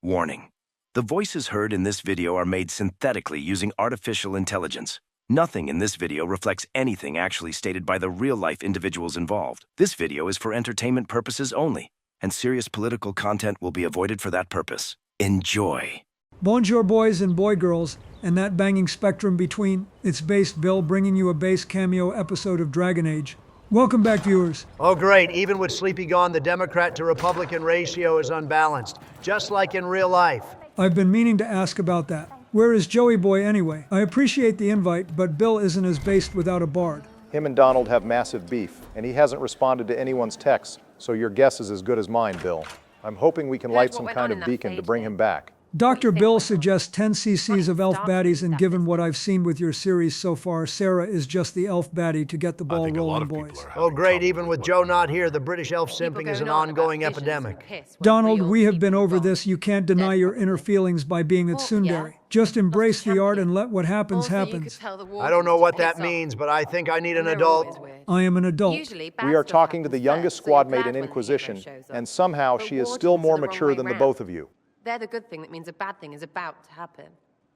Warning. The voices heard in this video are made synthetically using artificial intelligence. Nothing in this video reflects anything actually stated by the real-life individuals involved. This video is for entertainment purposes only, and serious political content will be avoided for that purpose. Enjoy. Bonjour boys and boy girls, and that banging spectrum between. It's Based Bill bringing you a base cameo episode of Dragon Age. Welcome back, viewers. Oh great, even with Sleepy gone, the Democrat to Republican ratio is unbalanced, just like in real life. I've been meaning to ask about that. Where is Joey Boy anyway? I appreciate the invite, but Bill isn't as based without a bard. Him and Donald have massive beef, and he hasn't responded to anyone's texts, so your guess is as good as mine, Bill. I'm hoping we can light some kind of beacon to bring him back. Dr. Bill suggests 10 cc's of elf baddies, and given what I've seen with your series so far, Sarah is just the elf baddie to get the ball rolling, boys. Oh great, even with Joe not here, the British elf simping is an ongoing epidemic. Donald, we have been over this. You can't deny your inner feelings by being at Tsundere. Just embrace the art and let what happens happens. I don't know what that means, but I think I need an adult. I am an adult. We are talking to the youngest squad mate in Inquisition, and somehow she is still more mature than the both of you. They're the good thing that means a bad thing is about to happen.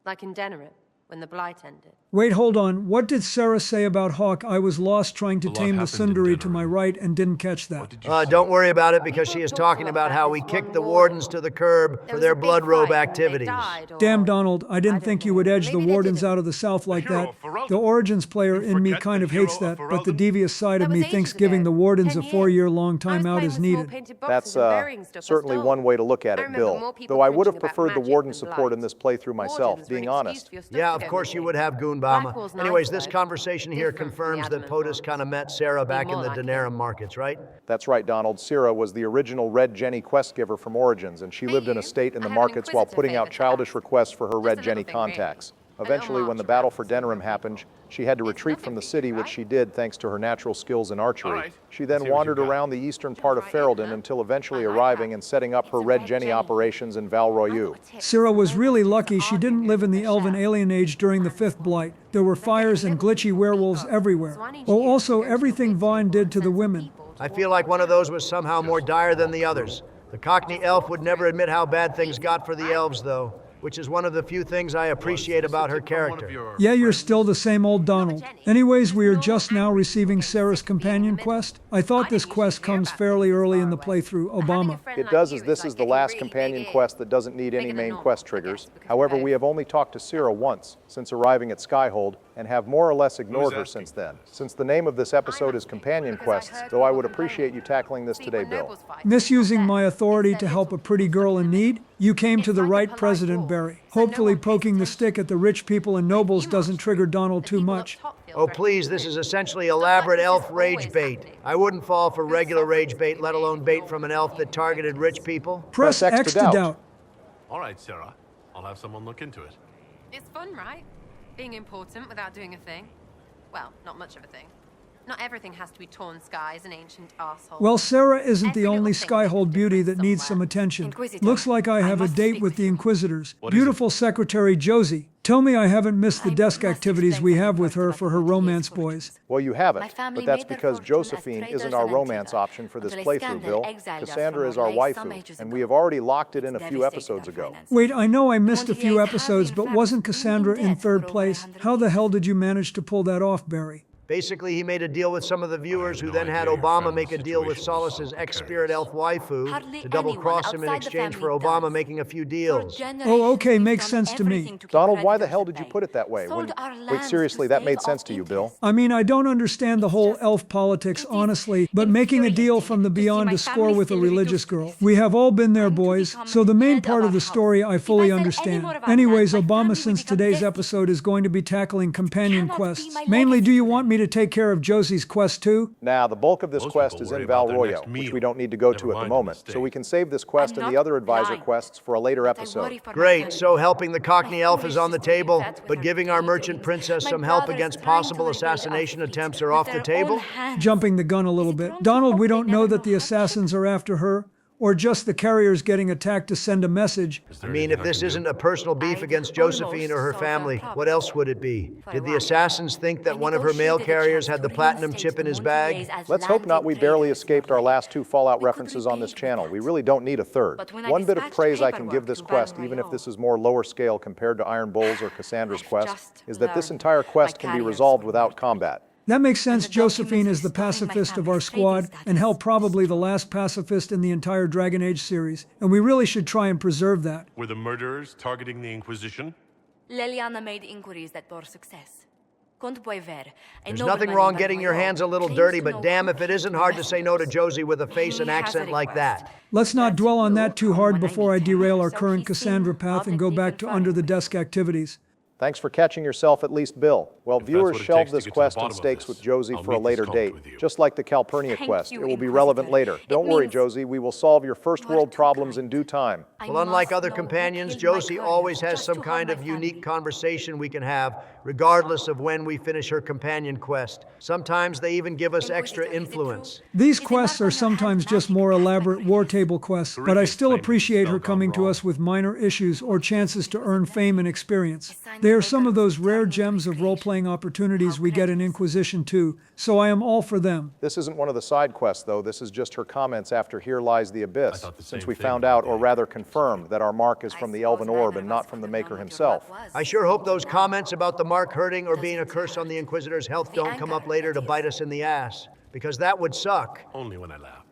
Like in Denerim, when the Blight ended. Wait, hold on. What did Sarah say about Hawk? I was lost trying to tame the Tsundere to my right and didn't catch that. Don't worry about it, because she is talking about how we kicked the wardens to the curb for their blood robe activities. Damn, Donald, I didn't think you would edge the wardens out of the South like that. The Origins player in me kind of hates that, but the devious side of me thinks giving the wardens a 4-year-long timeout is needed. That's certainly one way to look at it, Bill. Though I would have preferred the warden support in this playthrough myself, being honest. Yeah, of course you would have, Goonbama. Anyways, this conversation here confirms that POTUS kind of met Sarah back in the Denerim markets, right? That's right, Donald. Sarah was the original Red Jenny quest giver from Origins, and she lived in a state in the markets while putting out childish requests for her Red Jenny contacts. Eventually, when the battle for Denerim happened, she had to retreat from the city, which she did thanks to her natural skills in archery. She then wandered around the eastern part of Ferelden until eventually arriving and setting up her Red Jenny operations in Val Royeaux. Sarah was really lucky she didn't live in the Elven Alien Age during the 5th Blight. There were fires and glitchy werewolves everywhere. Oh, also everything Vine did to the women. I feel like one of those was somehow more dire than the others. The Cockney elf would never admit how bad things got for the elves, though, which is one of the few things I appreciate about her character. Yeah, you're still the same old Donald. Anyways, we are just now receiving Sarah's companion quest. I thought this quest comes fairly early in the playthrough, Obama. It does, as this is the last companion quest that doesn't need any main quest triggers. However, we have only talked to Sarah once since arriving at Skyhold, and have more or less ignored her since then. Since the name of this episode is Companion Quests, though I would appreciate you tackling this today, Bill. Misusing my authority to help a pretty girl in need? You came to the right president, Barry. Hopefully poking the stick at the rich people and nobles doesn't trigger Donald too much. Oh please, this is essentially elaborate elf rage bait. I wouldn't fall for regular rage bait, let alone bait from an elf that targeted rich people. Press X to doubt. All right, Sarah. I'll have someone look into it. It's fun, right? Being important without doing a thing. Well, not much of a thing. Not everything has to be torn skies and ancient assholes. Well, Sarah isn't the only Skyhold beauty that needs some attention. Looks like I have a date with the Inquisitors. Beautiful Secretary Josie. Tell me I haven't missed the desk activities we have with her for her romance boys. Well, you haven't, but that's because Josephine isn't our romance option for this playthrough, Bill. Cassandra is our waifu, and we have already locked it in a few episodes ago. Wait, I know I missed a few episodes, but wasn't Cassandra in 3rd place? How the hell did you manage to pull that off, Barry? Basically, he made a deal with some of the viewers who then had Obama make a deal with Solace's ex-spirit elf waifu to double-cross him in exchange for Obama making a few deals. Oh, okay, makes sense to me. Donald, why the hell did you put it that way? Wait, seriously, that made sense to you, Bill? I mean, I don't understand the whole elf politics, honestly, but making a deal from the beyond to score with a religious girl. We have all been there, boys, so the main part of the story I fully understand. Anyways, Obama, since today's episode is going to be tackling companion quests, mainly do you want me to take care of Josie's quest too? Nah, the bulk of this quest is in Val Royeaux, which we don't need to go to at the moment, so we can save this quest and the other advisor quests for a later episode. Great, so helping the Cockney elf is on the table, but giving our merchant princess some help against possible assassination attempts are off the table? Jumping the gun a little bit. Donald, we don't know that the assassins are after her. Or just the carriers getting attacked to send a message? Is I there mean, anything if this can do? isn't a personal beef against Josephine or her family, what else would it be? Did the assassins think that one of her mail carriers had the platinum chip in his bag? Let's hope not. We barely escaped our last 2 Fallout references on this channel. We really don't need a third. One bit of praise I can give this quest, even if this is more lower scale compared to Iron Bull's or Cassandra's quest, is that this entire quest can be resolved without combat. That makes sense. Josephine is the pacifist of our squad, and hell, probably the last pacifist in the entire Dragon Age series. And we really should try and preserve that. Were the murderers targeting the Inquisition? Leliana made inquiries that bore success. There's nothing wrong getting your hands a little dirty, but damn if it isn't hard to say no to Josie with a face and accent like that. Let's not dwell on that too hard before I derail our current Cassandra path and go back to under-the-desk activities. Thanks for catching yourself, at least Bill. Well, If that's viewers what it shelved takes to this get to the quest in bottom of stakes this, with Josie I'll for a meet later this date, with you. just like the Calpurnia Thank quest. you, It will be Inquisitor. relevant later. It Don't worry, means Josie, we will solve your first world problems in due time. Well, unlike other companions, Josie always has some kind of unique conversation we can have, regardless of when we finish her companion quest. Sometimes they even give us extra influence. These quests are sometimes just more elaborate war table quests, but I still appreciate her coming to us with minor issues or chances to earn fame and experience. They are some of those rare gems of role-playing opportunities we get in Inquisition 2, so I am all for them. This isn't one of the side quests, though. This is just her comments after Here Lies the Abyss, thought the since same we thing. found out, or rather confirmed, that our mark is from the Elven Orb and not from the Maker himself. I sure hope those comments about the mark hurting or being a curse on the Inquisitor's health don't come up later to bite us in the ass, because that would suck. Only when I laugh.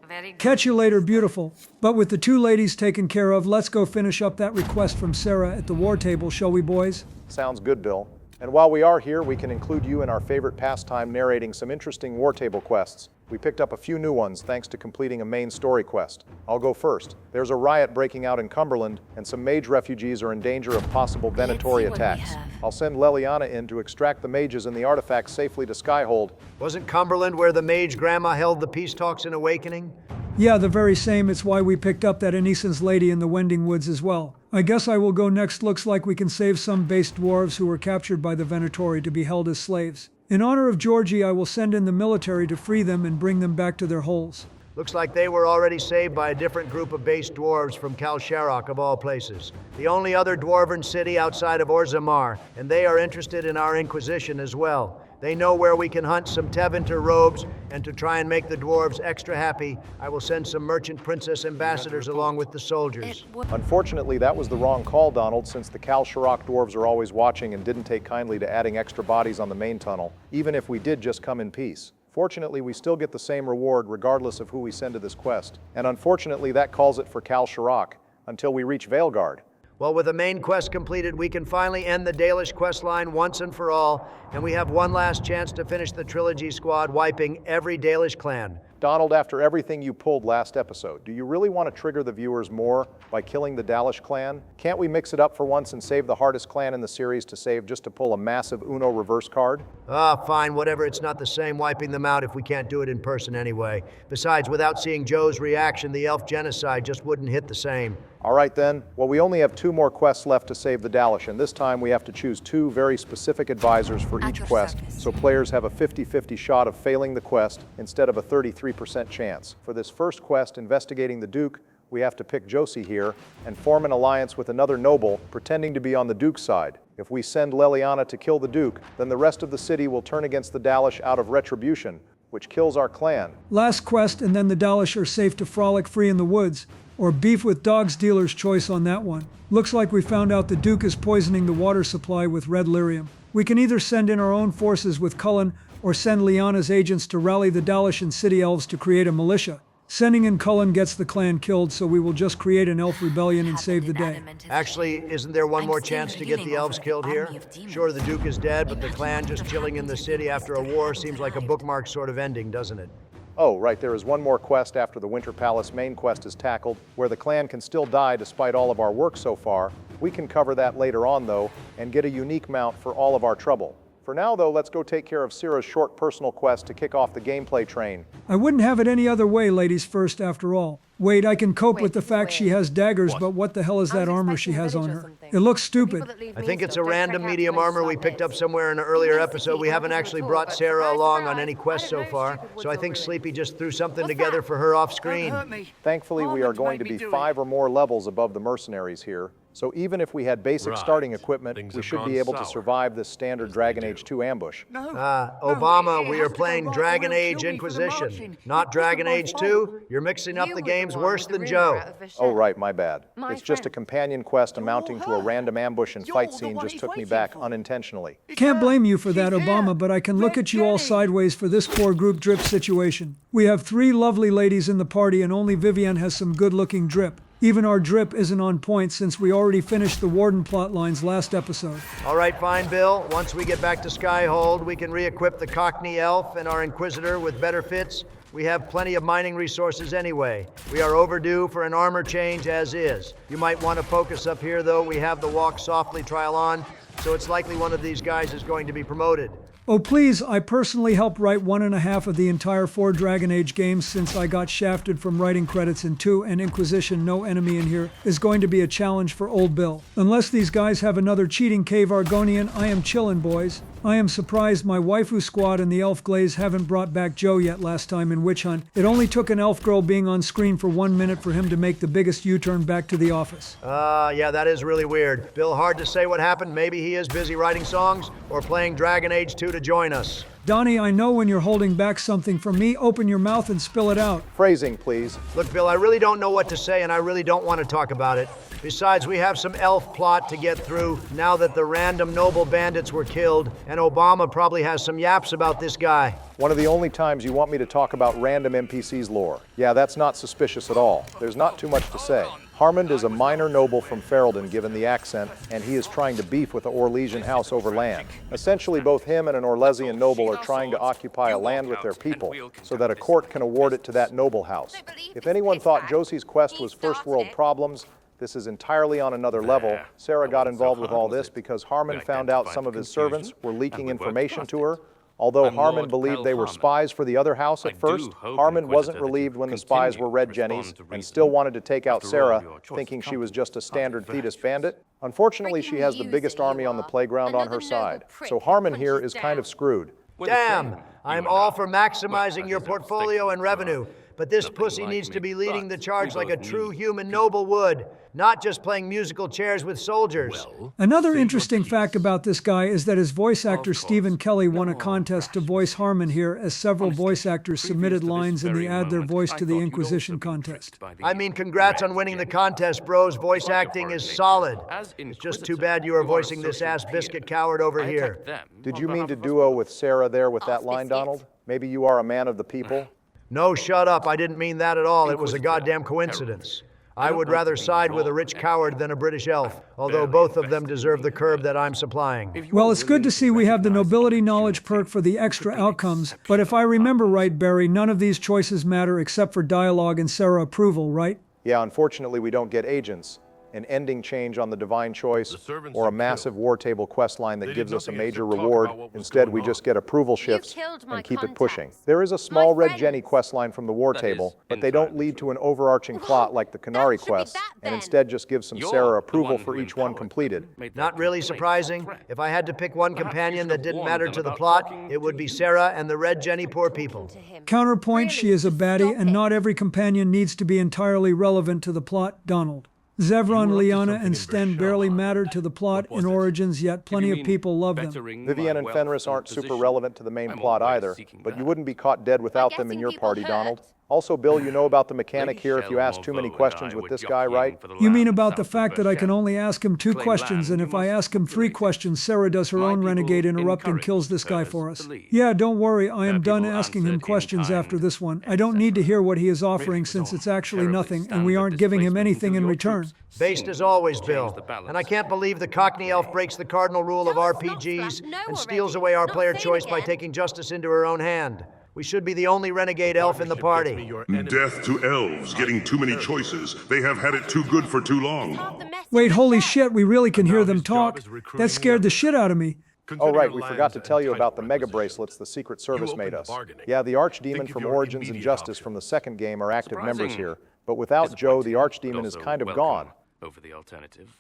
Very good. Catch you later, beautiful. But with the 2 ladies taken care of, let's go finish up that request from Sarah at the war table, shall we, boys? Sounds good, Bill. And while we are here, we can include you in our favorite pastime narrating some interesting war table quests. We picked up a few new ones thanks to completing a main story quest. I'll go first. There's a riot breaking out in Cumberland, and some mage refugees are in danger of possible Venatori attacks. I'll send Leliana in to extract the mages and the artifacts safely to Skyhold. Wasn't Cumberland where the mage grandma held the peace talks in Awakening? Yeah, the very same. It's why we picked up that Anison's lady in the Wending Woods as well. I guess I will go next. Looks like we can save some base dwarves who were captured by the Venatori to be held as slaves. In honor of Georgie, I will send in the military to free them and bring them back to their holes. Looks like they were already saved by a different group of base dwarves from Kal Sharok, of all places. The only other dwarven city outside of Orzammar, and they are interested in our Inquisition as well. They know where we can hunt some Tevinter robes, and to try and make the dwarves extra happy, I will send some merchant princess ambassadors along with the soldiers. Unfortunately, that was the wrong call, Donald, since the Kal Sharok dwarves are always watching and didn't take kindly to adding extra bodies on the main tunnel, even if we did just come in peace. Fortunately, we still get the same reward regardless of who we send to this quest. And unfortunately, that calls it for Kal Sharok, until we reach Veilguard. Well, with the main quest completed, we can finally end the Dalish quest line once and for all, and we have one last chance to finish the trilogy squad, wiping every Dalish clan. Donald, after everything you pulled last episode, do you really want to trigger the viewers more by killing the Dalish clan? Can't we mix it up for once and save the hardest clan in the series to save just to pull a massive Uno reverse card? Fine, whatever. It's not the same wiping them out if we can't do it in person anyway. Besides, without seeing Joe's reaction, the elf genocide just wouldn't hit the same. All right then. Well, we only have 2 more quests left to save the Dalish, and this time we have to choose 2 very specific advisors for each quest, so players have a 50-50 shot of failing the quest instead of a 33% chance. For this first quest, investigating the Duke, we have to pick Josie here and form an alliance with another noble, pretending to be on the Duke's side. If we send Leliana to kill the Duke, then the rest of the city will turn against the Dalish out of retribution, which kills our clan. Last quest, and then the Dalish are safe to frolic free in the woods. Or beef with dogs, dealer's choice on that one. Looks like we found out the Duke is poisoning the water supply with red lyrium. We can either send in our own forces with Cullen or send Lyanna's agents to rally the Dalish and city elves to create a militia. Sending in Cullen gets the clan killed, so we will just create an elf rebellion and save the day. Actually, isn't there one more chance to get the elves killed here? Sure, the Duke is dead, but the clan just chilling in the city after a war seems like a bookmark sort of ending, doesn't it? Oh, right, there is one more quest after the Winter Palace main quest is tackled, where the clan can still die despite all of our work so far. We can cover that later on, though, and get a unique mount for all of our trouble. For now, though, let's go take care of Syrah's short personal quest to kick off the gameplay train. I wouldn't have it any other way, ladies first after all. Wait, I can cope with the fact she has daggers, but what the hell is that armor she has on her? It looks stupid. I think it's a random medium armor we picked up somewhere in an earlier episode. We haven't actually brought Sarah along on any quest so far, so I think Sleepy just threw something together for her off screen. Thankfully, we are going to be 5 or more levels above the mercenaries here, so even if we had basic starting equipment, we should be able to survive this standard Dragon Age 2 ambush. Obama, we are playing Dragon Age Inquisition, not Dragon Age 2. You're mixing up the games worse than Joe. Oh, right, my bad. It's just a companion quest amounting to a random ambush and fight scene just took me back unintentionally. Can't blame you for that, Obama, but I can look at you all sideways for this poor group drip situation. We have 3 lovely ladies in the party and only Vivienne has some good-looking drip. Even our drip isn't on point since we already finished the Warden plot lines last episode. All right, fine, Bill. Once we get back to Skyhold, we can re-equip the Cockney Elf and our Inquisitor with better fits. We have plenty of mining resources anyway. We are overdue for an armor change as is. You might want to focus up here, though. We have the Walk Softly trial on, so it's likely one of these guys is going to be promoted. Oh please, I personally helped write 1.5 of the entire 4 Dragon Age games since I got shafted from writing credits in 2, and Inquisition No Enemy in Here is going to be a challenge for old Bill. Unless these guys have another cheating cave Argonian, I am chillin', boys. I am surprised my waifu squad and the elf glaze haven't brought back Joe yet last time in Witch Hunt. It only took an elf girl being on screen for 1 minute for him to make the biggest U-turn back to the office. Yeah, that is really weird. Bill, hard to say what happened. Maybe he is busy writing songs or playing Dragon Age 2 to join us. Donnie, I know when you're holding back something from me, open your mouth and spill it out. Phrasing, please. Look, Bill, I really don't know what to say, and I really don't want to talk about it. Besides, we have some elf plot to get through now that the random noble bandits were killed, and Obama probably has some yaps about this guy. One of the only times you want me to talk about random NPCs lore. Yeah, that's not suspicious at all. There's not too much to say. Harmond is a minor noble from Ferelden, given the accent, and he is trying to beef with the Orlesian house over land. Essentially, both him and an Orlesian noble are trying to occupy a land with their people, so that a court can award it to that noble house. If anyone thought Josie's quest was first world problems, this is entirely on another level. Sarah got involved with all this because Harmond found out some of his servants were leaking information to her. Although Harmond believed they were spies for the other house at first, Harmond wasn't relieved when the spies were Red Jennies and still wanted to take out Sarah, thinking she was just a standard Thetis bandit. Unfortunately, she has the biggest army on the playground on her side, so Harmond here is kind of screwed. Damn! I'm all for maximizing your portfolio and revenue, but this pussy needs to be leading the charge like a true human noble would, not just playing musical chairs with soldiers. Another interesting fact about this guy is that his voice actor Stephen Kelly won a contest to voice Harmon here, as several voice actors submitted lines and they add their voice to the Inquisition contest. I mean, congrats on winning the contest, bros. Voice acting is solid. It's just too bad you are voicing this ass biscuit coward over here. Did you mean to duo with Sarah there with that line, Donald? Maybe you are a man of the people? No, shut up. I didn't mean that at all. It was a goddamn coincidence. I would rather side with a rich coward than a British elf, although both of them deserve the curb that I'm supplying. Well, it's good to see we have the nobility knowledge perk for the extra outcomes, but if I remember right, Barry, none of these choices matter except for dialogue and Sarah approval, right? Yeah, unfortunately we don't get agents, an ending change on the divine choice, or a massive war table quest line that gives us a major reward. Instead, we just get approval shifts and keep it pushing. There is a small Red Jenny quest line from the war table, but they don't lead to an overarching plot like the Canary quest, and instead just give some Sarah approval for each one completed. Not really surprising. If I had to pick one companion that didn't matter to the plot, it would be Sarah and the Red Jenny poor people. Counterpoint, she is a baddie, and not every companion needs to be entirely relevant to the plot, Donald. Zevron, Liana, and Sten barely mattered to the plot in Origins, yet plenty of people love them. Vivienne and Fenris aren't super relevant to the main plot either, but you wouldn't be caught dead without them in your party, Donald. Also, Bill, you know about the mechanic here if you ask too many questions with this guy, right? You mean about the fact that I can only ask him 2 questions, and if I ask him 3 questions, Sarah does her own renegade interrupt and kills this guy for us? Yeah, don't worry, I am done asking him questions after this one. I don't need to hear what he is offering since it's actually nothing, and we aren't giving him anything in return. Based as always, Bill. And I can't believe the Cockney Elf breaks the cardinal rule of RPGs and steals away our player choice by taking justice into her own hand. We should be the only renegade elf in the party. Death to elves, getting too many choices. They have had it too good for too long. Wait, holy shit, we really can hear them talk? That scared the shit out of me. Oh right, we forgot to tell you about the mega bracelets the Secret Service made us. Yeah, the Archdemon from Origins and Justice from the second game are active members here. But without Joe, the archdemon is kind of gone. Over the alternative.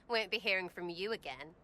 Won't be hearing from you again.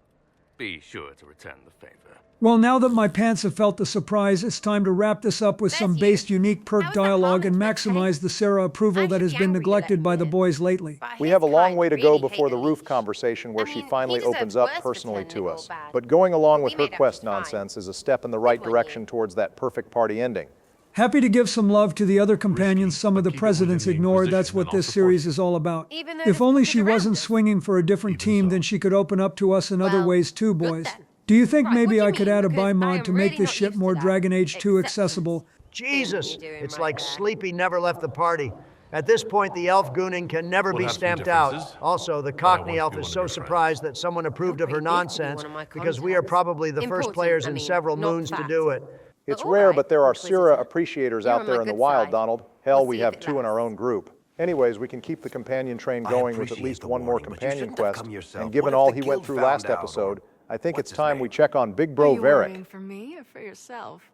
Be sure to return the favor. Well, now that my pants have felt the surprise, it's time to wrap this up with some based unique perk dialogue and maximize the Sarah approval that has been neglected by the boys lately. We have a long way to go before the roof conversation where she finally opens up personally to us. But going along with her quest nonsense is a step in the right direction towards that perfect party ending. Happy to give some love to the other companions some of the presidents ignored. That's what this series is all about. If only she wasn't swinging for a different team, then she could open up to us in other ways too, boys. Do you think maybe I could add a buy mod to make this ship more Dragon Age 2 accessible? Jesus, it's like Sleepy never left the party. At this point, the elf gooning can never be stamped out. Also, the Cockney elf is so surprised that someone approved of her nonsense because we are probably the first players in several moons to do it. It's rare, but there are Syrah appreciators out there in the wild, Donald. Hell, we have 2 in our own group. Anyways, we can keep the companion train going with at least one more companion quest, and given all he went through last episode, I think it's time we check on Big Bro Varric. Are you worrying for me or for yourself?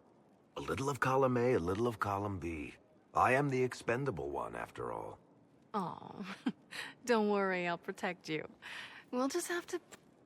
A little of column A, a little of column B. I am the expendable one, after all. Oh, don't worry, I'll protect you. We'll just have to...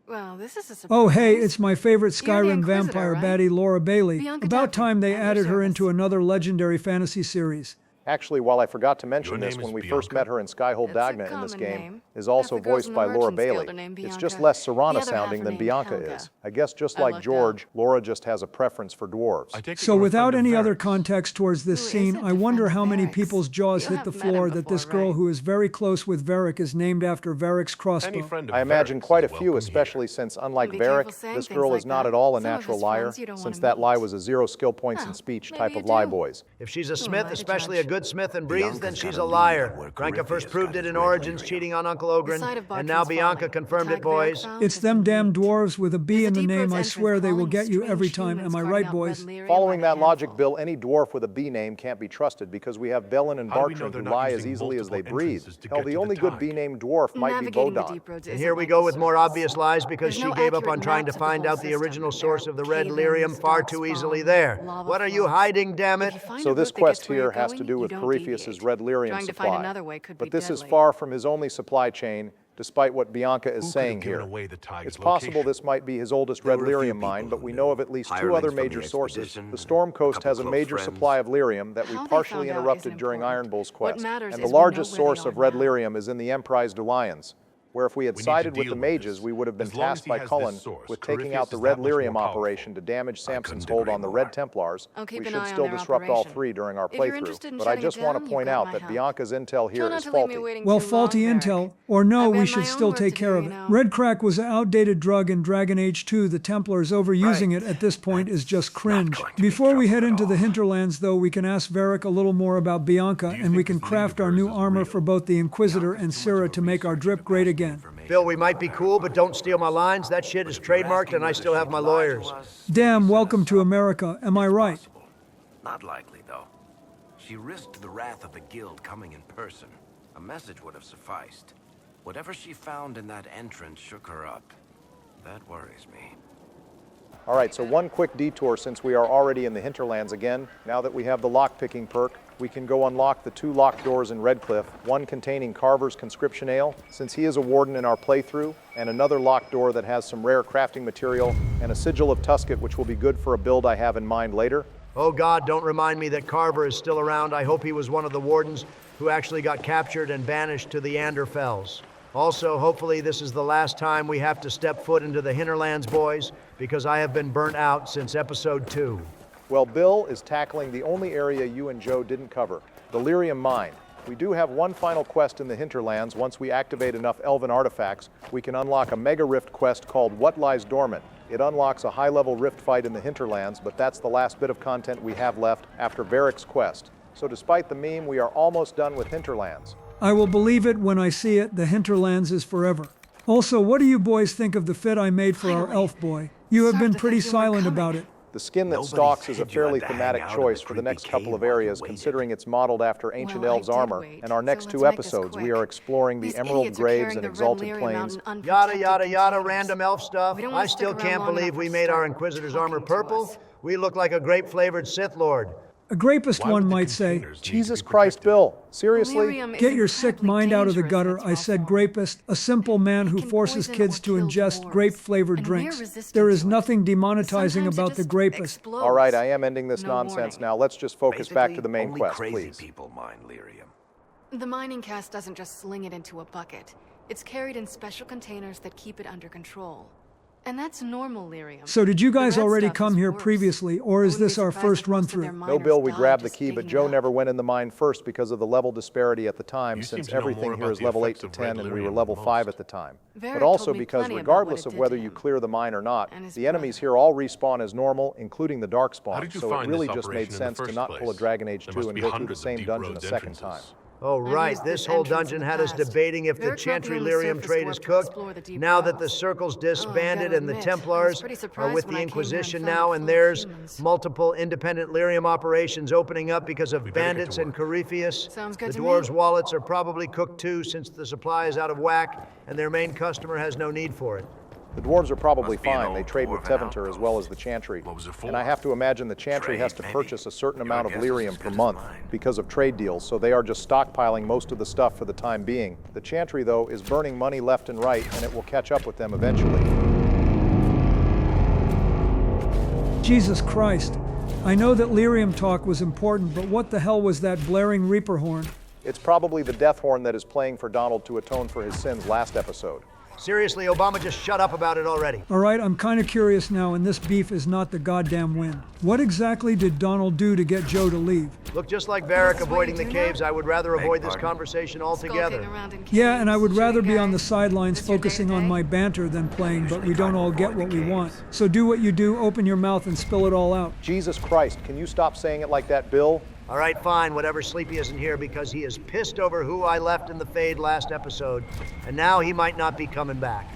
Well, this is a surprise. Oh, hey, it's my favorite You're the Skyrim Inquisitor, vampire right? baddie, Laura Bailey. Bianca About Devlin, time they at your added her service. into another legendary fantasy series. Actually, while I forgot to mention Your this name when is we first met Bianca? her in Skyhold It's a Dagna in this common game, name. is also Half the girls voiced in by the Laura Merchants Guild Bailey. are named It's Bianca. just less The Serana other half sounding are than named Bianca Helga. is. I guess just I like lucked George, Laura just has a preference for dwarves. I take it So you're a without friend of any other Varric's. context towards this Who scene, isn't I a wonder friend how of many Varric's? people's jaws You hit have the met floor him that this before, girl right? who is very close with Varric is named after Varric's Any crossbow. friend of I imagine Varric's quite a is few, welcome especially here. since, unlike Be careful Varric, saying this things girl like is not that. at all a Some of natural his liar, friends you don't since wanna that lie meet. was a 0 skill points in Well, speech maybe type you of lie do. boys. If she's a Who am smith, I to especially a judge? good smith and breathes, then Bianca's she's got a a lead liar. where Bianca first Corypheus proved got it his in red Origins, lyrium. cheating on Uncle Ogren, The side of and now Bartram's Bianca folly. confirmed The it, tag Varric boys. found It's has them been damn meat. dwarves with a B There's in a the deep name. roads I entrance swear they will calling get you strange every time. humans Am I carving right, out boys? red lyrium Following by the that logic, handful. Bill, any dwarf with a B name can't be trusted because we have Bellin and How do we know Bartram they're who not lie as using easily as they multiple breathe. entrances to Hell, get the to only the good tag? B-named dwarf might be Navigating the Bodon. deep roads And isn't here we like go the with more surface. obvious lies because There's she no gave up accurate on trying to maps of the find whole out the system. original There source are of the red cave-ins, lyrium far dark too easily spawn, there. lava What are you flows. hiding, damn it? If you find So a this route that gets quest where you're here has to going, do you with don't Corypheus's deviate. red lyrium Trying to supply. find another way could But be this is deadly. far from his only supply chain, despite what Bianca is Who could saying have given here. away the tige's It's possible location? this might be his oldest There red were a few lyrium mine, people but we who know knew. of at least 2 Hirelings other from the major sources. expedition, The Storm a Coast couple has a close major friends. supply of lyrium that we How they partially found out interrupted isn't during important. Iron Bull's What quest. matters And is the we know largest where they source are of red now. lyrium is in the Emprise Lions, where if we had We need to sided with deal the with mages, this. we would have been As long as tasked he by has this Cullen source, with taking out Corypheus the is red that much more lyrium powerful. operation to damage couldn't Samson's hold agree on the more. Red Templars. I'll keep We an should eye on still their disrupt all operation. 3 during our If you're playthrough. interested in But I shutting just it want down, to you've point got out my that help. Bianca's intel Try here not is to leave me faulty. waiting Well, too faulty long, intel, Varric. or no, I've we got should my own still work take to care do, of you it. know. Red crack was an outdated drug in Dragon Age 2. The Templars overusing it at this point is just cringe. going to be Before we trouble head at into the all. hinterlands, though, we can ask Varric a little more about Bianca, Do you and we think can this lead craft of our hers new is armor real? for both the Inquisitor and Syrah to make our drip great again. Bill, we might be cool, but don't steal my lines. That shit is trademarked, and I still have my lawyers. Damn, welcome to America. Am I right? Not likely, though. She risked the wrath of the guild coming in person. A message would have sufficed. Whatever she found in that entrance shook her up. That worries me. All right, so one quick detour since we are already in the hinterlands again. Now that we have the lock-picking perk, we can go unlock the 2 locked doors in Redcliffe, one containing Carver's Conscription Ale, since he is a warden in our playthrough, and another locked door that has some rare crafting material, and a Sigil of Tusket, which will be good for a build I have in mind later. Oh God, don't remind me that Carver is still around. I hope he was one of the wardens who actually got captured and banished to the Anderfells. Also, hopefully this is the last time we have to step foot into the hinterlands, boys, because I have been burnt out since episode 2. Well, Bill is tackling the only area you and Joe didn't cover, the Lyrium Mine. We do have one final quest in the hinterlands. Once we activate enough elven artifacts, we can unlock a mega rift quest called What Lies Dormant. It unlocks a high-level rift fight in the hinterlands, but that's the last bit of content we have left after Varric's quest. So despite the meme, we are almost done with hinterlands. I will believe it when I see it. The hinterlands is forever. Also, what do you boys think of the fit I made for our elf boy? You have been pretty silent about it. The skin that Nobody stalks is a said you had fairly to hang thematic out in choice the for the next creepy couple of cave while you areas, waited. considering it's modeled after Ancient Well, I Elves did armor. wait, In our so next let's 2 make this episodes, we quick. are exploring the These Emerald idiots are Graves carrying and the red Exalted lyrium Plains. out in Yada, unprotected yada, yada, containers. random elf stuff. We don't wanna I still stick around can't long believe enough we to made our start Inquisitor's armor talking to purple. us. We look like a grape-flavored Sith Lord. A grapist, Why one would the might say. containers need to Jesus be Christ, protected? Bill. Seriously? Lyrium is Get your sick incredibly mind out of the dangerous gutter, in I its said raw form. grapist, a simple man It who can forces poison kids or to kill ingest dwarves, grape-flavored and we're drinks. resistant There is to it. nothing demonetizing Sometimes it about the just grapist. explodes. All right, I am ending this No nonsense warning. now. Let's just focus back to the main only quest, crazy please. people mine lyrium. The mining cast doesn't just sling it into a bucket. It's carried in special containers that keep it under control. And that's normal lyrium. So did you guys The red already stuff come is here worse. previously, or I is wouldn't be this our surprised first if most of run-through? their No, miners Bill, we died grabbed the just key, but digging Joe it up. never went in the mine first because of the level disparity at the time, You seem since to know everything more here about is the level 8 effects to of 10 red and we were lyrium level than 5 most. at the time. Varric But also told me because plenty about regardless what of it whether did to you him. clear the mine or not, And his the enemies brother. here all respawn as normal, including the How darkspawn, did you so it find really this just made operation in the sense to first not pull a place? Dragon Age There 2 must and be go through the hundreds of same deep dungeon a roads second entrances. time. Oh, I've right. used This this whole entrance dungeon in the had us past. debating if the Varric brought me Chantry on the lyrium surface trade warp is to cooked. explore the deep Now that the wells. Circle's I disbanded gotta and the admit, I was Templars pretty are surprised with when the I came here and Inquisition found it now, full and of there's humans. multiple independent lyrium operations opening up because of We better get bandits to and work. Corypheus. Sounds good The to dwarves' me. wallets are probably cooked too, since the supply is out of whack and their main customer has no need for it. The dwarves are probably Must be an fine. They old trade with dwarven Teventer as well as outpost. the Chantry. What was it And I for? have to imagine the Chantry Trade, has to maybe. purchase a certain Your amount of guess is lyrium as per good as month mine. because of trade deals, so they are just stockpiling most of the stuff for the time being. The Chantry, though, is burning money left and right, and it will catch up with them eventually. Jesus Christ. I know that lyrium talk was important, but what the hell was that blaring Reaper horn? It's probably the death horn that is playing for Donald to atone for his sins last episode. Seriously, Obama, just shut up about it already. All right, I'm kind of curious now, and this beef is not the goddamn win. What exactly did Donald do to get Joe to leave? Look, just like Varric This is what avoiding you the do caves, now? I would rather avoid this pardon? conversation altogether. Skulking around in Yeah, and I caves, would rather shooting be on the guys. sidelines That's your focusing on day-to-day? my banter than playing, but we Usually don't try to all get avoid what the we want. caves. So do what you do, open your mouth and spill it all out. Jesus Christ, can you stop saying it like that, Bill? All right, fine, whatever. Sleepy isn't here because he is pissed over who I left in the Fade last episode, and now he might not be coming back.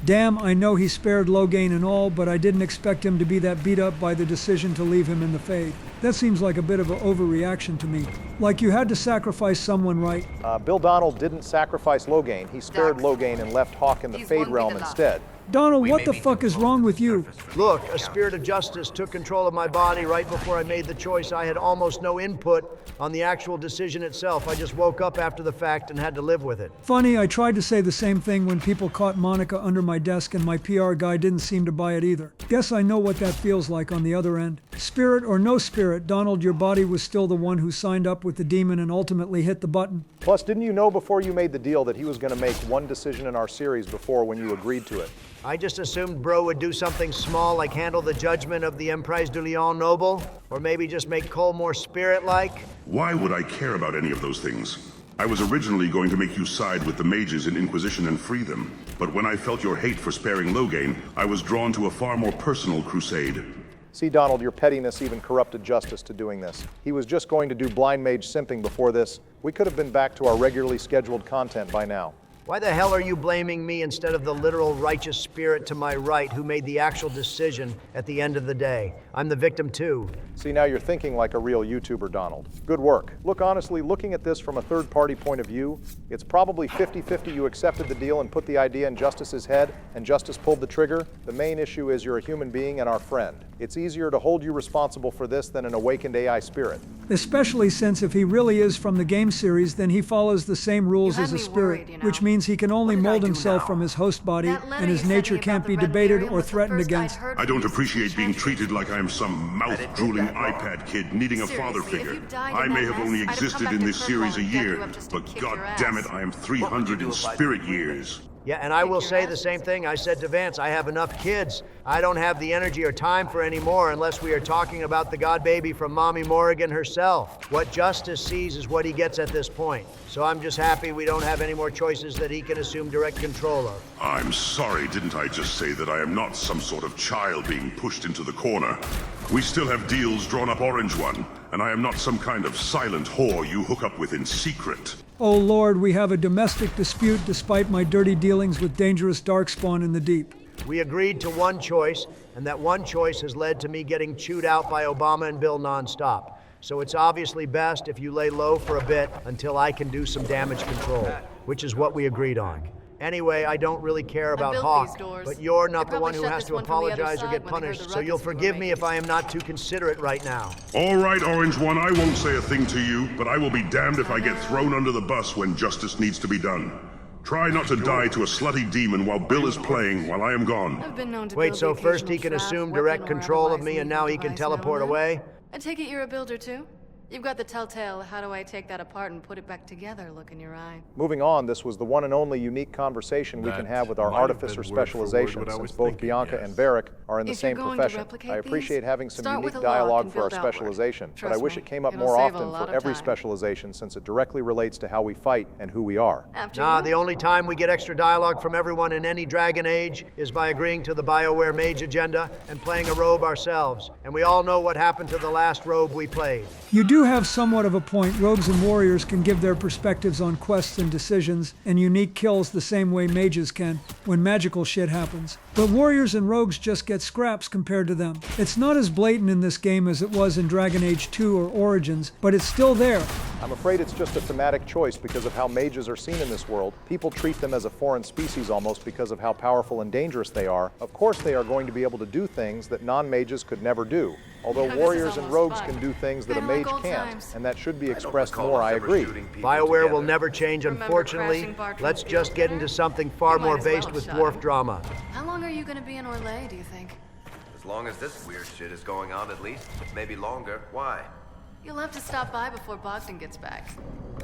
Damn, I know he spared Logain and all, but I didn't expect him to be that beat up by the decision to leave him in the Fade. That seems like a bit of an overreaction to me. Like you had to sacrifice someone, right? Bill Donald didn't sacrifice Logain. He spared Logain and left Hawk in the These Fade won't be realm the last. instead. Donald, We what may the be fuck is close wrong to with the you? surface for Look, the a spirit of justice took control of my body right before I made the choice. I had almost no input on the actual decision itself. I just woke up after the fact and had to live with it. Funny, I tried to say the same thing when people caught Monica under my desk and my PR guy didn't seem to buy it either. Guess I know what that feels like on the other end. Spirit or no spirit, Donald, your body was still the one who signed up with the demon and ultimately hit the button. Plus, didn't you know before you made the deal that he was going to make one decision in our series before when you agreed to it? I just assumed Bro would do something small like handle the judgment of the Emprise du Lion Noble, or maybe just make Cole more spirit-like. Why would I care about any of those things? I was originally going to make you side with the mages in Inquisition and free them, but when I felt your hate for sparing Logain, I was drawn to a far more personal crusade. See, Donald, your pettiness even corrupted justice to doing this. He was just going to do blind mage simping before this. We could have been back to our regularly scheduled content by now. Why the hell are you blaming me instead of the literal righteous spirit to my right who made the actual decision at the end of the day? I'm the victim too. See, now you're thinking like a real YouTuber, Donald. Good work. Look, honestly, looking at this from a third-party point of view, it's probably 50-50 you accepted the deal and put the idea in Justice's head, and Justice pulled the trigger. The main issue is you're a human being and our friend. It's easier to hold you responsible for this than an awakened AI spirit. Especially since if he really is from the game series, then he follows the same rules You as had a me spirit, worried, you know. which means he can only What did I mold do himself now? from his host body, That letter and his you sent nature me can't about be the red debated lyrium or was the threatened first I'd against. heard I don't from appreciate being Chantry. treated like I am some mouth-drooling iPad kid needing a father Seriously, if figure. you died in I may that have only mess, I'd have come existed back in to this Kirkwall series a and dug year, you up just to but kick your god damn it, ass. I am What would 300 you do in if I spirit didn't leave years. Yeah, and I will your say the ass. same thing I said to Vance. I have enough kids. I don't have the energy or time for any more unless we are talking about the god baby from Mommy Morrigan herself. What Justice sees is what he gets at this point. So I'm just happy we don't have any more choices that he can assume direct control of. I'm sorry, didn't I just say that I am not some sort of child being pushed into the corner? We still have deals drawn up Orange One, and I am not some kind of silent whore you hook up with in secret. Oh Lord, we have a domestic dispute despite my dirty dealings with dangerous darkspawn in the deep. We agreed to one choice, and that one choice has led to me getting chewed out by Obama and Bill nonstop. So it's obviously best if you lay low for a bit until I can do some damage control, which is what we agreed on. Anyway, I don't really care about built Hawk, these doors. but you're They not the probably one who shut has this to one from the other apologize or side get when they heard punished, the so you'll ruckus we were forgive me if making. I am not too considerate right now. All right, Orange One, I won't say a thing to you, but I will be damned if I get thrown under the bus when justice needs to be done. Try not to die to a slutty demon while Bill is playing while I am gone. I've been known to Wait, build so the first he occasional can trap, assume weapon, direct or control of otherwise me and lethal now he can device teleport now and then? away? I take it you're a builder too? You've got the telltale, how do I take that apart and put it back together look in your eye. Moving on, this was the one and only unique conversation we can have with our might have artificer been word for word specialization, what I since was both thinking, Bianca yes. and Varric are in the If same you're going to profession. replicate I appreciate these, having some start with unique a lock dialogue and for our build outward. specialization, but I Trust wish me, it came up it'll more save a often lot for of every time. specialization, since it directly relates to how we fight and who we are. After Nah, you? the only time we get extra dialogue from everyone in any Dragon Age is by agreeing to the BioWare Mage agenda and playing a robe ourselves. And we all know what happened to the last robe we played. You do have somewhat of a point. Rogues and warriors can give their perspectives on quests and decisions, and unique kills the same way mages can when magical shit happens. But warriors and rogues just get scraps compared to them. It's not as blatant in this game as it was in Dragon Age 2 or Origins, but it's still there. I'm afraid it's just a thematic choice because of how mages are seen in this world. People treat them as a foreign species almost because of how powerful and dangerous they are. Of course they are going to be able to do things that non-mages could never do. Although This is warriors and almost rogues fun. can do things that a Kinda like mage old can't, times. and that should be expressed more, I agree. BioWare will never change, Remember unfortunately. crashing Bartram's Let's just field get into dinner? something far You might more as well based have with shot dwarf him. drama. How long are you gonna be in Orlais, do you think? As long as this weird shit is going on, at least. Maybe longer. Why? You'll have to stop by before Bogdan gets back.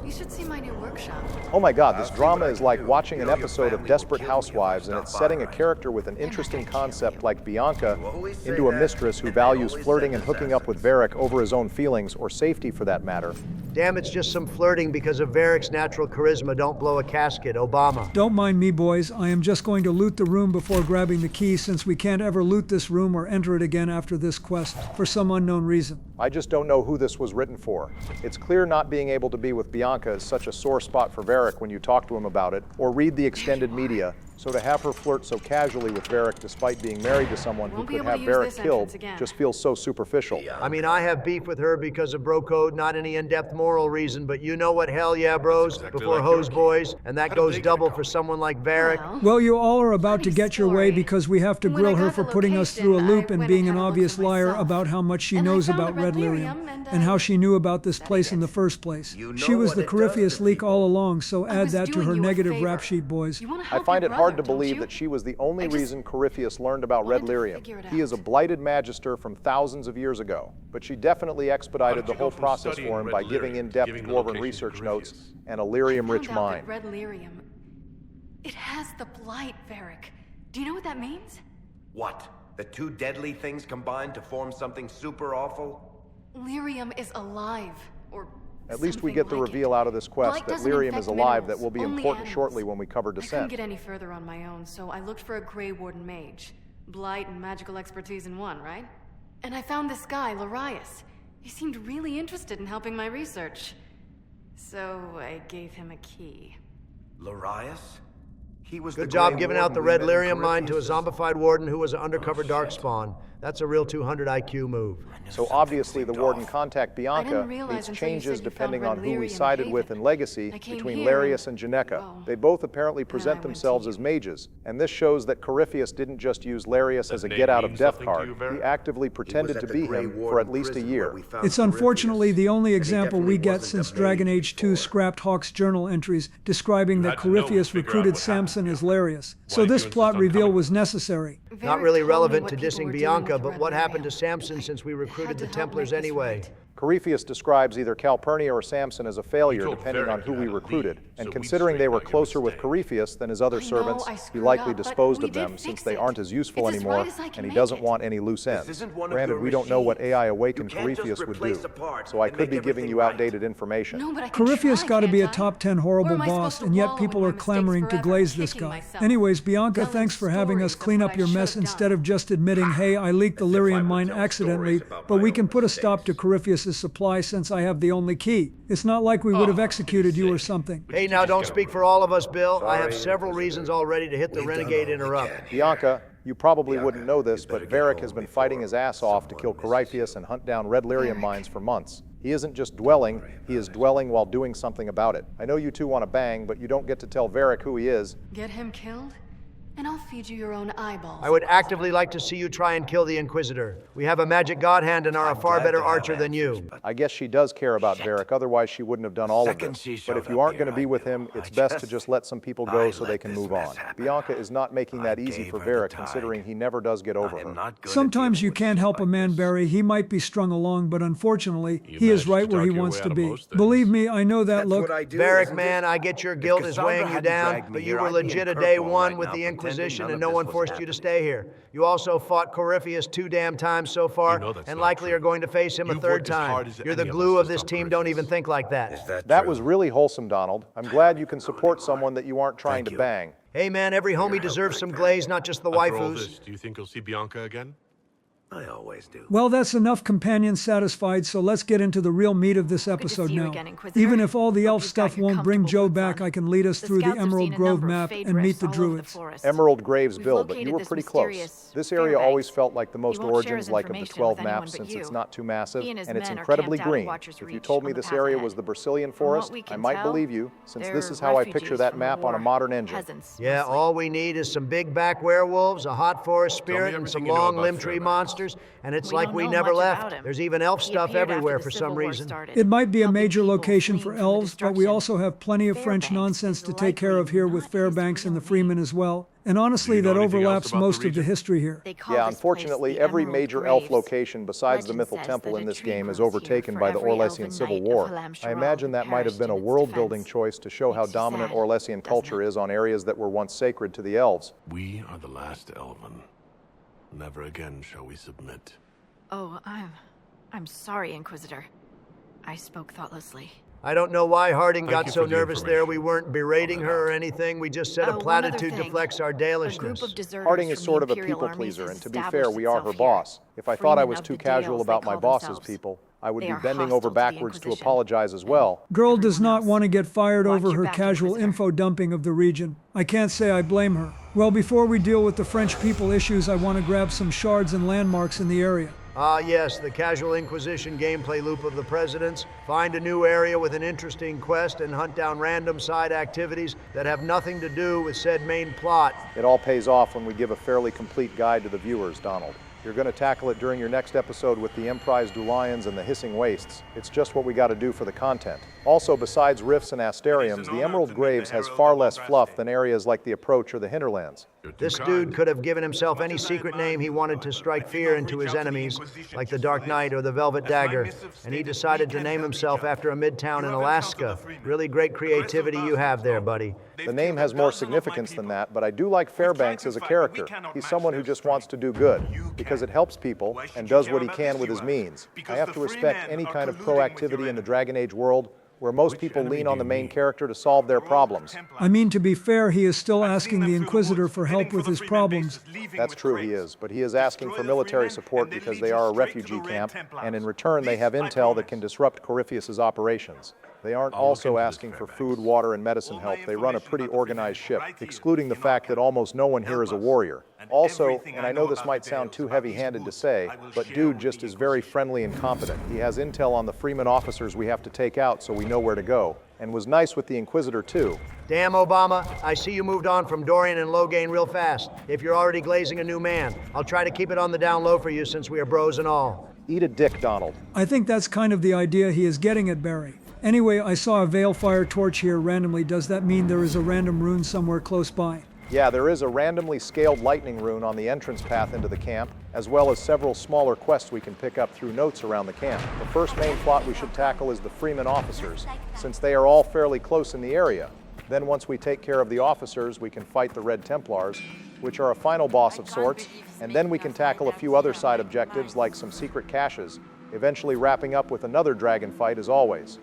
You should see my new workshop. Oh my god, this drama is like watching an episode of Desperate Housewives, and it's setting a character with an interesting concept like Bianca into a mistress who values flirting and hooking up with Varric over his own feelings, or safety for that matter. Damn, it's just some flirting because of Varric's natural charisma. Don't blow a casket, Obama. Don't mind me, boys. I am just going to loot the room before grabbing the key, since we can't ever loot this room or enter it again after this quest, for some unknown reason. I just don't know who this was written for. It's clear not being able to be with Bianca is such a sore spot for Varric when you talk to him about it, or read the extended media, so to have her flirt so casually with Varric despite being married to someone who Won't be could able have to use Varric this killed entrance again. just feels so superficial. I mean, I have beef with her because of bro code, not any in-depth moral reason, but you know what, hell yeah, bros, exactly before like hose your boys, and that How did goes they get double a for copy? someone like Varric. Well, you all are about to Funny get your way story. because we have to When I grill her got for the putting us through a location, loop I and went being and an had a look obvious for liar myself. about how much she And I knows found about the Red Red Lyrium Lyrium, and how she knew about this place in the it. first place. You She know was what the it does to Corypheus leak people. all along, so I add was that to doing her you a negative favor. rap sheet, boys. You wanna I help find your it hard to brother, don't believe you? that she was the only I just reason Corypheus learned about Red wanted to Lyrium. figure it He is a out. blighted magister from thousands of years ago, but she definitely expedited How the did you whole go from process studying for him Red by Lyrium giving to in-depth giving the dwarven location research to notes Corypheus? and a lyrium-rich Found out mind. that Red Lyrium. It has the blight, Varric. Do you know what that means? What? The two deadly things combined to form something super awful? Lyrium is alive, or At least we something get the like reveal it. out of this quest Blight that doesn't lyrium infect is alive that minerals, will be only important animals. shortly when we cover I couldn't Descent. get any further on my own, so I looked for a Grey Warden mage. Blight and magical expertise in one, right? And I found this guy, Larius. He seemed really interested in helping my research. So I gave him a key. Larius? He was Good the job Grey giving out Warden the we Red met in Lyrium mine to a Corypheus? zombified warden who was an undercover Oh, dark shit. spawn. That's a real 200 IQ move. So obviously the warden contact Bianca didn't realize needs until you changes said you depending found on Red who we Lyrium sided with in Haven. Legacy I came between here Larius and- and Ginecca. well, They both apparently I present went to themselves you. as mages, and this shows that Corypheus didn't just use Larius as a name get out of mean death something to card. you, Varric? He actively pretended at to the be Grey him for Warden at least a prison year. where we found It's unfortunately the only Corypheus, and he example we definitely get wasn't since a Dragon mage Age 2 before. scrapped Hawk's journal entries describing that had to know and Corypheus figure out recruited what happened Samson to as him. Larius. Why So did this you plot insist on reveal coming? was necessary. Not Varric really told me relevant what to people dissing were doing Bianca, with but Red what happened to Lyrium. Samson since we recruited Had the to help Templars make this anyway? right. Corypheus describes either Calpurnia or Samson as a failure told depending on Varric who you we had to recruited, leave, so and we considering they were straightened out your closer with mistake. Corypheus than his other I know servants, I he screwed likely up, but disposed we of them did since fix they it. aren't as useful It's as anymore, right as I can and he make doesn't it. want any loose This ends. isn't one of Granted, your we don't know what machines. AI awakened You can't just Corypheus would replace do, a part so I and could make be giving everything you right. outdated information. No, but I can Corypheus try, got to be a can't I? top 10 Or horrible am I boss, supposed to and yet wallow people in are my mistakes clamoring to forever, glaze this kicking guy. myself? Anyways, Bianca, Telling thanks for having us stories of clean what up I your should mess have instead done. of just admitting, hey, I leaked the As if I Lyrium would mine tell accidentally, stories about but my we own can put a stop to mistakes. Corypheus's supply since I have the only key. It's not like we would have executed you or something. Hey, now don't speak for all of us, Bill. I have Sorry, several Inquisitor. reasons already to hit the We've done renegade all we interrupt. can. Bianca, you probably Bianca, wouldn't know this, you but better get Varric home has been before fighting his ass off to kill someone misses Corypheus you. and hunt down Red Lyrium Varric. mines for months. He isn't just dwelling, he is dwelling while doing something about it. I know you two want to bang, but you don't get to tell Varric who he is. Get him killed, and I'll feed you your own eyeballs. I would actively like to see you try and kill the Inquisitor. We have a magic god hand and are a far better archer than you. I guess she does care about Varric, otherwise she wouldn't have done all of this. But if you aren't going to be with him, it's best to just let some people go so they can move on. Bianca is not making that easy for Varric, considering he never does get over her. Sometimes you can't help a man, Barry. He might be strung along, but unfortunately, he is right where he wants to be. Believe me, I know that look. Varric, man, I get your guilt is weighing you down, but you were legit a day one with the Inquisition and no one forced you to stay here. You also fought Corypheus 2 damn times so far, and likely are going to face him a third time. You're the glue of this team, don't even think like that. That was really wholesome, Donald. I'm glad you can support someone that you aren't trying to bang. Hey man, every homie deserves some glaze, not just the waifus. Do you think you'll see Bianca again? I always do. Well, that's enough companions satisfied, so let's get into the real meat of this episode now. Even if all the elf stuff won't bring Joe back, I can lead us through the Emerald Grove map and meet the druids. Emerald Graves, Bill, but you were pretty close. This area always felt like the most Origins-like of the 12 maps since it's not too massive, and it's incredibly green. If you told me this area was the Vercilian Forest, I might believe you, since this is how I picture that map on a modern engine. Yeah, all we need is some big back werewolves, a hot forest spirit, and some long limb tree monsters. And it's like we never left. There's even elf stuff everywhere for some reason. It might be a major location for elves, but we also have plenty of French nonsense to take care of here with Fairbanks and the Freemen as well. And honestly, that overlaps most of the history here. Yeah, unfortunately, every major elf location besides the Mythal Temple in this game is overtaken by the Orlesian Civil War. I imagine that might have been a world-building choice to show how dominant Orlesian culture is on areas that were once sacred to the elves. We are the last Elven. Never again shall we submit. Oh, I'm sorry, Inquisitor. I spoke thoughtlessly. I don't know why Harding Thank got you so for the nervous there. We information. weren't berating her or anything. We just said a platitude to flex our Dalishness. Harding is sort of a people pleaser, and to be fair, we are her boss. If I thought I was too casual about my boss's people, I would be bending over backwards to apologize as well. Girl does not want to get fired over her casual info dumping of the region. I can't say I blame her. Well, before we deal with the French people issues, I want to grab some shards and landmarks in the area. Ah yes, the casual Inquisition gameplay loop of the Presidents. Find a new area with an interesting quest and hunt down random side activities that have nothing to do with said main plot. It all pays off when we give a fairly complete guide to the viewers, Donald. You're going to tackle it during your next episode with the Emprise du Lions and the Hissing Wastes. It's just what we got to do for the content. Also, besides rifts and Asteriums, the Emerald Graves has far less fluff than areas like the Approach or the Hinterlands. This dude could have given himself any secret name he wanted to strike fear into his enemies, like the Dark Knight or the Velvet Dagger, and he decided to name himself after a midtown in Alaska. Really great creativity you have there, buddy. The name has more significance than that, but I do like Fairbanks as a character. He's someone who just wants to do good, because it helps people and does what he can with his means. I have to respect any kind of proactivity in the Dragon Age world, where most people lean on the main character to solve their problems. I mean, to be fair, he is still asking the Inquisitor for help with his problems. That's true, he is, but he is asking for military support because they are a refugee camp, and in return they have intel that can disrupt Corypheus's operations. They aren't also asking for food, water, and medicine help. They run a pretty organized ship, excluding the fact that almost no one here is a warrior. Also, and I know this might sound too heavy-handed to say, but dude just is very friendly and competent. He has intel on the Freemen officers we have to take out so we know where to go, and was nice with the Inquisitor too. Damn, Obama, I see you moved on from Dorian and Logain real fast. If you're already glazing a new man, I'll try to keep it on the down low for you since we are bros and all. Eat a dick, Donald. I think that's kind of the idea he is getting at, Barry. Anyway, I saw a Veilfire torch here randomly. Does that mean there is a random rune somewhere close by? Yeah, there is a randomly scaled lightning rune on the entrance path into the camp, as well as several smaller quests we can pick up through notes around the camp. The first main plot we should tackle is the Freemen officers, since they are all fairly close in the area. Then once we take care of the officers, we can fight the Red Templars, which are a final boss of sorts, and then we can tackle a few other side objectives like some secret caches, eventually wrapping up with another dragon fight as always.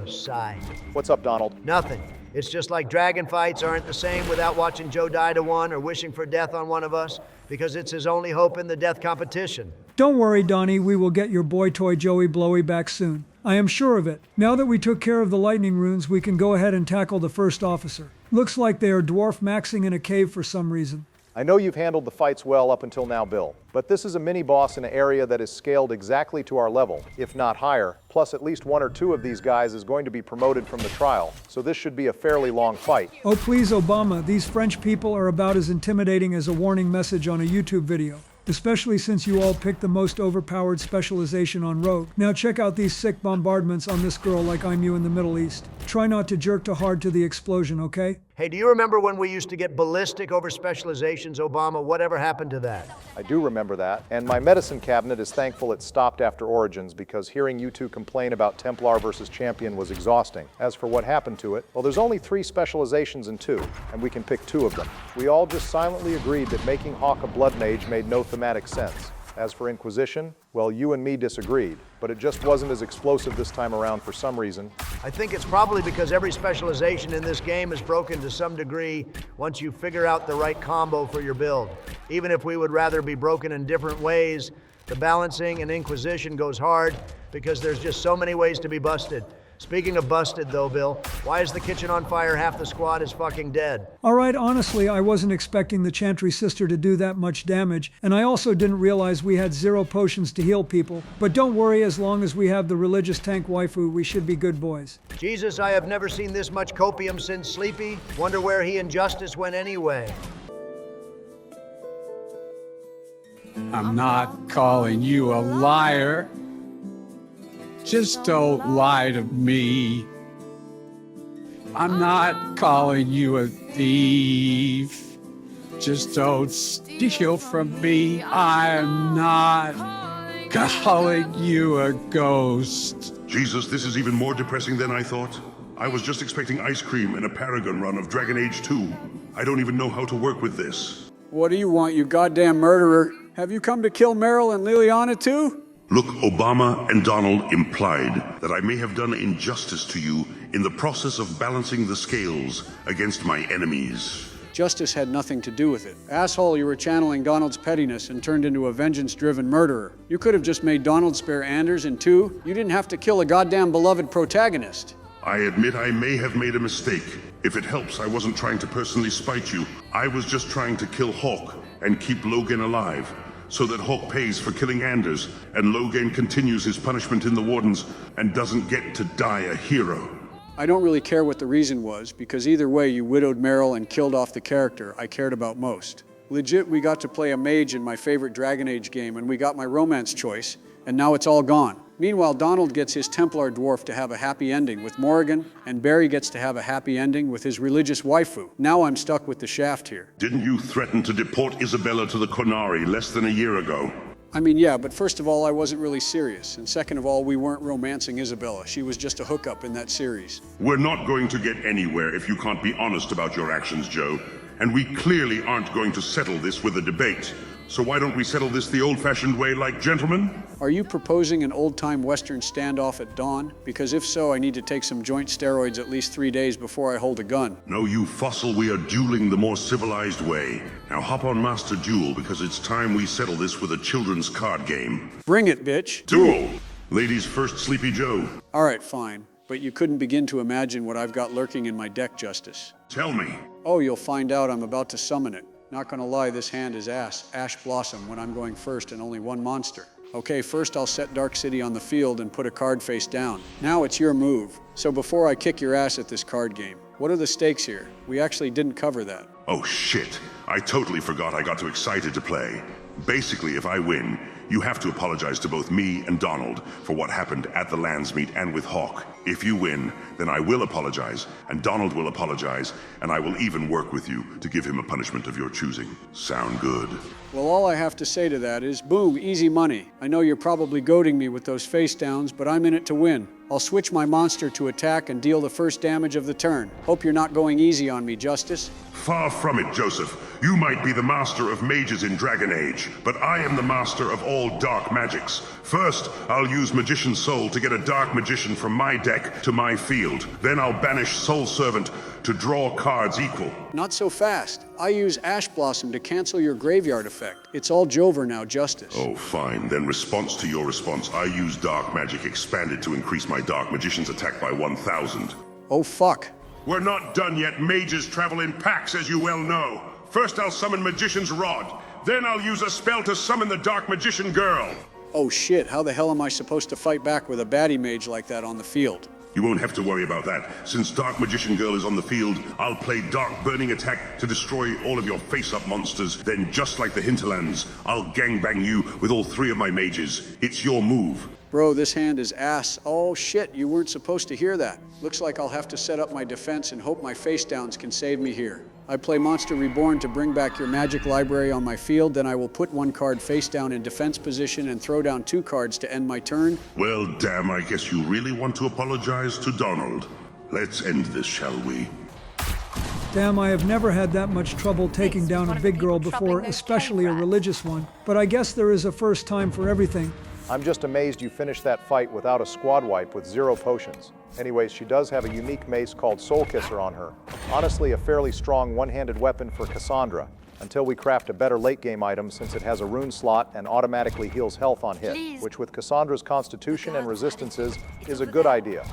Sigh. What's up, Donald? Nothing. It's just like dragon fights aren't the same without watching Joe die to one or wishing for death on one of us, because it's his only hope in the death competition. Don't worry, Donnie, we will get your boy toy Joey Blowy back soon. I am sure of it. Now that we took care of the lightning runes, we can go ahead and tackle the first officer. Looks like they are dwarf maxing in a cave for some reason. I know you've handled the fights well up until now, Bill, but this is a mini-boss in an area that is scaled exactly to our level, if not higher, plus at least 1 or 2 of these guys is going to be promoted from the trial, so this should be a fairly long fight. Oh please, Obama, these French people are about as intimidating as a warning message on a YouTube video. Especially since you all picked the most overpowered specialization on Rogue. Now check out these sick bombardments on this girl like I'm you in the Middle East. Try not to jerk too hard to the explosion, okay? Hey, do you remember when we used to get ballistic over specializations, Obama? Whatever happened to that? I do remember that, and my medicine cabinet is thankful it stopped after Origins because hearing you two complain about Templar versus Champion was exhausting. As for what happened to it, well, there's only 3 specializations in 2, and we can pick 2 of them. We all just silently agreed that making Hawk a blood mage made no thematic sense. As for Inquisition, well, you and me disagreed, but it just wasn't as explosive this time around for some reason. I think it's probably because every specialization in this game is broken to some degree once you figure out the right combo for your build. Even if we would rather be broken in different ways, the balancing in Inquisition goes hard because there's just so many ways to be busted. Speaking of busted though, Bill, why is the kitchen on fire? Half the squad is fucking dead. Alright, honestly, I wasn't expecting the Chantry sister to do that much damage, and I also didn't realize we had 0 potions to heal people. But don't worry, as long as we have the religious tank waifu, we should be good boys. Jesus, I have never seen this much copium since Sleepy. Wonder where he and Justice went anyway. I'm not calling you a liar. Just don't lie to me. I'm not calling you a thief. Just don't steal from me. I'm not calling you a ghost. Jesus, this is even more depressing than I thought. I was just expecting ice cream and a Paragon run of Dragon Age 2. I don't even know how to work with this. What do you want, you goddamn murderer? Have you come to kill Meryl and Liliana too? Look, Obama and Donald implied that I may have done injustice to you in the process of balancing the scales against my enemies. Justice had nothing to do with it. Asshole, you were channeling Donald's pettiness and turned into a vengeance-driven murderer. You could have just made Donald spare Anders in 2. You didn't have to kill a goddamn beloved protagonist. I admit I may have made a mistake. If it helps, I wasn't trying to personally spite you. I was just trying to kill Hawk and keep Logan alive, so that Hawk pays for killing Anders, and Logan continues his punishment in the Wardens and doesn't get to die a hero. I don't really care what the reason was, because either way you widowed Meryl and killed off the character I cared about most. Legit, we got to play a mage in my favorite Dragon Age game, and we got my romance choice, and now it's all gone. Meanwhile, Donald gets his Templar dwarf to have a happy ending with Morrigan, and Barry gets to have a happy ending with his religious waifu. Now I'm stuck with the shaft here. Didn't you threaten to deport Isabella to the Qunari less than a year ago? I mean, yeah, but first of all, I wasn't really serious. And second of all, we weren't romancing Isabella. She was just a hookup in that series. We're not going to get anywhere if you can't be honest about your actions, Joe. And we clearly aren't going to settle this with a debate. So why don't we settle this the old-fashioned way like gentlemen? Are you proposing an old-time Western standoff at dawn? Because if so, I need to take some joint steroids at least 3 days before I hold a gun. No, you fossil, we are dueling the more civilized way. Now hop on Master Duel, because it's time we settle this with a children's card game. Bring it, bitch. Duel! Ladies first, Sleepy Joe. All right, fine. But you couldn't begin to imagine what I've got lurking in my deck, Justice. Tell me. Oh, you'll find out. I'm about to summon it. Not gonna lie, this hand is Ash Blossom when I'm going first and only one monster. Okay, first I'll set Dark City on the field and put a card face down. Now it's your move. So before I kick your ass at this card game, what are the stakes here? We actually didn't cover that. Oh shit, I totally forgot I got too excited to play. Basically, if I win, you have to apologize to both me and Donald for what happened at the Landsmeet and with Hawk. If you win, then I will apologize, and Donald will apologize, and I will even work with you to give him a punishment of your choosing. Sound good? Well, all I have to say to that is, boom, easy money. I know you're probably goading me with those face downs, but I'm in it to win. I'll switch my monster to attack and deal the first damage of the turn. Hope you're not going easy on me, Justice. Far from it, Joseph. You might be the master of mages in Dragon Age, but I am the master of all dark magics. First, I'll use Magician's Soul to get a dark magician from my deck to my field. Then I'll banish Soul Servant to draw cards equal. Not so fast. I use Ash Blossom to cancel your graveyard effect. It's all Jover now, Justice. Oh, fine. Then response to your response, I use Dark Magic Expanded to increase my Dark Magician's attack by 1,000. Oh, fuck. We're not done yet. Mages travel in packs, as you well know. First I'll summon Magician's Rod. Then I'll use a spell to summon the Dark Magician Girl. Oh shit, how the hell am I supposed to fight back with a baddie mage like that on the field? You won't have to worry about that. Since Dark Magician Girl is on the field, I'll play Dark Burning Attack to destroy all of your face-up monsters. Then, just like the Hinterlands, I'll gangbang you with all 3 of my mages. It's your move. Bro, this hand is ass. Oh shit, you weren't supposed to hear that. Looks like I'll have to set up my defense and hope my face downs can save me here. I play Monster Reborn to bring back your magic library on my field, then I will put 1 card face down in defense position and throw down 2 cards to end my turn. Well, damn, I guess you really want to apologize to Donald. Let's end this, shall we? Damn, I have never had that much trouble taking down a big girl before, especially a religious one. But I guess there is a first time for everything. I'm just amazed you finished that fight without a squad wipe with 0 potions. Anyways, she does have a unique mace called Soul Kisser on her. Honestly, a fairly strong one-handed weapon for Cassandra, until we craft a better late-game item since it has a rune slot and automatically heals health on hit, which with Cassandra's constitution and resistances is a good idea.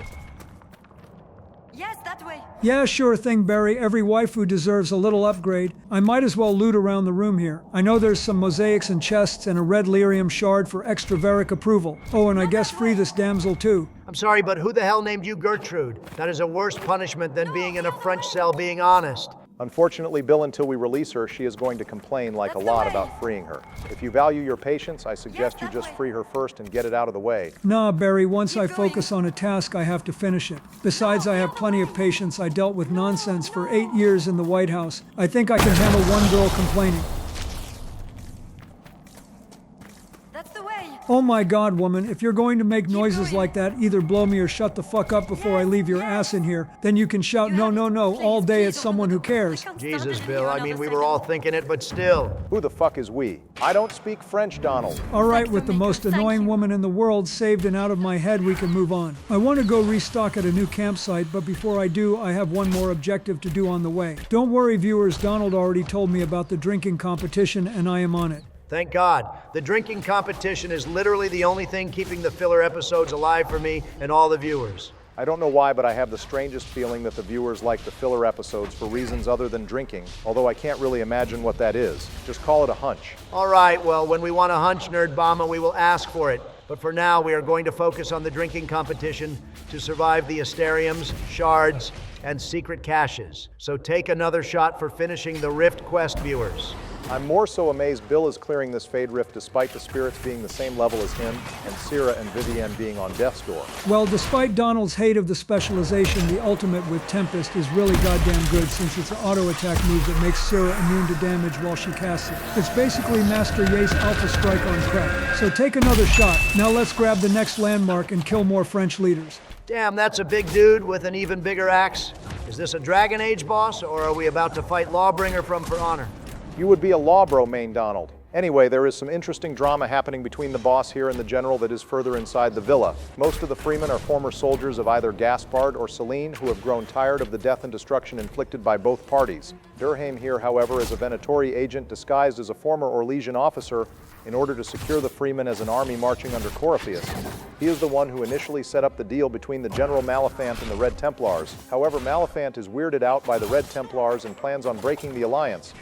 Yes, that way. Yeah, sure thing, Barry. Every waifu deserves a little upgrade. I might as well loot around the room here. I know there's some mosaics and chests and a red lyrium shard for extra Veric approval. Oh, and I guess free this damsel too. I'm sorry, but who the hell named you Gertrude? That is a worse punishment than being in a French cell being honest. Unfortunately, Bill, until we release her, she is going to complain like a lot about freeing her. If you value your patience, I suggest you just free her first and get it out of the way. Nah, Barry, once I focus on a task, I have to finish it. Besides, I have plenty of patience. I dealt with nonsense for 8 years in the White House. I think I can handle 1 girl complaining. That's the way. Oh my God, woman, if you're going to make noises like that, either blow me or shut the fuck up before I leave your ass in here. Then you can shout no, no, no all day at someone who cares. Jesus, Bill, I mean, we were all thinking it, but still. Who the fuck is we? I don't speak French, Donald. All right, with the most annoying woman in the world saved and out of my head, we can move on. I want to go restock at a new campsite, but before I do, I have 1 more objective to do on the way. Don't worry, viewers, Donald already told me about the drinking competition, and I am on it. Thank God. The drinking competition is literally the only thing keeping the filler episodes alive for me and all the viewers. I don't know why, but I have the strangest feeling that the viewers like the filler episodes for reasons other than drinking, although I can't really imagine what that is. Just call it a hunch. All right, well, when we want a hunch, Nerdbama, we will ask for it. But for now, we are going to focus on the drinking competition to survive the Asteriums, shards, and secret caches. So take another shot for finishing the Rift Quest, viewers. I'm more so amazed Bill is clearing this Fade Rift despite the spirits being the same level as him, and Syrah and Vivienne being on death's door. Well, despite Donald's hate of the specialization, the ultimate with Tempest is really goddamn good since it's an auto-attack move that makes Syrah immune to damage while she casts it. It's basically Master Ye's Alpha Strike on crack. So take another shot. Now let's grab the next landmark and kill more French leaders. Damn, that's a big dude with an even bigger axe. Is this a Dragon Age boss, or are we about to fight Lawbringer from For Honor? You would be a law bro, main Donald. Anyway, there is some interesting drama happening between the boss here and the general that is further inside the villa. Most of the Freemen are former soldiers of either Gaspard or Celine who have grown tired of the death and destruction inflicted by both parties. Durham here, however, is a Venatori agent disguised as a former Orlesian officer in order to secure the Freemen as an army marching under Corypheus. He is the one who initially set up the deal between the General Maleficent and the Red Templars. However, Maleficent is weirded out by the Red Templars and plans on breaking the alliance.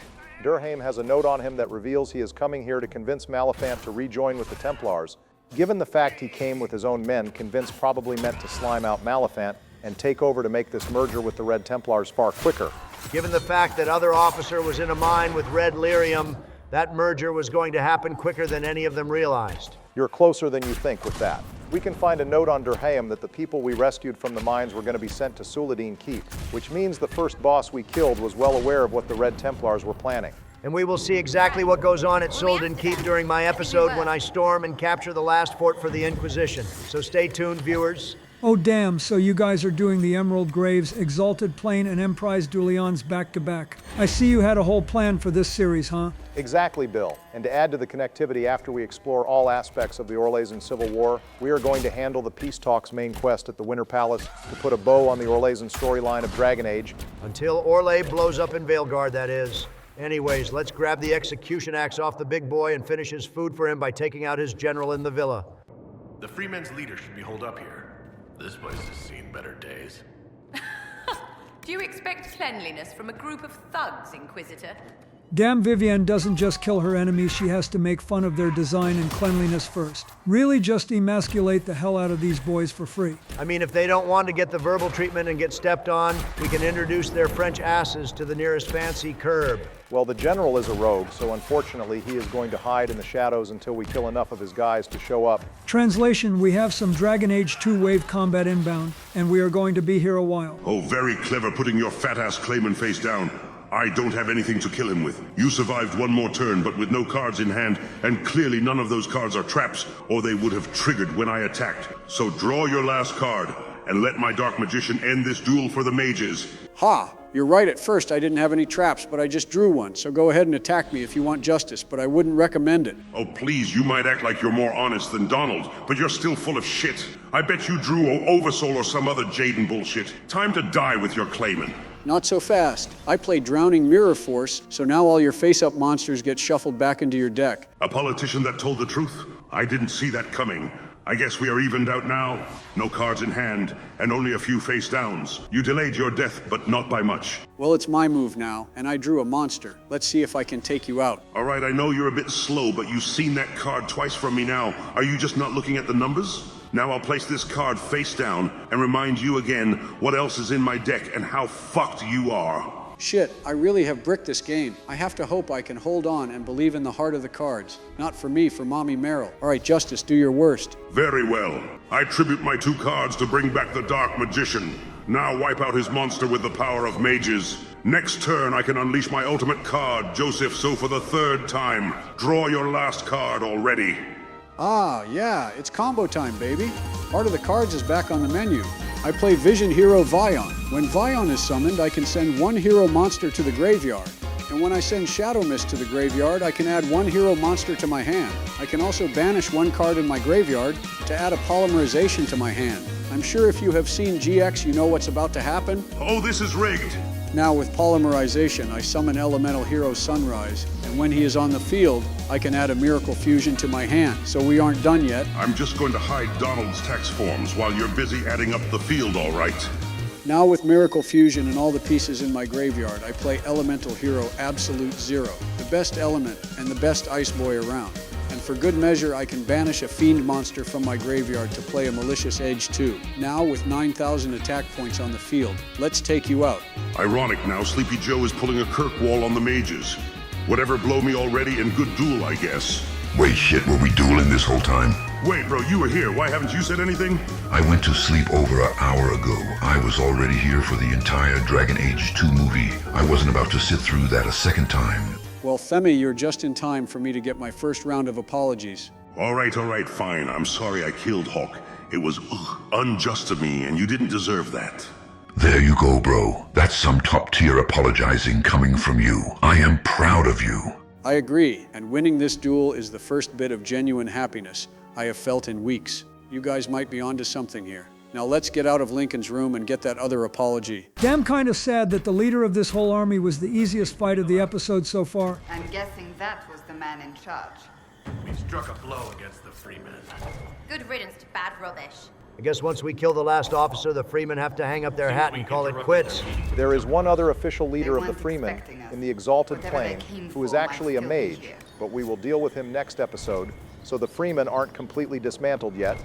Durham has a note on him that reveals he is coming here to convince Maleficent to rejoin with the Templars. Given the fact he came with his own men, convince probably meant to slime out Maleficent and take over to make this merger with the Red Templars far quicker. Given the fact that other officer was in a mine with red lyrium, that merger was going to happen quicker than any of them realized. You're closer than you think with that. We can find a note on Durham that the people we rescued from the mines were going to be sent to Suladin Keep, which means the first boss we killed was well aware of what the Red Templars were planning. And we will see exactly what goes on at Suladin Keep during my episode when I storm and capture the last fort for the Inquisition. So stay tuned, viewers. Oh damn, so you guys are doing the Emerald Graves, Exalted Plane, and Emprise Dulions back-to-back. I see you had a whole plan for this series, huh? Exactly, Bill. And to add to the connectivity after we explore all aspects of the Orlesian Civil War, we are going to handle the Peace Talks main quest at the Winter Palace to put a bow on the Orlesian storyline of Dragon Age. Until Orlais blows up in Veilguard, that is. Anyways, let's grab the execution axe off the big boy and finish his food for him by taking out his general in the villa. The Freemen's leader should be holed up here. This place has seen better days. Do you expect cleanliness from a group of thugs, Inquisitor? Damn, Vivienne doesn't just kill her enemies, she has to make fun of their design and cleanliness first. Really just emasculate the hell out of these boys for free. I mean, if they don't want to get the verbal treatment and get stepped on, we can introduce their French asses to the nearest fancy curb. Well, the general is a rogue, so unfortunately he is going to hide in the shadows until we kill enough of his guys to show up. Translation, we have some Dragon Age 2 wave combat inbound, and we are going to be here a while. Oh, very clever putting your fat-ass claimant face down. I don't have anything to kill him with. You survived one more turn, but with no cards in hand, and clearly none of those cards are traps, or they would have triggered when I attacked. So draw your last card, and let my Dark Magician end this duel for the mages. Ha! You're right, at first I didn't have any traps, but I just drew one, so go ahead and attack me if you want justice, but I wouldn't recommend it. Oh, please, you might act like you're more honest than Donald, but you're still full of shit. I bet you drew Oversoul or some other Jaden bullshit. Time to die with your claimant. Not so fast. I play Drowning Mirror Force, so now all your face-up monsters get shuffled back into your deck. A politician that told the truth? I didn't see that coming. I guess we are evened out now. No cards in hand, and only a few face downs. You delayed your death, but not by much. Well, it's my move now, and I drew a monster. Let's see if I can take you out. All right, I know you're a bit slow, but you've seen that card twice from me now. Are you just not looking at the numbers? Now I'll place this card face down and remind you again what else is in my deck and how fucked you are. Shit, I really have bricked this game. I have to hope I can hold on and believe in the heart of the cards. Not for me, for Mommy Meryl. All right, Justice, do your worst. Very well. I tribute my 2 cards to bring back the Dark Magician. Now wipe out his monster with the power of mages. Next turn, I can unleash my ultimate card, Joseph, so for the 3rd time. Draw your last card already. Ah, yeah, it's combo time, baby. Heart of the Cards is back on the menu. I play Vision Hero Vion. When Vion is summoned, I can send 1 hero monster to the graveyard. And when I send Shadow Mist to the graveyard, I can add 1 hero monster to my hand. I can also banish 1 card in my graveyard to add a polymerization to my hand. I'm sure if you have seen GX, you know what's about to happen. Oh, this is rigged. Now with polymerization, I summon Elemental Hero Sunrise, and when he is on the field, I can add a Miracle Fusion to my hand, so we aren't done yet. I'm just going to hide Donald's tax forms while you're busy adding up the field, all right? Now with Miracle Fusion and all the pieces in my graveyard, I play Elemental Hero Absolute Zero, the best element and the best Ice Boy around. And for good measure, I can banish a Fiend monster from my graveyard to play a Malicious Edge 2. Now with 9,000 attack points on the field, let's take you out. Ironic now, Sleepy Joe is pulling a Kirkwall on the mages. Whatever blow me already and good duel, I guess. Wait, shit, were we dueling this whole time? Wait, bro, you were here. Why haven't you said anything? I went to sleep over an hour ago. I was already here for the entire Dragon Age 2 movie. I wasn't about to sit through that a second time. Well, Femi, you're just in time for me to get my first round of apologies. All right, fine. I'm sorry I killed Hawk. It was unjust to me, and you didn't deserve that. There you go, bro. That's some top-tier apologizing coming from you. I am proud of you. I agree, and winning this duel is the first bit of genuine happiness I have felt in weeks. You guys might be onto something here. Now let's get out of Lincoln's room and get that other apology. Damn kind of sad that the leader of this whole army was the easiest fight of the episode so far. I'm guessing that was the man in charge. We struck a blow against the Freemen. Good riddance to bad rubbish. I guess once we kill the last officer, the Freemen have to hang up their hat and call it quits. There is one other official leader of the Freemen in the Exalted Plane who is actually a mage, but we will deal with him next episode, so the Freemen aren't completely dismantled yet.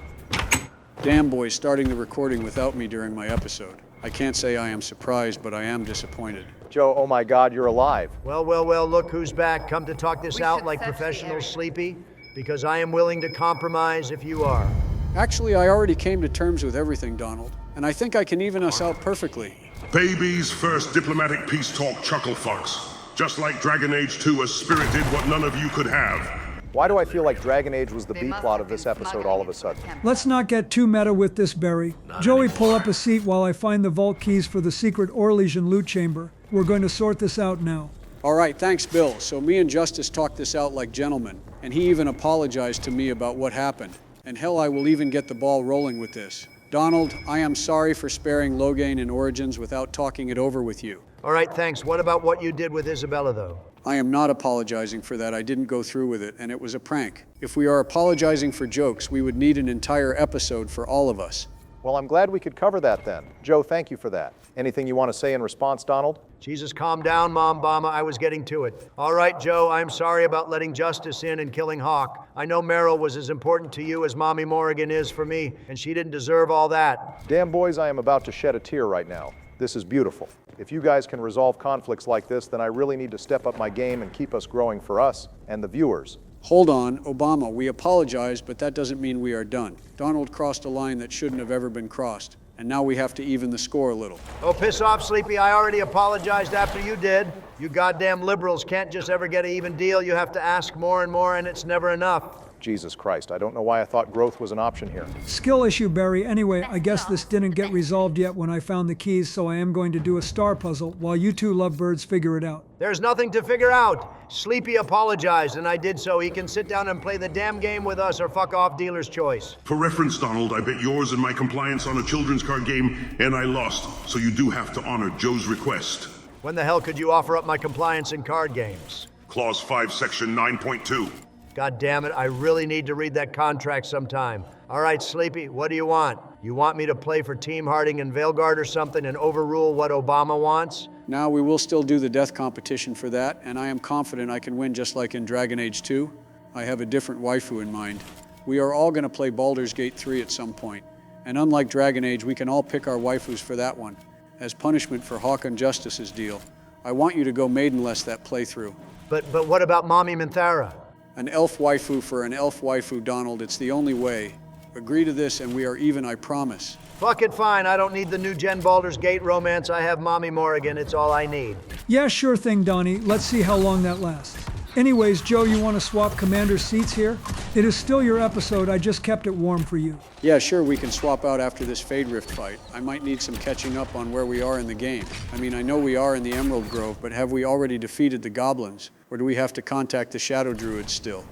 Damn boy's starting the recording without me during my episode. I can't say I am surprised, but I am disappointed. Joe, oh my God, you're alive. Well, look who's back. Come to talk this out like professionals, Sleepy, because I am willing to compromise if you are. Actually, I already came to terms with everything, Donald, and I think I can even us out perfectly. Baby's first diplomatic peace talk chuckle fucks. Just like Dragon Age 2, a spirit did what none of you could have. Why do I feel like Dragon Age was the B-plot of this episode all of a sudden? Let's not get too meta with this, Barry. Joey, pull up a seat while I find the vault keys for the secret Orlesian loot chamber. We're going to sort this out now. All right, thanks, Bill. So me and Justice talked this out like gentlemen, and he even apologized to me about what happened. And hell, I will even get the ball rolling with this. Donald, I am sorry for sparing Loghain and Origins without talking it over with you. All right, thanks. What about what you did with Isabella, though? I am not apologizing for that. I didn't go through with it, and it was a prank. If we are apologizing for jokes, we would need an entire episode for all of us. Well, I'm glad we could cover that then. Joe, thank you for that. Anything you want to say in response, Donald? Jesus, calm down, Mom Bama. I was getting to it. All right, Joe, I'm sorry about letting Justice in and killing Hawk. I know Meryl was as important to you as Mommy Morrigan is for me, and she didn't deserve all that. Damn, boys, I am about to shed a tear right now. This is beautiful. If you guys can resolve conflicts like this, then I really need to step up my game and keep us growing for us and the viewers. Hold on, Obama, we apologize, but that doesn't mean we are done. Donald crossed a line that shouldn't have ever been crossed, and now we have to even the score a little. Oh, piss off, Sleepy. I already apologized after you did. You goddamn liberals can't just ever get an even deal. You have to ask more and more, and it's never enough. Jesus Christ, I don't know why I thought growth was an option here. Skill issue, Barry. Anyway, I guess this didn't get resolved yet when I found the keys, so I am going to do a star puzzle while you two lovebirds figure it out. There's nothing to figure out. Sleepy apologized, and I did so. He can sit down and play the damn game with us or fuck off, dealer's choice. For reference, Donald, I bet yours and my compliance on a children's card game, and I lost, so you do have to honor Joe's request. When the hell could you offer up my compliance in card games? Clause 5, Section 9.2. God damn it, I really need to read that contract sometime. All right, Sleepy, what do you want? You want me to play for Team Harding and Veilguard or something and overrule what Obama wants? Now, we will still do the death competition for that, and I am confident I can win just like in Dragon Age 2. I have a different waifu in mind. We are all going to play Baldur's Gate 3 at some point, and unlike Dragon Age, we can all pick our waifus for that one. As punishment for Hawk and Justice's deal, I want you to go maidenless that playthrough. But what about Mommy Minthara? An elf waifu for an elf waifu, Donald. It's the only way. Agree to this and we are even, I promise. Fuck it, fine. I don't need the new Gen Baldur's Gate romance. I have Mommy Morrigan. It's all I need. Yeah, sure thing, Donnie. Let's see how long that lasts. Anyways, Joe, you want to swap commander's seats here? It is still your episode. I just kept it warm for you. Yeah, sure, we can swap out after this Fade Rift fight. I might need some catching up on where we are in the game. I mean, I know we are in the Emerald Grove, but have we already defeated the goblins? Or do we have to contact the Shadow Druids still?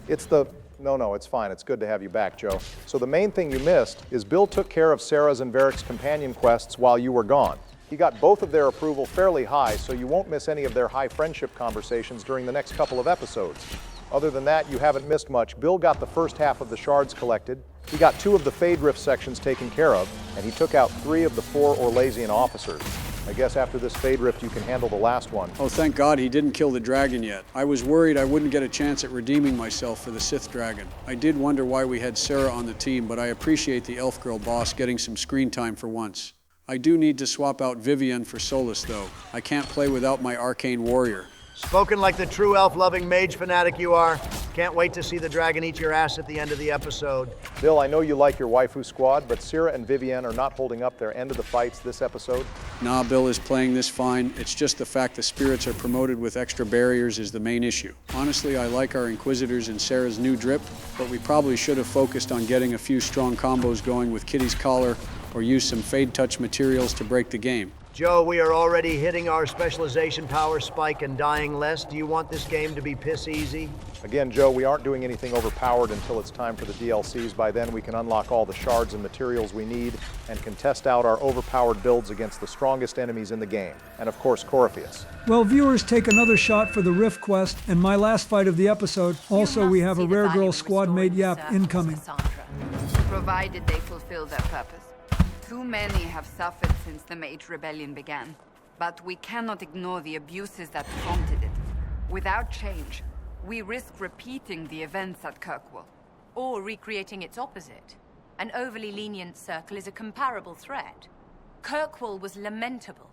No, it's fine. It's good to have you back, Joe. So the main thing you missed is Bill took care of Sarah's and Varric's companion quests while you were gone. He got both of their approval fairly high, so you won't miss any of their high friendship conversations during the next couple of episodes. Other than that, you haven't missed much. Bill got the first half of the shards collected, he got 2 of the Fade Rift sections taken care of, and he took out 3 of the 4 Orlesian officers. I guess after this Fade Rift, you can handle the last one. Oh, thank God he didn't kill the dragon yet. I was worried I wouldn't get a chance at redeeming myself for the Sith dragon. I did wonder why we had Sarah on the team, but I appreciate the elf girl boss getting some screen time for once. I do need to swap out Vivienne for Solus, though. I can't play without my arcane warrior. Spoken like the true elf-loving mage fanatic you are. Can't wait to see the dragon eat your ass at the end of the episode. Bill, I know you like your waifu squad, but Syrah and Vivienne are not holding up their end of the fights this episode. Nah, Bill is playing this fine. It's just the fact the spirits are promoted with extra barriers is the main issue. Honestly, I like our Inquisitors and Sarah's new drip, but we probably should have focused on getting a few strong combos going with Kitty's collar or use some Fade Touch materials to break the game. Joe, we are already hitting our specialization power spike and dying less. Do you want this game to be piss easy? Again, Joe, we aren't doing anything overpowered until it's time for the DLCs. By then, we can unlock all the shards and materials we need and can test out our overpowered builds against the strongest enemies in the game. And of course, Corypheus. Well, viewers, take another shot for the Rift quest and my last fight of the episode. Also, we have a Rare Girl squad mate yap incoming. Provided they fulfill their purpose. Too many have suffered since the Mage Rebellion began, but we cannot ignore the abuses that prompted it. Without change, we risk repeating the events at Kirkwall. Or recreating its opposite. An overly lenient circle is a comparable threat. Kirkwall was lamentable,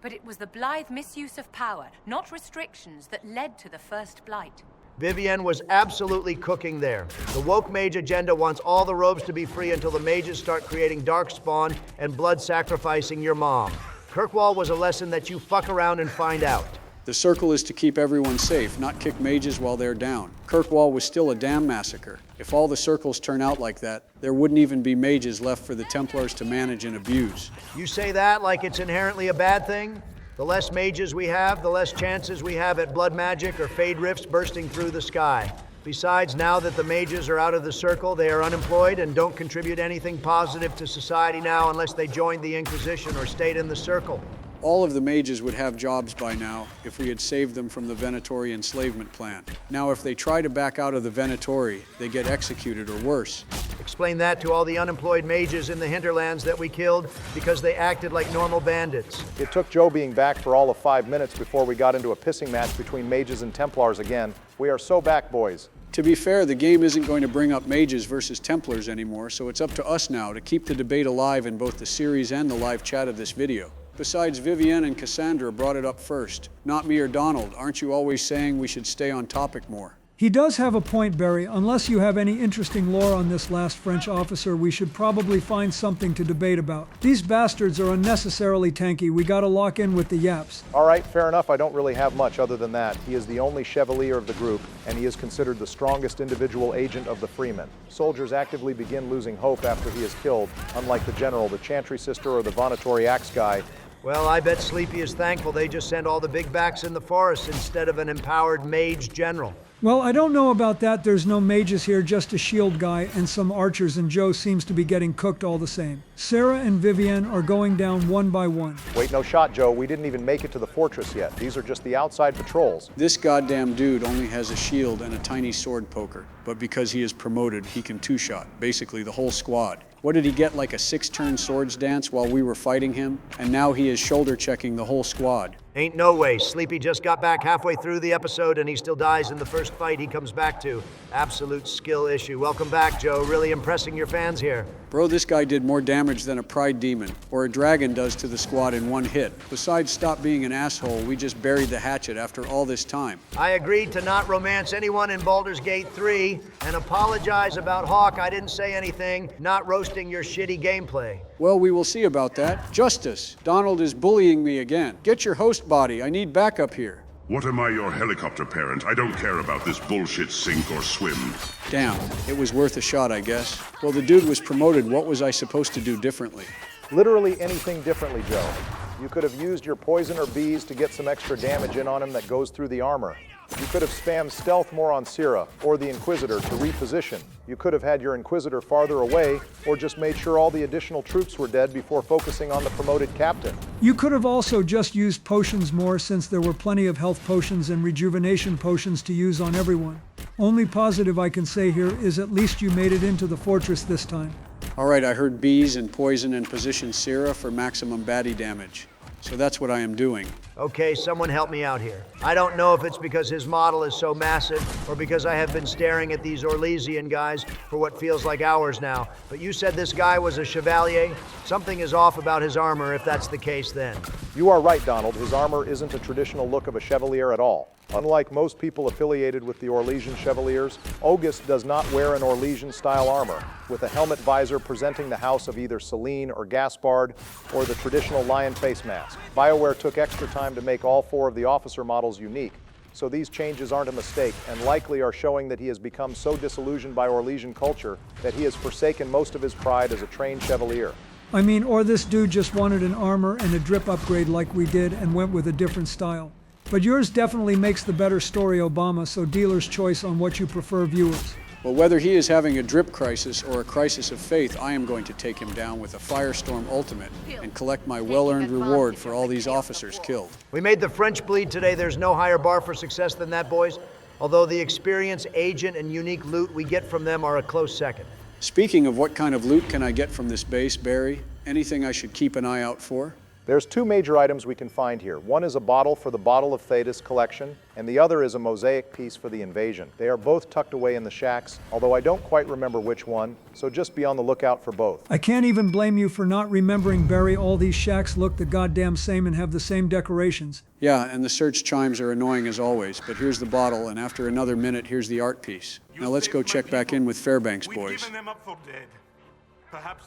but it was the blithe misuse of power, not restrictions, that led to the first blight. Vivienne was absolutely cooking there. The woke mage agenda wants all the robes to be free until the mages start creating darkspawn and blood sacrificing your mom. Kirkwall was a lesson that you fuck around and find out. The circle is to keep everyone safe, not kick mages while they're down. Kirkwall was still a damn massacre. If all the circles turn out like that, there wouldn't even be mages left for the Templars to manage and abuse. You say that like it's inherently a bad thing? The less mages we have, the less chances we have at blood magic or fade rifts bursting through the sky. Besides, now that the mages are out of the circle, they are unemployed and don't contribute anything positive to society now unless they joined the Inquisition or stayed in the circle. All of the mages would have jobs by now if we had saved them from the Venatori enslavement plan. Now, if they try to back out of the Venatori, they get executed or worse. Explain that to all the unemployed mages in the hinterlands that we killed because they acted like normal bandits. It took Joe being back for all of 5 minutes before we got into a pissing match between mages and Templars again. We are so back, boys. To be fair, the game isn't going to bring up mages versus Templars anymore, so it's up to us now to keep the debate alive in both the series and the live chat of this video. Besides, Vivienne and Cassandra brought it up first. Not me or Donald. Aren't you always saying we should stay on topic more? He does have a point, Barry. Unless you have any interesting lore on this last French officer, we should probably find something to debate about. These bastards are unnecessarily tanky. We gotta lock in with the yaps. All right, fair enough. I don't really have much other than that. He is the only Chevalier of the group, and he is considered the strongest individual agent of the Freemen. Soldiers actively begin losing hope after he is killed, unlike the General, the Chantry Sister, or the Venatori Axe Guy. Well, I bet Sleepy is thankful they just sent all the big backs in the forest instead of an empowered mage general. Well, I don't know about that. There's no mages here, just a shield guy and some archers, and Joe seems to be getting cooked all the same. Sarah and Vivienne are going down one by one. Wait, no shot, Joe. We didn't even make it to the fortress yet. These are just the outside patrols. This goddamn dude only has a shield and a tiny sword poker, but because he is promoted, he can two-shot, basically the whole squad. What did he get, like a 6-turn swords dance while we were fighting him? And now he is shoulder-checking the whole squad. Ain't no way. Sleepy just got back halfway through the episode and he still dies in the first fight he comes back to. Absolute skill issue. Welcome back, Joe. Really impressing your fans here. Bro, this guy did more damage than a pride demon, or a dragon does to the squad in one hit. Besides, stop being an asshole, we just buried the hatchet after all this time. I agreed to not romance anyone in Baldur's Gate 3, and apologize about Hawk. I didn't say anything, not roasting your shitty gameplay. Well, we will see about that. Justice, Donald is bullying me again. Get your host body, I need backup here. What am I, your helicopter parent? I don't care about this bullshit sink or swim. Damn, it was worth a shot, I guess. Well, the dude was promoted. What was I supposed to do differently? Literally anything differently, Joe. You could have used your poison or bees to get some extra damage in on him that goes through the armor. You could have spammed stealth more on Syrah or the Inquisitor to reposition. You could have had your Inquisitor farther away, or just made sure all the additional troops were dead before focusing on the promoted captain. You could have also just used potions more, since there were plenty of health potions and rejuvenation potions to use on everyone. Only positive I can say here is at least you made it into the fortress this time. All right, I heard bees and poison and position Syrah for maximum baddie damage. So that's what I am doing. Okay, someone help me out here. I don't know if it's because his model is so massive or because I have been staring at these Orlesian guys for what feels like hours now, but you said this guy was a Chevalier? Something is off about his armor if that's the case then. You are right, Donald. His armor isn't a traditional look of a Chevalier at all. Unlike most people affiliated with the Orlesian Chevaliers, August does not wear an Orlesian-style armor, with a helmet visor presenting the house of either Celine or Gaspard, or the traditional lion face mask. BioWare took extra time to make all 4 of the officer models unique, so these changes aren't a mistake, and likely are showing that he has become so disillusioned by Orlesian culture that he has forsaken most of his pride as a trained Chevalier. I mean, or this dude just wanted an armor and a drip upgrade like we did and went with a different style. But yours definitely makes the better story, Obama, so dealer's choice on what you prefer, viewers. Well, whether he is having a drip crisis or a crisis of faith, I am going to take him down with a Firestorm Ultimate and collect my well-earned reward for all these officers killed. We made the French bleed today. There's no higher bar for success than that, boys. Although the experience, agent, and unique loot we get from them are a close second. Speaking of what kind of loot can I get from this base, Barry? Anything I should keep an eye out for? There's 2 major items we can find here. One is a bottle for the Bottle of Thetis collection, and the other is a mosaic piece for the Invasion. They are both tucked away in the shacks, although I don't quite remember which one, so just be on the lookout for both. I can't even blame you for not remembering, Barry. All these shacks look the goddamn same and have the same decorations. Yeah, and the search chimes are annoying as always, but here's the bottle, and after another minute, here's the art piece. Now let's go check back in with Fairbanks, boys.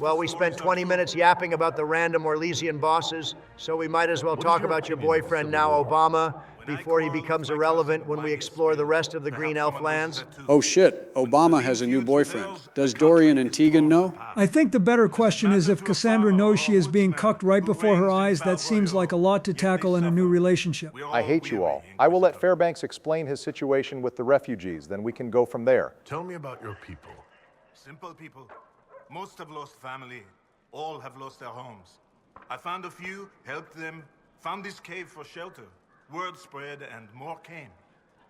Well, we spent 20 minutes yapping about the random Orlesian bosses, so we might as well talk about your boyfriend now, Obama, before he becomes irrelevant when we explore the rest of the Green Elf lands. Oh shit, Obama has a new boyfriend. Does Dorian and Tegan know? I think the better question is if Cassandra knows she is being cucked right before her eyes. That seems like a lot to tackle in a new relationship. I hate you all. I will let Fairbanks explain his situation with the refugees, then we can go from there. Tell me about your people. Simple people. Most have lost family. All have lost their homes. I found a few, helped them, Found this cave for shelter. Word spread and more came.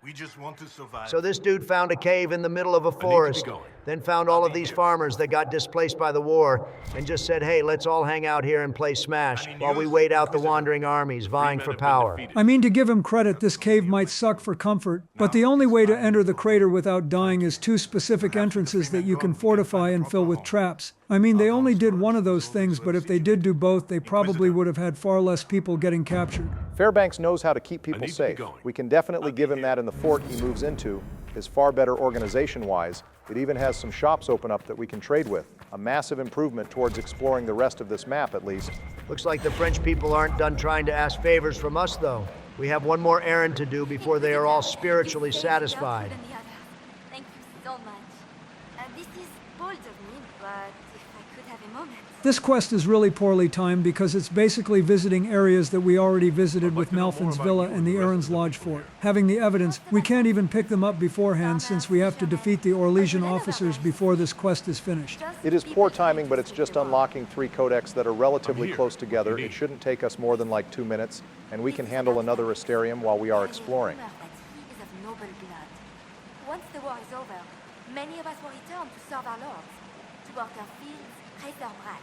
We just want to survive. So this dude found a cave in the middle of a forest, then found all of these farmers that got displaced by the war, and just said, hey, let's all hang out here and play Smash while we wait out the wandering armies vying for power. I mean, to give him credit, this cave might suck for comfort, but the only way to enter the crater without dying is 2 specific entrances that you can fortify and fill with traps. I mean, they only did one of those things, but if they did do both, they probably would have had far less people getting captured. Fairbanks knows how to keep people safe. We can definitely give him that in the fort he moves into. Is far better organization-wise. It even has some shops open up that we can trade with. A massive improvement towards exploring the rest of this map, at least. Looks like the French people aren't done trying to ask favors from us, though. We have one more errand to do before they are all spiritually satisfied. Thank you so much. This is bold of me, but if I could have a moment. This quest is really poorly timed because it's basically visiting areas that we already visited with Malfin's Villa and the Aaron's Lodge Fort. Having the evidence, we can't even pick them up beforehand since we have to defeat the Orlesian officers before this quest is finished. It is poor timing, but it's just unlocking 3 codex that are relatively close together. It shouldn't take us more than like 2 minutes, and we can handle another Asterium while we are exploring. Once the war is over, many of us will return to serve our lords, to work our fields, raise our brats.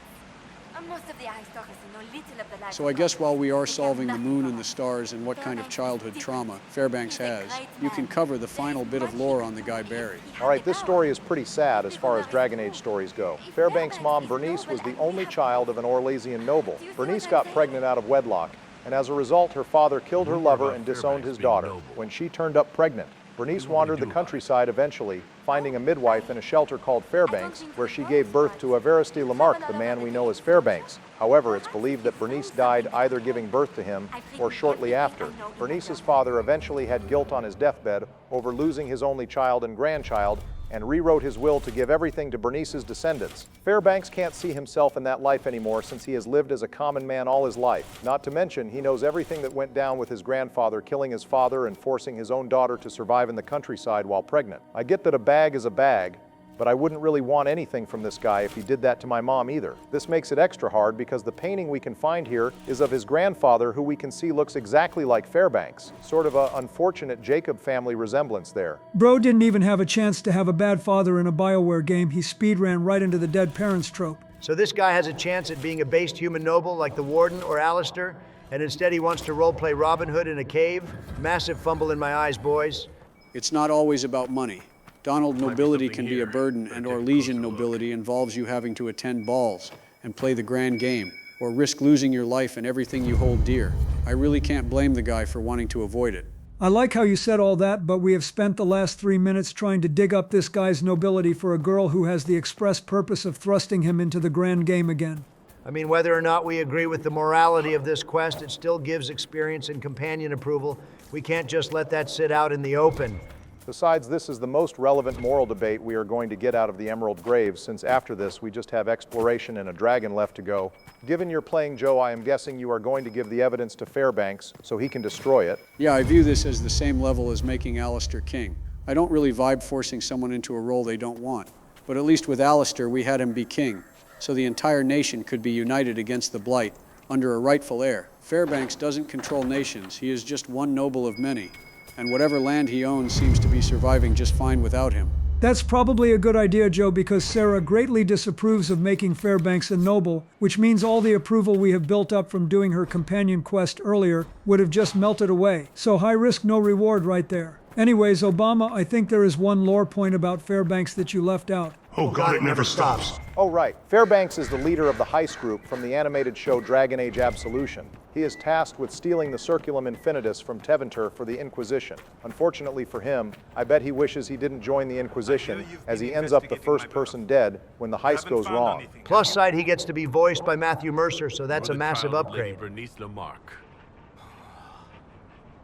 Most of the aristocracy know little of the life. So I guess while we are solving the moon and the stars and what kind of childhood trauma Fairbanks has, you can cover the final bit of lore on the guy Barry. All right, this story is pretty sad as far as Dragon Age stories go. Fairbanks' mom, Bernice, was the only child of an Orlesian noble. Bernice got pregnant out of wedlock, and as a result, her father killed her lover and disowned his daughter. When she turned up pregnant, Bernice wandered the countryside eventually, finding a midwife in a shelter called Fairbanks, where she gave birth to Everesti Lamarck, the man we know as Fairbanks. However, it's believed that Bernice died either giving birth to him or shortly after. Bernice's father eventually had guilt on his deathbed over losing his only child and grandchild, and rewrote his will to give everything to Bernice's descendants. Fairbanks can't see himself in that life anymore since he has lived as a common man all his life. Not to mention, he knows everything that went down with his grandfather killing his father and forcing his own daughter to survive in the countryside while pregnant. I get that a bag is a bag, but I wouldn't really want anything from this guy if he did that to my mom either. This makes it extra hard because the painting we can find here is of his grandfather, who we can see looks exactly like Fairbanks. Sort of an unfortunate Jacob family resemblance there. Bro didn't even have a chance to have a bad father in a BioWare game. He speedran right into the dead parents trope. So this guy has a chance at being a based human noble like the Warden or Alistair, and instead he wants to roleplay Robin Hood in a cave? Massive fumble in my eyes, boys. It's not always about money. Donald nobility can be a burden, and Orlesian nobility involves you having to attend balls and play the grand game, or risk losing your life and everything you hold dear. I really can't blame the guy for wanting to avoid it. I like how you said all that, but we have spent the last 3 minutes trying to dig up this guy's nobility for a girl who has the express purpose of thrusting him into the grand game again. I mean, whether or not we agree with the morality of this quest, it still gives experience and companion approval. We can't just let that sit out in the open. Besides, this is the most relevant moral debate we are going to get out of the Emerald Graves, since after this we just have exploration and a dragon left to go. Given you're playing Joe, I am guessing you are going to give the evidence to Fairbanks so he can destroy it. Yeah, I view this as the same level as making Alistair king. I don't really vibe forcing someone into a role they don't want, but at least with Alistair we had him be king, so the entire nation could be united against the Blight under a rightful heir. Fairbanks doesn't control nations, he is just one noble of many. And whatever land he owns seems to be surviving just fine without him. That's probably a good idea, Joe, because Sarah greatly disapproves of making Fairbanks a noble, which means all the approval we have built up from doing her companion quest earlier would have just melted away. So high risk, no reward right there. Anyways, Obama, I think there is one lore point about Fairbanks that you left out. Oh God, it never stops. Oh right, Fairbanks is the leader of the Heist Group from the animated show Dragon Age Absolution. He is tasked with stealing the Circulum Infinitus from Tevinter for the Inquisition. Unfortunately for him, I bet he wishes he didn't join the Inquisition, as he ends up the first person dead when the heist goes wrong. Plus side, he gets to be voiced by Matthew Mercer, so that's a massive upgrade.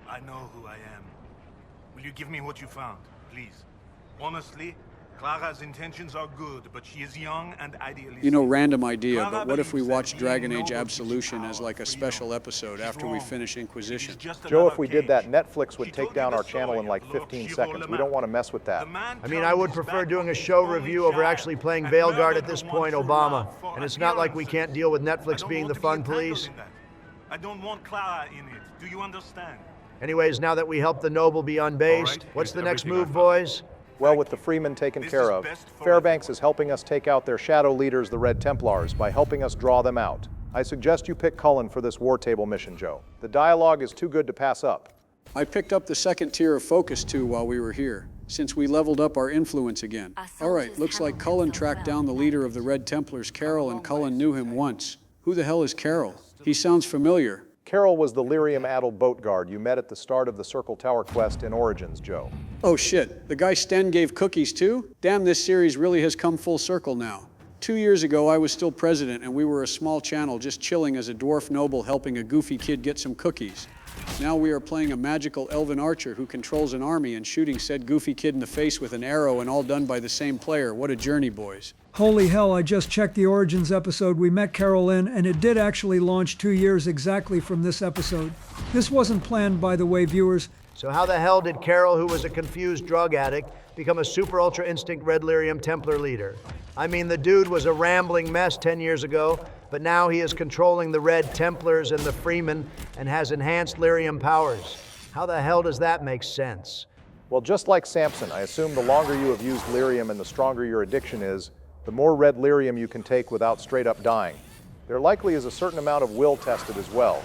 I know who I am. Will you give me what you found, please? Honestly, Clara's intentions are good, but she is young and idealistic. You know, random idea, but what if we watch Dragon Age Absolution as like a special episode after we finish Inquisition? Joe, if we did that, Netflix would take down our channel in like 15 seconds. We don't want to mess with that. I mean, I would prefer doing a show review over actually playing Veilguard at this point, Obama. And it's not like we can't deal with Netflix being the fun police. I don't want Clara in it. Do you understand? Anyways, now that we helped the noble be unbased, All right, what's the here's next everything move, I found. boys? Well, with the Freemen taken This care is of, best for Fairbanks everyone. is helping us take out their shadow leaders, the Red Templars, by helping us draw them out. I suggest you pick Cullen for this war table mission, Joe. The dialogue is too good to pass up. I picked up the second tier of focus too while we were here, since we leveled up our influence again. All right, looks like Cullen tracked down the leader of the Red Templars, Carol, and Cullen knew him once. Who the hell is Carol? He sounds familiar. Carol was the lyrium-addled boat guard you met at the start of the Circle Tower quest in Origins, Joe. Oh shit, the guy Sten gave cookies to? Damn, this series really has come full circle now. 2 years ago, I was still president, and we were a small channel just chilling as a dwarf noble helping a goofy kid get some cookies. Now we are playing a magical elven archer who controls an army and shooting said goofy kid in the face with an arrow, and all done by the same player. What a journey, boys. Holy hell, I just checked the Origins episode we met Carol in, and it did actually launch 2 years exactly from this episode. This wasn't planned, by the way, viewers. So how the hell did Carol, who was a confused drug addict, become a super ultra instinct Red Lyrium Templar leader? I mean, the dude was a rambling mess 10 years ago, but now he is controlling the Red Templars and the Freemen and has enhanced lyrium powers. How the hell does that make sense? Well, just like Samson, I assume the longer you have used lyrium and the stronger your addiction is, the more red lyrium you can take without straight up dying. There likely is a certain amount of will tested as well,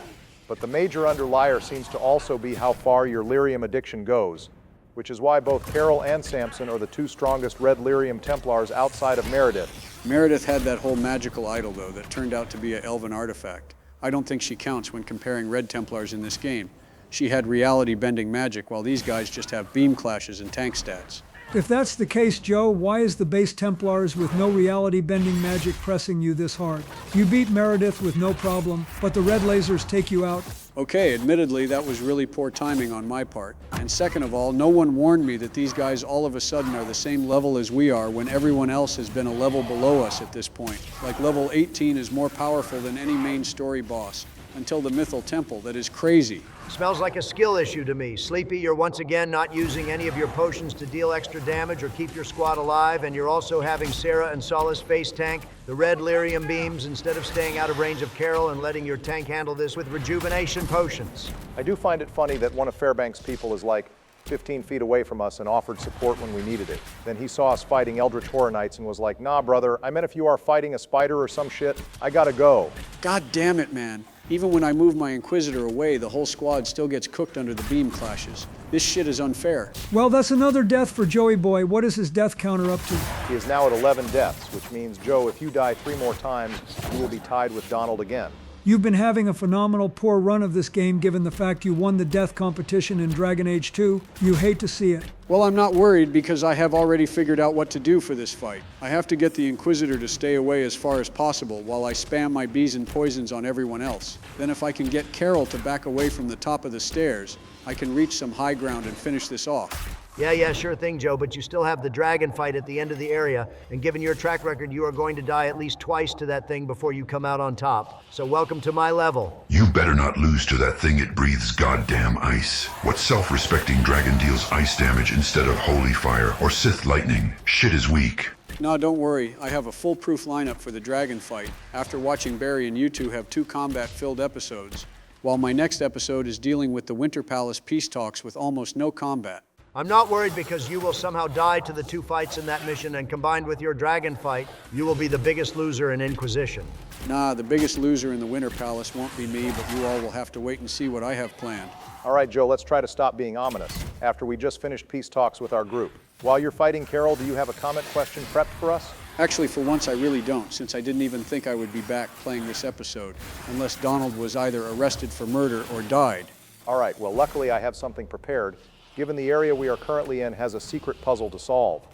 but the major underlier seems to also be how far your lyrium addiction goes, which is why both Carol and Samson are the two strongest red lyrium Templars outside of Meredith. Meredith had that whole magical idol, though, that turned out to be an elven artifact. I don't think she counts when comparing Red Templars in this game. She had reality-bending magic, while these guys just have beam clashes and tank stats. If that's the case, Joe, why is the base Templars with no reality-bending magic pressing you this hard? You beat Meredith with no problem, but the red lasers take you out. Okay, admittedly, that was really poor timing on my part. And second of all, no one warned me that these guys all of a sudden are the same level as we are when everyone else has been a level below us at this point. Like level 18 is more powerful than any main story boss, until the Mythal Temple. That is crazy. Smells like a skill issue to me. Sleepy, you're once again not using any of your potions to deal extra damage or keep your squad alive, and you're also having Sarah and Solace face tank the red lyrium beams instead of staying out of range of Carol and letting your tank handle this with rejuvenation potions. I do find it funny that one of Fairbanks' people is like 15 feet away from us and offered support when we needed it. Then he saw us fighting Eldritch Horror Knights and was like, nah, brother, I meant if you are fighting a spider or some shit, I gotta go. God damn it, man. Even when I move my Inquisitor away, the whole squad still gets cooked under the beam clashes. This shit is unfair. Well, that's another death for Joey Boy. What is his death counter up to? He is now at 11 deaths, which means, Joe, if you die 3 more times, you will be tied with Donald again. You've been having a phenomenal poor run of this game given the fact you won the death competition in Dragon Age 2. You hate to see it. Well, I'm not worried because I have already figured out what to do for this fight. I have to get the Inquisitor to stay away as far as possible while I spam my bees and poisons on everyone else. Then if I can get Carol to back away from the top of the stairs, I can reach some high ground and finish this off. Yeah, sure thing, Joe, but you still have the dragon fight at the end of the area, and given your track record, you are going to die at least twice to that thing before you come out on top. So welcome to my level. You better not lose to that thing. It breathes goddamn ice. What self-respecting dragon deals ice damage instead of holy fire or Sith lightning? Shit is weak. No, don't worry. I have a foolproof lineup for the dragon fight after watching Barry and you two have 2 combat-filled episodes, while my next episode is dealing with the Winter Palace peace talks with almost no combat. I'm not worried because you will somehow die to the 2 fights in that mission, and combined with your dragon fight, you will be the biggest loser in Inquisition. Nah, the biggest loser in the Winter Palace won't be me, but you all will have to wait and see what I have planned. All right, Joe, let's try to stop being ominous after we just finished peace talks with our group. While you're fighting Carol, do you have a comment question prepped for us? Actually, for once, I really don't, since I didn't even think I would be back playing this episode, unless Donald was either arrested for murder or died. All right, well, luckily I have something prepared, given the area we are currently in has a secret puzzle to solve.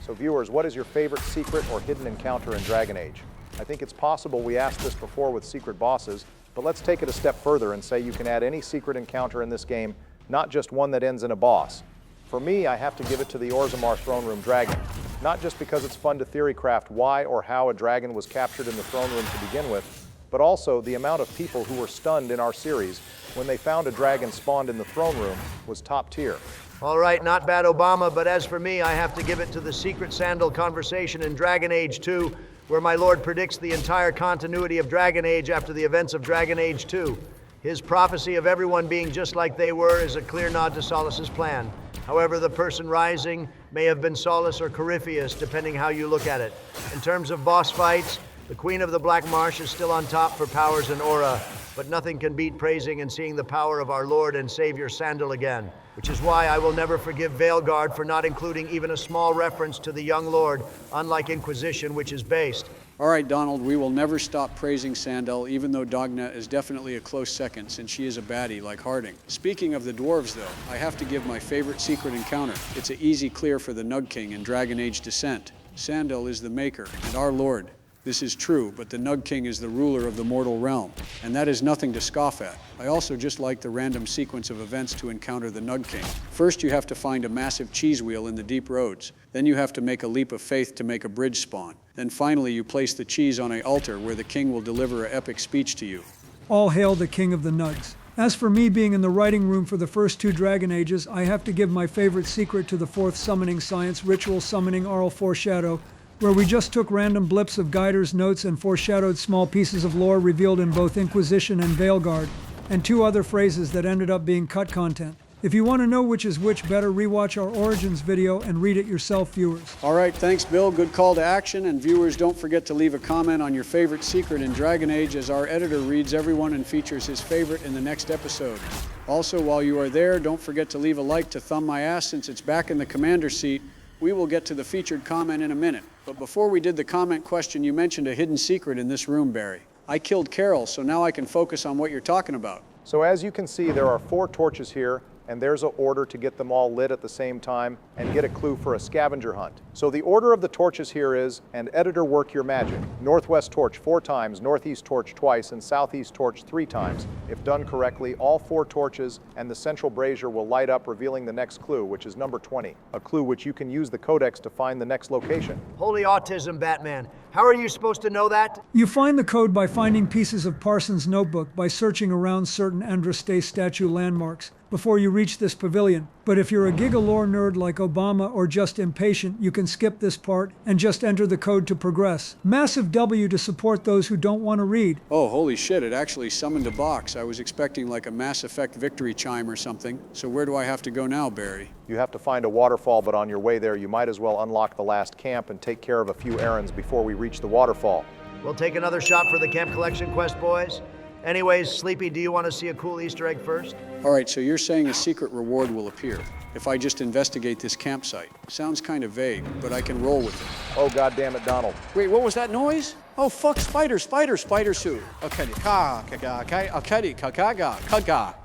So viewers, what is your favorite secret or hidden encounter in Dragon Age? I think it's possible we asked this before with secret bosses, but let's take it a step further and say you can add any secret encounter in this game, not just one that ends in a boss. For me, I have to give it to the Orzammar Throne Room Dragon, not just because it's fun to theorycraft why or how a dragon was captured in the throne room to begin with, but also the amount of people who were stunned in our series when they found a dragon spawned in the throne room was top tier. All right, not bad, Obama, but as for me, I have to give it to the secret sandal conversation in Dragon Age 2, where my lord predicts the entire continuity of Dragon Age after the events of Dragon Age 2. His prophecy of everyone being just like they were is a clear nod to Solus's plan. However, the person rising may have been Solus or Corypheus, depending how you look at it. In terms of boss fights, the Queen of the Black Marsh is still on top for powers and aura, but nothing can beat praising and seeing the power of our Lord and Savior Sandal again, which is why I will never forgive Veilguard for not including even a small reference to the young Lord, unlike Inquisition, which is based. All right, Donald, we will never stop praising Sandal, even though Dogna is definitely a close second, since she is a baddie like Harding. Speaking of the dwarves, though, I have to give my favorite secret encounter. It's an easy clear for the Nug King in Dragon Age Descent. Sandal is the Maker and our Lord. This is true, but the Nug King is the ruler of the mortal realm, and that is nothing to scoff at. I also just like the random sequence of events to encounter the Nug King. First, you have to find a massive cheese wheel in the deep roads. Then you have to make a leap of faith to make a bridge spawn. Then finally, you place the cheese on an altar where the king will deliver an epic speech to you. All hail the King of the Nugs. As for me being in the writing room for the first 2 Dragon Ages, I have to give my favorite secret to the 4th summoning science, ritual summoning oral foreshadow, where we just took random blips of Guider's notes and foreshadowed small pieces of lore revealed in both Inquisition and Veilguard, and 2 other phrases that ended up being cut content. If you want to know which is which, better rewatch our Origins video and read it yourself, viewers. All right, thanks, Bill. Good call to action. And viewers, don't forget to leave a comment on your favorite secret in Dragon Age, as our editor reads everyone and features his favorite in the next episode. Also, while you are there, don't forget to leave a like to thumb my ass, since it's back in the commander's seat. We will get to the featured comment in a minute. But before we did the comment question, you mentioned a hidden secret in this room, Barry. I killed Carol, so now I can focus on what you're talking about. So as you can see, there are 4 torches here, and there's an order to get them all lit at the same time and get a clue for a scavenger hunt. So the order of the torches here is, and editor work your magic. Northwest torch 4 times, northeast torch twice, and southeast torch 3 times. If done correctly, all 4 torches and the central brazier will light up, revealing the next clue, which is number 20. A clue which you can use the codex to find the next location. Holy autism, Batman. How are you supposed to know that? You find the code by finding pieces of Parsons' notebook by searching around certain Andraste statue landmarks before you reach this pavilion. But if you're a gigalore nerd like Obama or just impatient, you can skip this part and just enter the code to progress. Massive W to support those who don't want to read. Oh, holy shit, it actually summoned a box. I was expecting like a Mass Effect victory chime or something. So where do I have to go now, Barry? You have to find a waterfall, but on your way there, you might as well unlock the last camp and take care of a few errands before we reach the waterfall. We'll take another shot for the camp collection quest, boys. Anyways, Sleepy, do you want to see a cool Easter egg first? All right, so you're saying a secret reward will appear if I just investigate this campsite. Sounds kind of vague, but I can roll with it. Oh, goddammit, Donald. Wait, what was that noise? Oh, fuck, spider suit. Okay,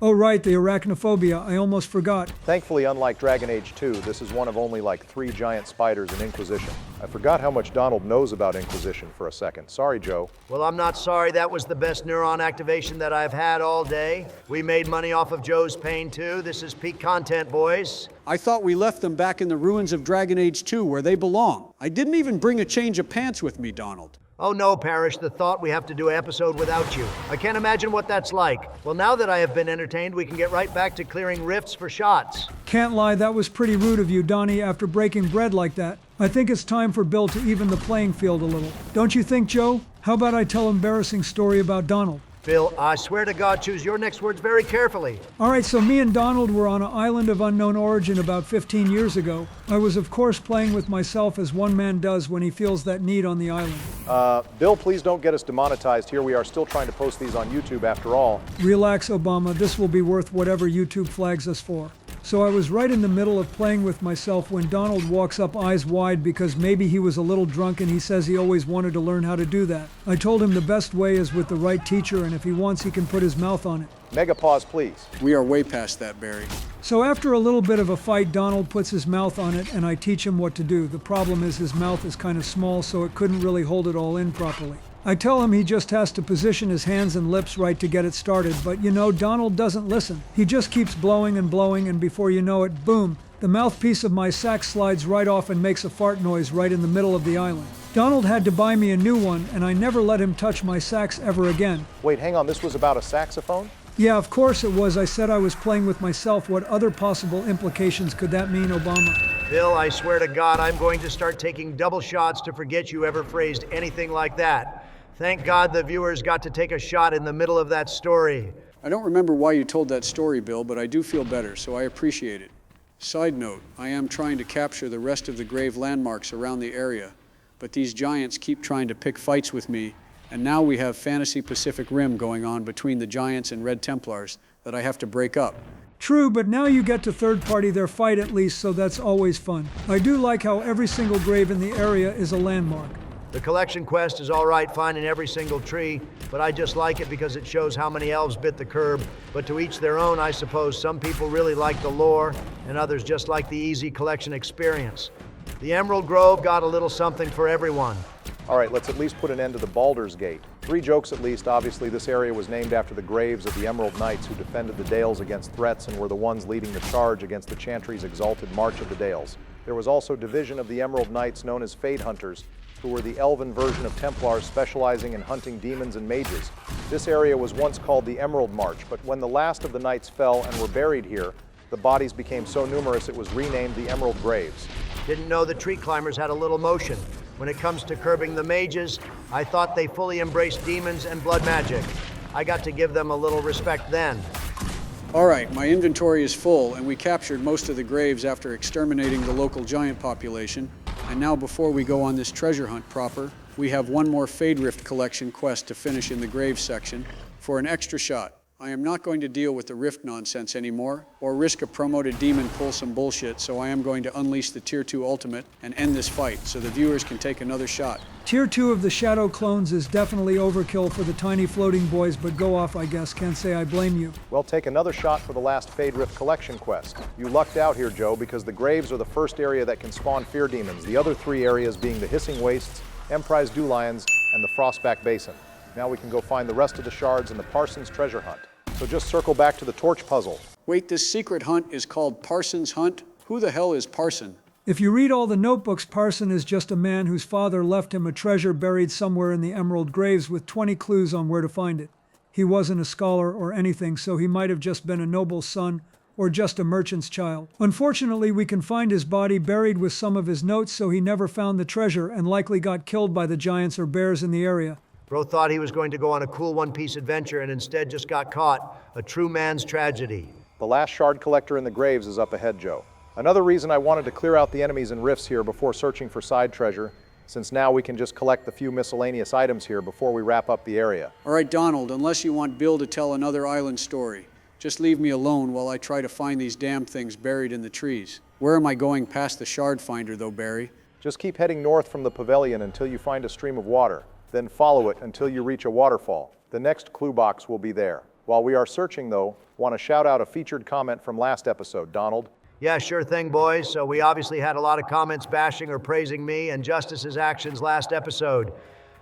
Oh, right, the arachnophobia. I almost forgot. Thankfully, unlike Dragon Age 2, this is one of only like 3 giant spiders in Inquisition. I forgot how much Donald knows about Inquisition for a second. Sorry, Joe. Well, I'm not sorry. That was the best neuron activation that I've had all day. We made money off of Joe's pain, too. This is peak content, boys. I thought we left them back in the ruins of Dragon Age 2 where they belong. I didn't even bring a change of pants with me, Donald. Oh no, Parrish, the thought we have to do an episode without you. I can't imagine what that's like. Well, now that I have been entertained, we can get right back to clearing rifts for shots. Can't lie, that was pretty rude of you, Donnie, after breaking bread like that. I think it's time for Bill to even the playing field a little. Don't you think, Joe? How about I tell an embarrassing story about Donald? Bill, I swear to God, choose your next words very carefully. All right, so me and Donald were on an island of unknown origin about 15 years ago. I was, of course, playing with myself as one man does when he feels that need on the island. Bill, please don't get us demonetized here. We are still trying to post these on YouTube after all. Relax, Obama. This will be worth whatever YouTube flags us for. So I was right in the middle of playing with myself when Donald walks up eyes wide because maybe he was a little drunk and he says he always wanted to learn how to do that. I told him the best way is with the right teacher, and if he wants, he can put his mouth on it. Mega pause, please. We are way past that, Barry. So after a little bit of a fight, Donald puts his mouth on it and I teach him what to do. The problem is his mouth is kind of small, so it couldn't really hold it all in properly. I tell him he just has to position his hands and lips right to get it started, but you know, Donald doesn't listen. He just keeps blowing, and before you know it, boom, the mouthpiece of my sax slides right off and makes a fart noise right in the middle of the island. Donald had to buy me a new one, and I never let him touch my sax ever again. Wait, hang on, this was about a saxophone? Yeah, of course it was. I said I was playing with myself. What other possible implications could that mean, Obama? Bill, I swear to God, I'm going to start taking double shots to forget you ever phrased anything like that. Thank God the viewers got to take a shot in the middle of that story. I don't remember why you told that story, Bill, but I do feel better, so I appreciate it. Side note, I am trying to capture the rest of the grave landmarks around the area, but these giants keep trying to pick fights with me, and now we have Fantasy Pacific Rim going on between the Giants and Red Templars that I have to break up. True, but now you get to third party their fight at least, so that's always fun. I do like how every single grave in the area is a landmark. The collection quest is all right finding every single tree, but I just like it because it shows how many elves bit the curb. But to each their own, I suppose. Some people really like the lore, and others just like the easy collection experience. The Emerald Grove got a little something for everyone. All right, let's at least put an end to the Baldur's Gate. 3 jokes at least. Obviously, this area was named after the graves of the Emerald Knights who defended the Dales against threats and were the ones leading the charge against the Chantry's exalted March of the Dales. There was also division of the Emerald Knights known as Fade Hunters, who were the elven version of Templars specializing in hunting demons and mages. This area was once called the Emerald March, but when the last of the knights fell and were buried here, the bodies became so numerous it was renamed the Emerald Graves. Didn't know the tree climbers had a little motion. When it comes to curbing the mages, I thought they fully embraced demons and blood magic. I got to give them a little respect then. All right, my inventory is full, and we captured most of the graves after exterminating the local giant population. And now before we go on this treasure hunt proper, we have one more Fade Rift collection quest to finish in the graves section. For an extra shot, I am not going to deal with the Rift nonsense anymore, or risk a promoted demon pull some bullshit, so I am going to unleash the Tier 2 ultimate and end this fight, so the viewers can take another shot. Tier 2 of the Shadow clones is definitely overkill for the tiny floating boys, but go off, I guess. Can't say I blame you. Well, take another shot for the last Fade Rift collection quest. You lucked out here, Joe, because the graves are the first area that can spawn fear demons, the other 3 areas being the Hissing Wastes, Emprise Dew Lions, and the Frostback Basin. Now we can go find the rest of the shards in the Parsons treasure hunt. So just circle back to the torch puzzle. Wait, this secret hunt is called Parsons Hunt? Who the hell is Parson? If you read all the notebooks, Parson is just a man whose father left him a treasure buried somewhere in the Emerald Graves with 20 clues on where to find it. He wasn't a scholar or anything, so he might have just been a noble's son or just a merchant's child. Unfortunately, we can find his body buried with some of his notes, so he never found the treasure and likely got killed by the giants or bears in the area. Bro thought he was going to go on a cool one-piece adventure and instead just got caught. A true man's tragedy. The last shard collector in the graves is up ahead, Joe. Another reason I wanted to clear out the enemies and rifts here before searching for side treasure, since now we can just collect the few miscellaneous items here before we wrap up the area. All right, Donald, unless you want Bill to tell another island story, just leave me alone while I try to find these damn things buried in the trees. Where am I going past the shard finder, though, Barry? Just keep heading north from the pavilion until you find a stream of water. Then follow it until you reach a waterfall. The next clue box will be there. While we are searching, though, want to shout out a featured comment from last episode. Donald? Yeah, sure thing, boys. So we obviously had a lot of comments bashing or praising me and Justice's actions last episode.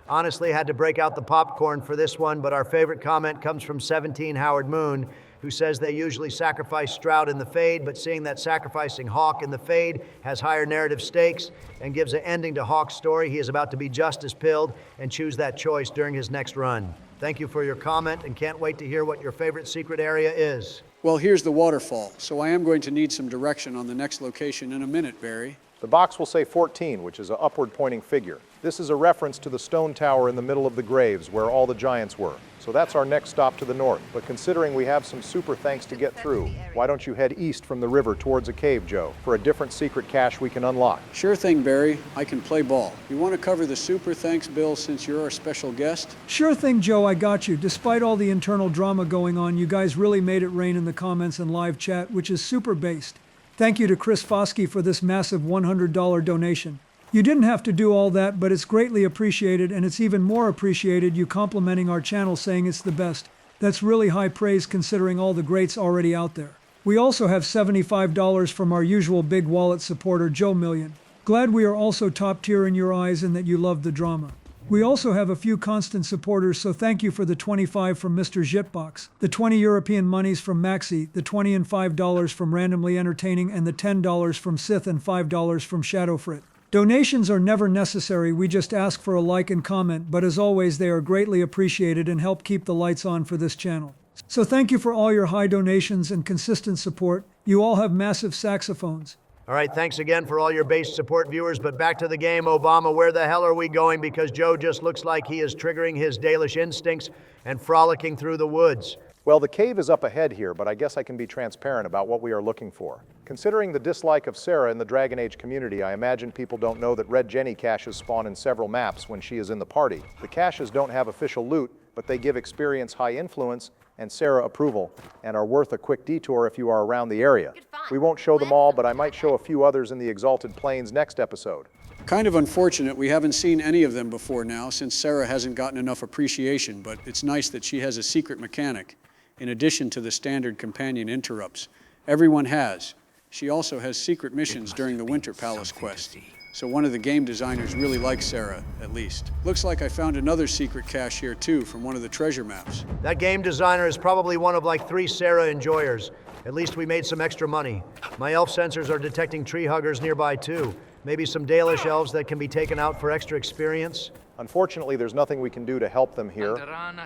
Honestly, had to break out the popcorn for this one, but our favorite comment comes from 17 Howard Moon, who says they usually sacrifice Stroud in the Fade, but seeing that sacrificing Hawk in the Fade has higher narrative stakes and gives an ending to Hawk's story, he is about to be justice pilled and choose that choice during his next run. Thank you for your comment and can't wait to hear what your favorite secret area is. Well, here's the waterfall, so I am going to need some direction on the next location in a minute, Barry. The box will say 14, which is an upward pointing figure. This is a reference to the stone tower in the middle of the graves where all the giants were. So that's our next stop to the north. But considering we have some super thanks to get through, why don't you head east from the river towards a cave, Joe, for a different secret cache we can unlock? Sure thing, Barry. I can play ball. You want to cover the super thanks, Bill, since you're our special guest? Sure thing, Joe, I got you. Despite all the internal drama going on, you guys really made it rain in the comments and live chat, which is super based. Thank you to Chris Foskey for this massive $100 donation. You didn't have to do all that, but it's greatly appreciated, and it's even more appreciated you complimenting our channel saying it's the best. That's really high praise considering all the greats already out there. We also have $75 from our usual big wallet supporter, Joe Million. Glad we are also top tier in your eyes and that you love the drama. We also have a few constant supporters, so thank you for the 25 from Mr. Zhitbox, the 20 European monies from Maxi, the 20 and $5 from Randomly Entertaining, and the $10 from Sith and $5 from Shadowfrit. Donations are never necessary, we just ask for a like and comment, but as always they are greatly appreciated and help keep the lights on for this channel. So thank you for all your high donations and consistent support. You all have massive saxophones. All right, thanks again for all your base support, viewers, but back to the game. Obama, where the hell are we going? Because Joe just looks like he is triggering his Dalish instincts and frolicking through the woods. Well, the cave is up ahead here, but I guess I can be transparent about what we are looking for. Considering the dislike of Sarah in the Dragon Age community, I imagine people don't know that Red Jenny caches spawn in several maps when she is in the party. The caches don't have official loot, but they give experience high influence and Sarah approval, and are worth a quick detour if you are around the area. We won't show them all, but I might show a few others in the Exalted Plains next episode. Kind of unfortunate we haven't seen any of them before now, since Sarah hasn't gotten enough appreciation, but it's nice that she has a secret mechanic, in addition to the standard companion interrupts. Everyone has. She also has secret missions during the Winter Palace quest. So one of the game designers really likes Sarah, at least. Looks like I found another secret cache here too from one of the treasure maps. That game designer is probably one of like 3 Sarah enjoyers. At least we made some extra money. My elf sensors are detecting tree huggers nearby too. Maybe some Dalish elves that can be taken out for extra experience. Unfortunately, there's nothing we can do to help them here,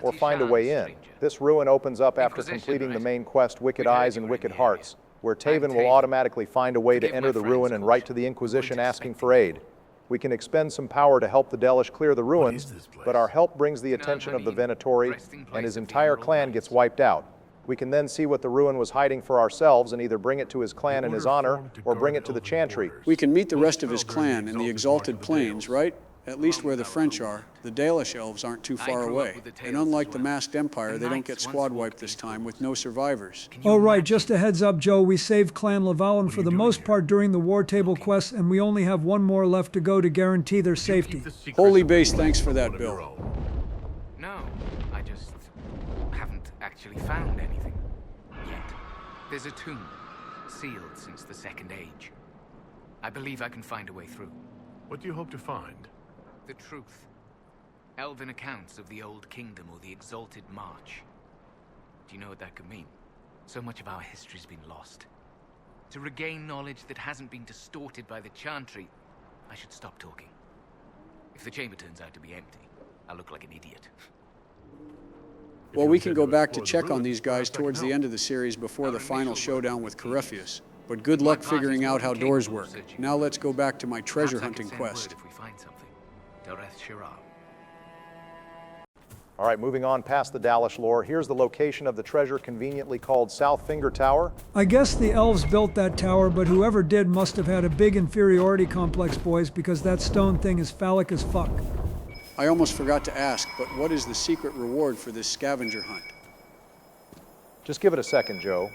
or find a way in. This ruin opens up after completing the main quest, Wicked Eyes and Wicked Hearts, where Taven will automatically find a way to enter the ruin and write to the Inquisition asking for aid. We can expend some power to help the Dalish clear the ruins, but our help brings the attention of the Venatori, and his entire clan gets wiped out. We can then see what the ruin was hiding for ourselves and either bring it to his clan in his honor, or bring it to the Chantry. We can meet the rest of his clan in the Exalted Plains, right? At least where the French are. The Dalish elves aren't too far away. And unlike the Masked Empire, they don't get squad wiped this time with no survivors. Oh right, just a heads up, Joe, we saved Clan Lavalin for the most part during the War Table quest, and we only have one more left to go to guarantee their safety. Holy base, thanks for that, Bill. No, I just haven't actually found anything yet. There's a tomb, sealed since the Second Age. I believe I can find a way through. What do you hope to find? The truth. Elven accounts of the Old Kingdom or the Exalted March. Do you know what that could mean? So much of our history's been lost. To regain knowledge that hasn't been distorted by the Chantry, I should stop talking. If the chamber turns out to be empty, I'll look like an idiot. Well, we can go back to check on these guys towards the end of the series before the final showdown with Corypheus. But good luck figuring out how doors work. Now let's go back to my treasure hunting quest. All right, moving on past the Dalish lore, here's the location of the treasure conveniently called South Finger Tower. I guess the elves built that tower, but whoever did must have had a big inferiority complex, boys, because that stone thing is phallic as fuck. I almost forgot to ask, but what is the secret reward for this scavenger hunt? Just give it a second, Joe.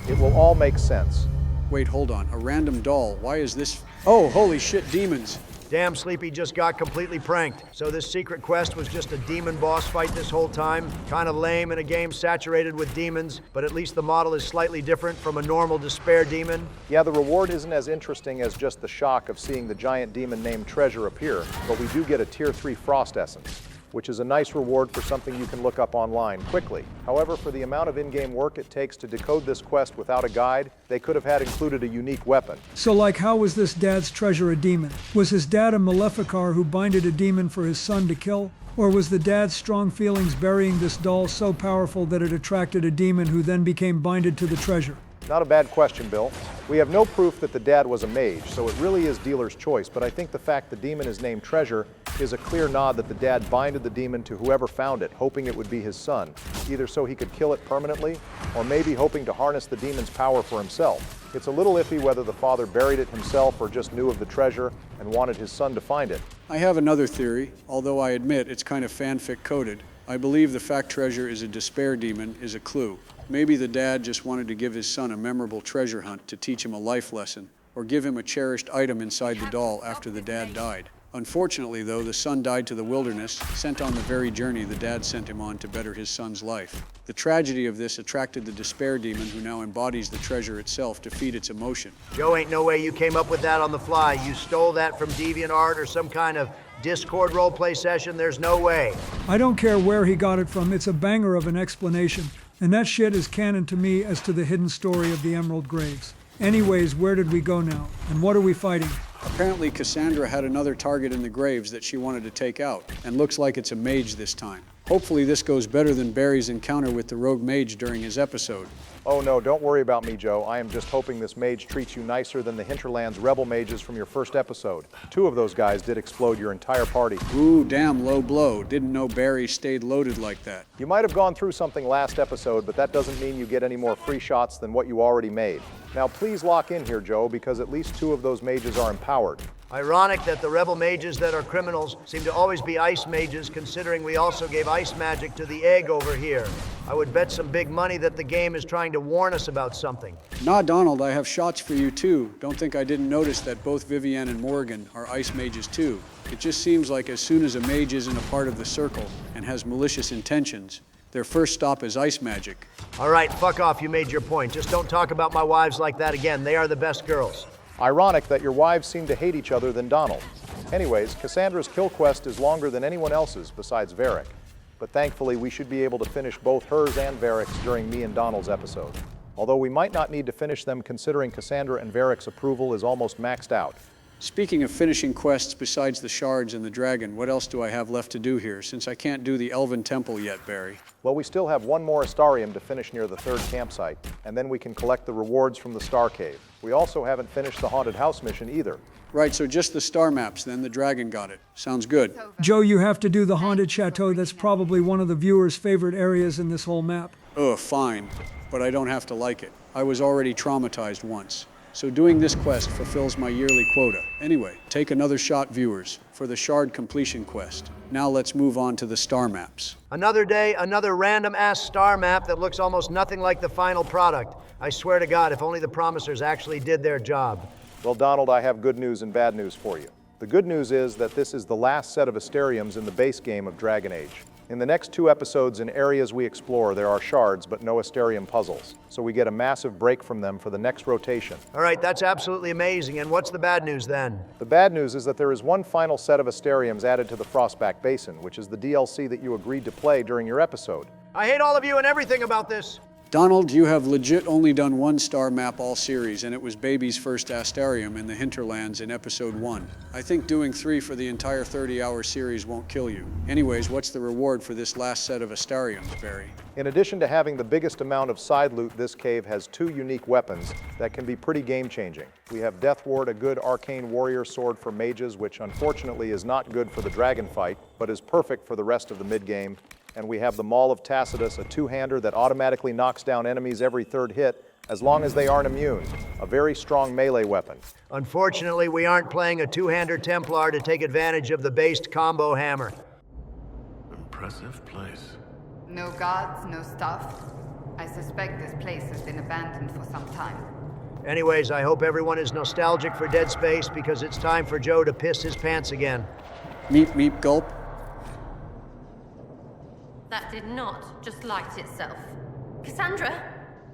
It will all make sense. Wait, hold on. A random doll. Why is this? Oh, holy shit, demons. Damn, Sleepy just got completely pranked. So this secret quest was just a demon boss fight this whole time? Kind of lame in a game saturated with demons, but at least the model is slightly different from a normal despair demon? Yeah, the reward isn't as interesting as just the shock of seeing the giant demon named Treasure appear, but we do get a Tier 3 Frost Essence, which is a nice reward for something you can look up online quickly. However, for the amount of in-game work it takes to decode this quest without a guide, they could have had included a unique weapon. So like, how was this dad's treasure a demon? Was his dad a Maleficar who binded a demon for his son to kill? Or was the dad's strong feelings burying this doll so powerful that it attracted a demon who then became binded to the treasure? Not a bad question, Bill. We have no proof that the dad was a mage, so it really is dealer's choice, but I think the fact the demon is named Treasure is a clear nod that the dad binded the demon to whoever found it, hoping it would be his son, either so he could kill it permanently, or maybe hoping to harness the demon's power for himself. It's a little iffy whether the father buried it himself or just knew of the treasure and wanted his son to find it. I have another theory, although I admit it's kind of fanfic coded. I believe the fact Treasure is a despair demon is a clue. Maybe the dad just wanted to give his son a memorable treasure hunt to teach him a life lesson, or give him a cherished item inside the doll after the dad died. Unfortunately, though, the son died to the wilderness, sent on the very journey the dad sent him on to better his son's life. The tragedy of this attracted the despair demon, who now embodies the treasure itself to feed its emotion. Joe, ain't no way you came up with that on the fly. You stole that from DeviantArt or some kind of Discord roleplay session? There's no way. I don't care where he got it from, it's a banger of an explanation. And that shit is canon to me as to the hidden story of the Emerald Graves. Anyways, where did we go now? And what are we fighting? Apparently, Cassandra had another target in the Graves that she wanted to take out, and looks like it's a mage this time. Hopefully this goes better than Barry's encounter with the rogue mage during his episode. Oh no, don't worry about me, Joe. I am just hoping this mage treats you nicer than the Hinterlands rebel mages from your first episode. 2 of those guys did explode your entire party. Ooh, damn low blow. Didn't know Barry stayed loaded like that. You might have gone through something last episode, but that doesn't mean you get any more free shots than what you already made. Now please lock in here, Joe, because at least 2 of those mages are empowered. Ironic that the rebel mages that are criminals seem to always be ice mages, considering we also gave ice magic to the egg over here. I would bet some big money that the game is trying to warn us about something. Nah, Donald, I have shots for you too. Don't think I didn't notice that both Vivienne and Morgan are ice mages too. It just seems like as soon as a mage isn't a part of the circle and has malicious intentions, their first stop is ice magic. All right, fuck off, you made your point. Just don't talk about my wives like that again. They are the best girls. Ironic that your wives seem to hate each other than Donald. Anyways, Cassandra's kill quest is longer than anyone else's besides Varric. But thankfully, we should be able to finish both hers and Varric's during me and Donald's episode. Although we might not need to finish them considering Cassandra and Varric's approval is almost maxed out. Speaking of finishing quests besides the shards and the dragon, what else do I have left to do here, since I can't do the Elven Temple yet, Barry? Well, we still have 1 more Astarium to finish near the 3rd campsite, and then we can collect the rewards from the Star Cave. We also haven't finished the Haunted House mission either. Right, so just the star maps, then the dragon got it. Sounds good. Joe, you have to do the Haunted Chateau. That's probably one of the viewers' favorite areas in this whole map. Ugh, fine, but I don't have to like it. I was already traumatized once. So doing this quest fulfills my yearly quota. Anyway, take another shot, viewers, for the shard completion quest. Now let's move on to the star maps. Another day, another random-ass star map that looks almost nothing like the final product. I swear to God, if only the promisers actually did their job. Well, Donald, I have good news and bad news for you. The good news is that this is the last set of Asteriums in the base game of Dragon Age. In the next 2 episodes in areas we explore, there are shards but no Asterium puzzles, so we get a massive break from them for the next rotation. All right, that's absolutely amazing. And what's the bad news then? The bad news is that there is one final set of Asteriums added to the Frostback Basin, which is the DLC that you agreed to play during your episode. I hate all of you and everything about this. Donald, you have legit only done 1 star map all series, and it was Baby's first Astarium in the Hinterlands in episode 1. I think doing 3 for the entire 30-hour series won't kill you. Anyways, what's the reward for this last set of Astariums, Barry? In addition to having the biggest amount of side loot, this cave has 2 unique weapons that can be pretty game-changing. We have Death Ward, a good arcane warrior sword for mages, which unfortunately is not good for the dragon fight, but is perfect for the rest of the mid-game. And we have the Maul of Tacitus, a 2-hander that automatically knocks down enemies every 3rd hit, as long as they aren't immune. A very strong melee weapon. Unfortunately, we aren't playing a 2-hander Templar to take advantage of the based combo hammer. Impressive place. No guards, no staff. I suspect this place has been abandoned for some time. Anyways, I hope everyone is nostalgic for Dead Space because it's time for Joe to piss his pants again. Meep, meep, gulp. That did not just light itself. Cassandra,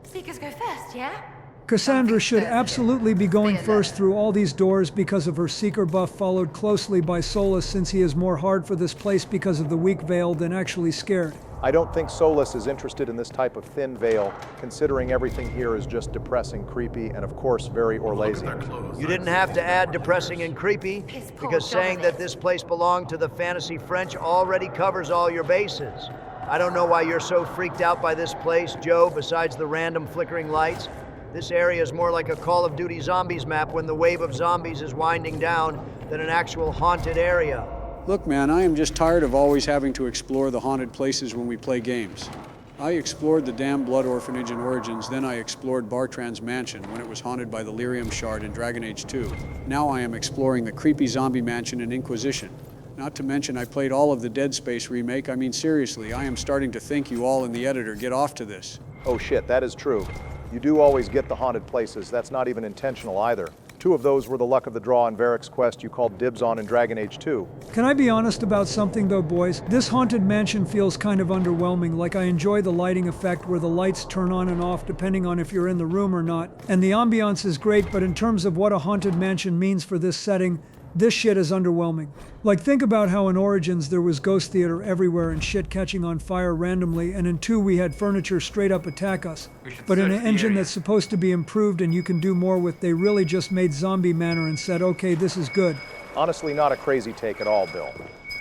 Seekers go first, yeah? Cassandra should absolutely be going first through all these doors because of her Seeker buff, followed closely by Solus since he is more hard for this place because of the weak veil than actually scared. I don't think Solus is interested in this type of thin veil, considering everything here is just depressing, creepy, and of course very Orlesian. You didn't have to add depressing and creepy, because saying that this place belonged to the fantasy French already covers all your bases. I don't know why you're so freaked out by this place, Joe, besides the random flickering lights. This area is more like a Call of Duty Zombies map when the wave of zombies is winding down than an actual haunted area. Look, man, I am just tired of always having to explore the haunted places when we play games. I explored the damn Blood Orphanage in Origins, then I explored Bartran's mansion when it was haunted by the Lyrium Shard in Dragon Age 2. Now I am exploring the creepy zombie mansion in Inquisition. Not to mention I played all of the Dead Space remake. I mean, seriously, I am starting to think you all in the editor get off to this. Oh shit, that is true. You do always get the haunted places. That's not even intentional either. 2 of those were the luck of the draw in Varric's quest you called dibs on in Dragon Age 2. Can I be honest about something though, boys? This haunted mansion feels kind of underwhelming. Like I enjoy the lighting effect where the lights turn on and off depending on if you're in the room or not. And the ambiance is great, but in terms of what a haunted mansion means for this setting, this shit is underwhelming. Like, think about how in Origins there was ghost theater everywhere and shit catching on fire randomly, and in 2 we had furniture straight up attack us. But in an engine that's supposed to be improved and you can do more with, they really just made Zombie Manor and said, okay, this is good. Honestly, not a crazy take at all, Bill.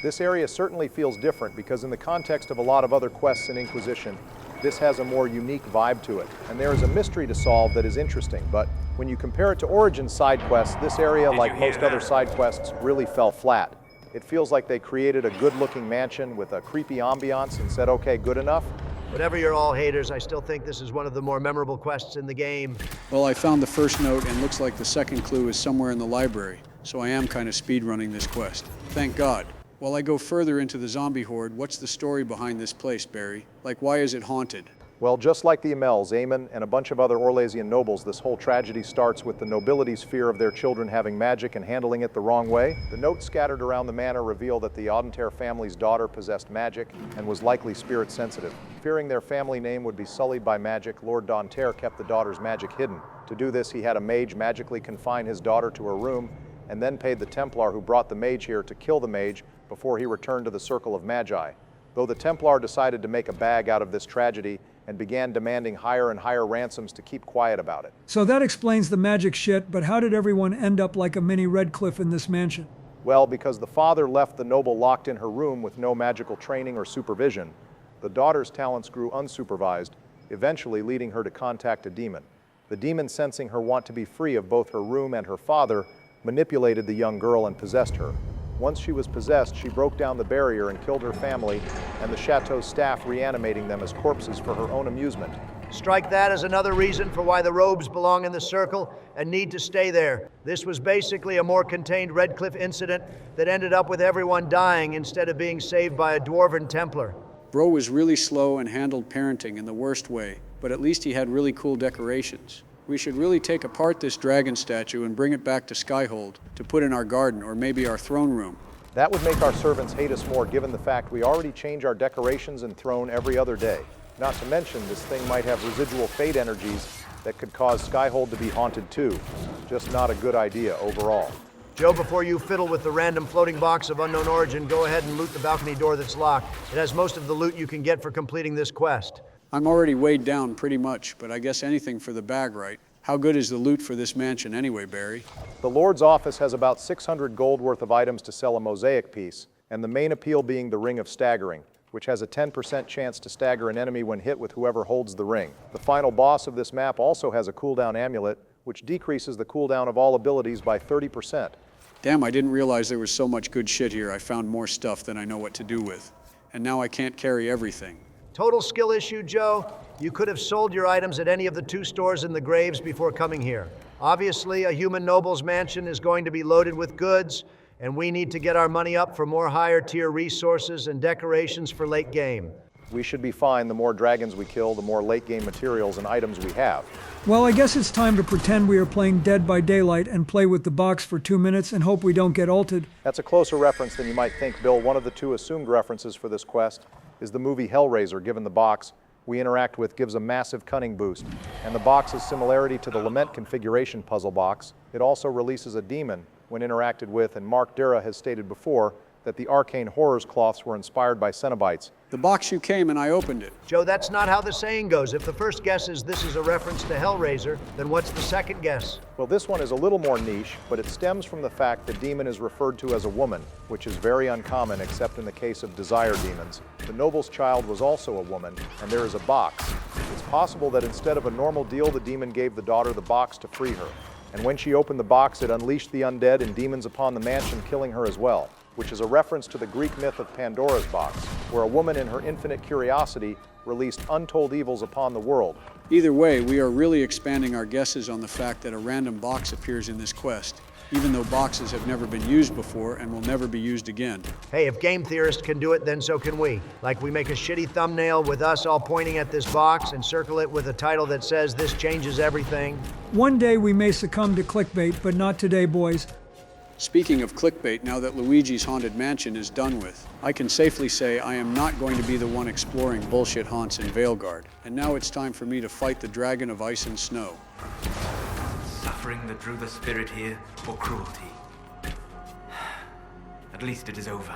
This area certainly feels different because in the context of a lot of other quests in Inquisition, This has a more unique vibe to it, and there is a mystery to solve that is interesting, but when you compare it to Origin's side quests, this area, like most other side quests, really fell flat. It feels like they created a good-looking mansion with a creepy ambiance and said, okay, good enough. Whatever you're all haters, I still think this is one of the more memorable quests in the game. Well, I found the first note and looks like the second clue is somewhere in the library, so I am kind of speedrunning this quest. Thank God. While I go further into the zombie horde, what's the story behind this place, Barry? Like, why is it haunted? Well, just like the Emelds, Aemon, and a bunch of other Orlesian nobles, this whole tragedy starts with the nobility's fear of their children having magic and handling it the wrong way. The notes scattered around the manor reveal that the Audentaire family's daughter possessed magic and was likely spirit sensitive. Fearing their family name would be sullied by magic, Lord Daunterre kept the daughter's magic hidden. To do this, he had a mage magically confine his daughter to her room and then paid the Templar who brought the mage here to kill the mage before he returned to the Circle of Magi. Though the Templar decided to make a bag out of this tragedy and began demanding higher and higher ransoms to keep quiet about it. So that explains the magic shit, but how did everyone end up like a mini Redcliffe in this mansion? Well, because the father left the noble locked in her room with no magical training or supervision, the daughter's talents grew unsupervised, eventually leading her to contact a demon. The demon, sensing her want to be free of both her room and her father, manipulated the young girl and possessed her. Once she was possessed, she broke down the barrier and killed her family and the chateau's staff, reanimating them as corpses for her own amusement. Strike that as another reason for why the robes belong in the circle and need to stay there. This was basically a more contained Redcliffe incident that ended up with everyone dying instead of being saved by a Dwarven Templar. Bro was really slow and handled parenting in the worst way, but at least he had really cool decorations. We should really take apart this dragon statue and bring it back to Skyhold to put in our garden or maybe our throne room. That would make our servants hate us more, given the fact we already change our decorations and throne every other day. Not to mention, this thing might have residual fate energies that could cause Skyhold to be haunted too. Just not a good idea overall. Joe, before you fiddle with the random floating box of unknown origin, go ahead and loot the balcony door that's locked. It has most of the loot you can get for completing this quest. I'm already weighed down pretty much, but I guess anything for the bag, right? How good is the loot for this mansion anyway, Barry? The Lord's office has about 600 gold worth of items to sell a mosaic piece, and the main appeal being the Ring of Staggering, which has a 10% chance to stagger an enemy when hit with whoever holds the ring. The final boss of this map also has a cooldown amulet, which decreases the cooldown of all abilities by 30%. Damn, I didn't realize there was so much good shit here. I found more stuff than I know what to do with. And now I can't carry everything. Total skill issue, Joe. You could have sold your items at any of the 2 stores in the Graves before coming here. Obviously, a human noble's mansion is going to be loaded with goods, and we need to get our money up for more higher tier resources and decorations for late game. We should be fine. The more dragons we kill, the more late game materials and items we have. Well, I guess it's time to pretend we are playing Dead by Daylight and play with the box for 2 minutes and hope we don't get ulted. That's a closer reference than you might think, Bill. One of the 2 assumed references for this quest is the movie Hellraiser, given the box we interact with gives a massive cunning boost, and the box's similarity to the Lament configuration puzzle box. It also releases a demon when interacted with, and Mark Dura has stated before that the Arcane Horrors cloths were inspired by Cenobites. The box you came and I opened it. Joe, that's not how the saying goes. If the first guess is this is a reference to Hellraiser, then what's the second guess? Well, this one is a little more niche, but it stems from the fact the demon is referred to as a woman, which is very uncommon except in the case of desire demons. The noble's child was also a woman, and there is a box. It's possible that instead of a normal deal, the demon gave the daughter the box to free her. And when she opened the box, it unleashed the undead and demons upon the mansion, killing her as well, which is a reference to the Greek myth of Pandora's box, where a woman in her infinite curiosity released untold evils upon the world. Either way, we are really expanding our guesses on the fact that a random box appears in this quest, even though boxes have never been used before and will never be used again. Hey, if Game Theorist can do it, then so can we. Like, we make a shitty thumbnail with us all pointing at this box and circle it with a title that says, "This changes everything." One day we may succumb to clickbait, but not today, boys. Speaking of clickbait, now that Luigi's Haunted Mansion is done with, I can safely say I am not going to be the one exploring bullshit haunts in Veilguard. And now it's time for me to fight the Dragon of Ice and Snow. Suffering that drew the spirit here, or cruelty? At least it is over.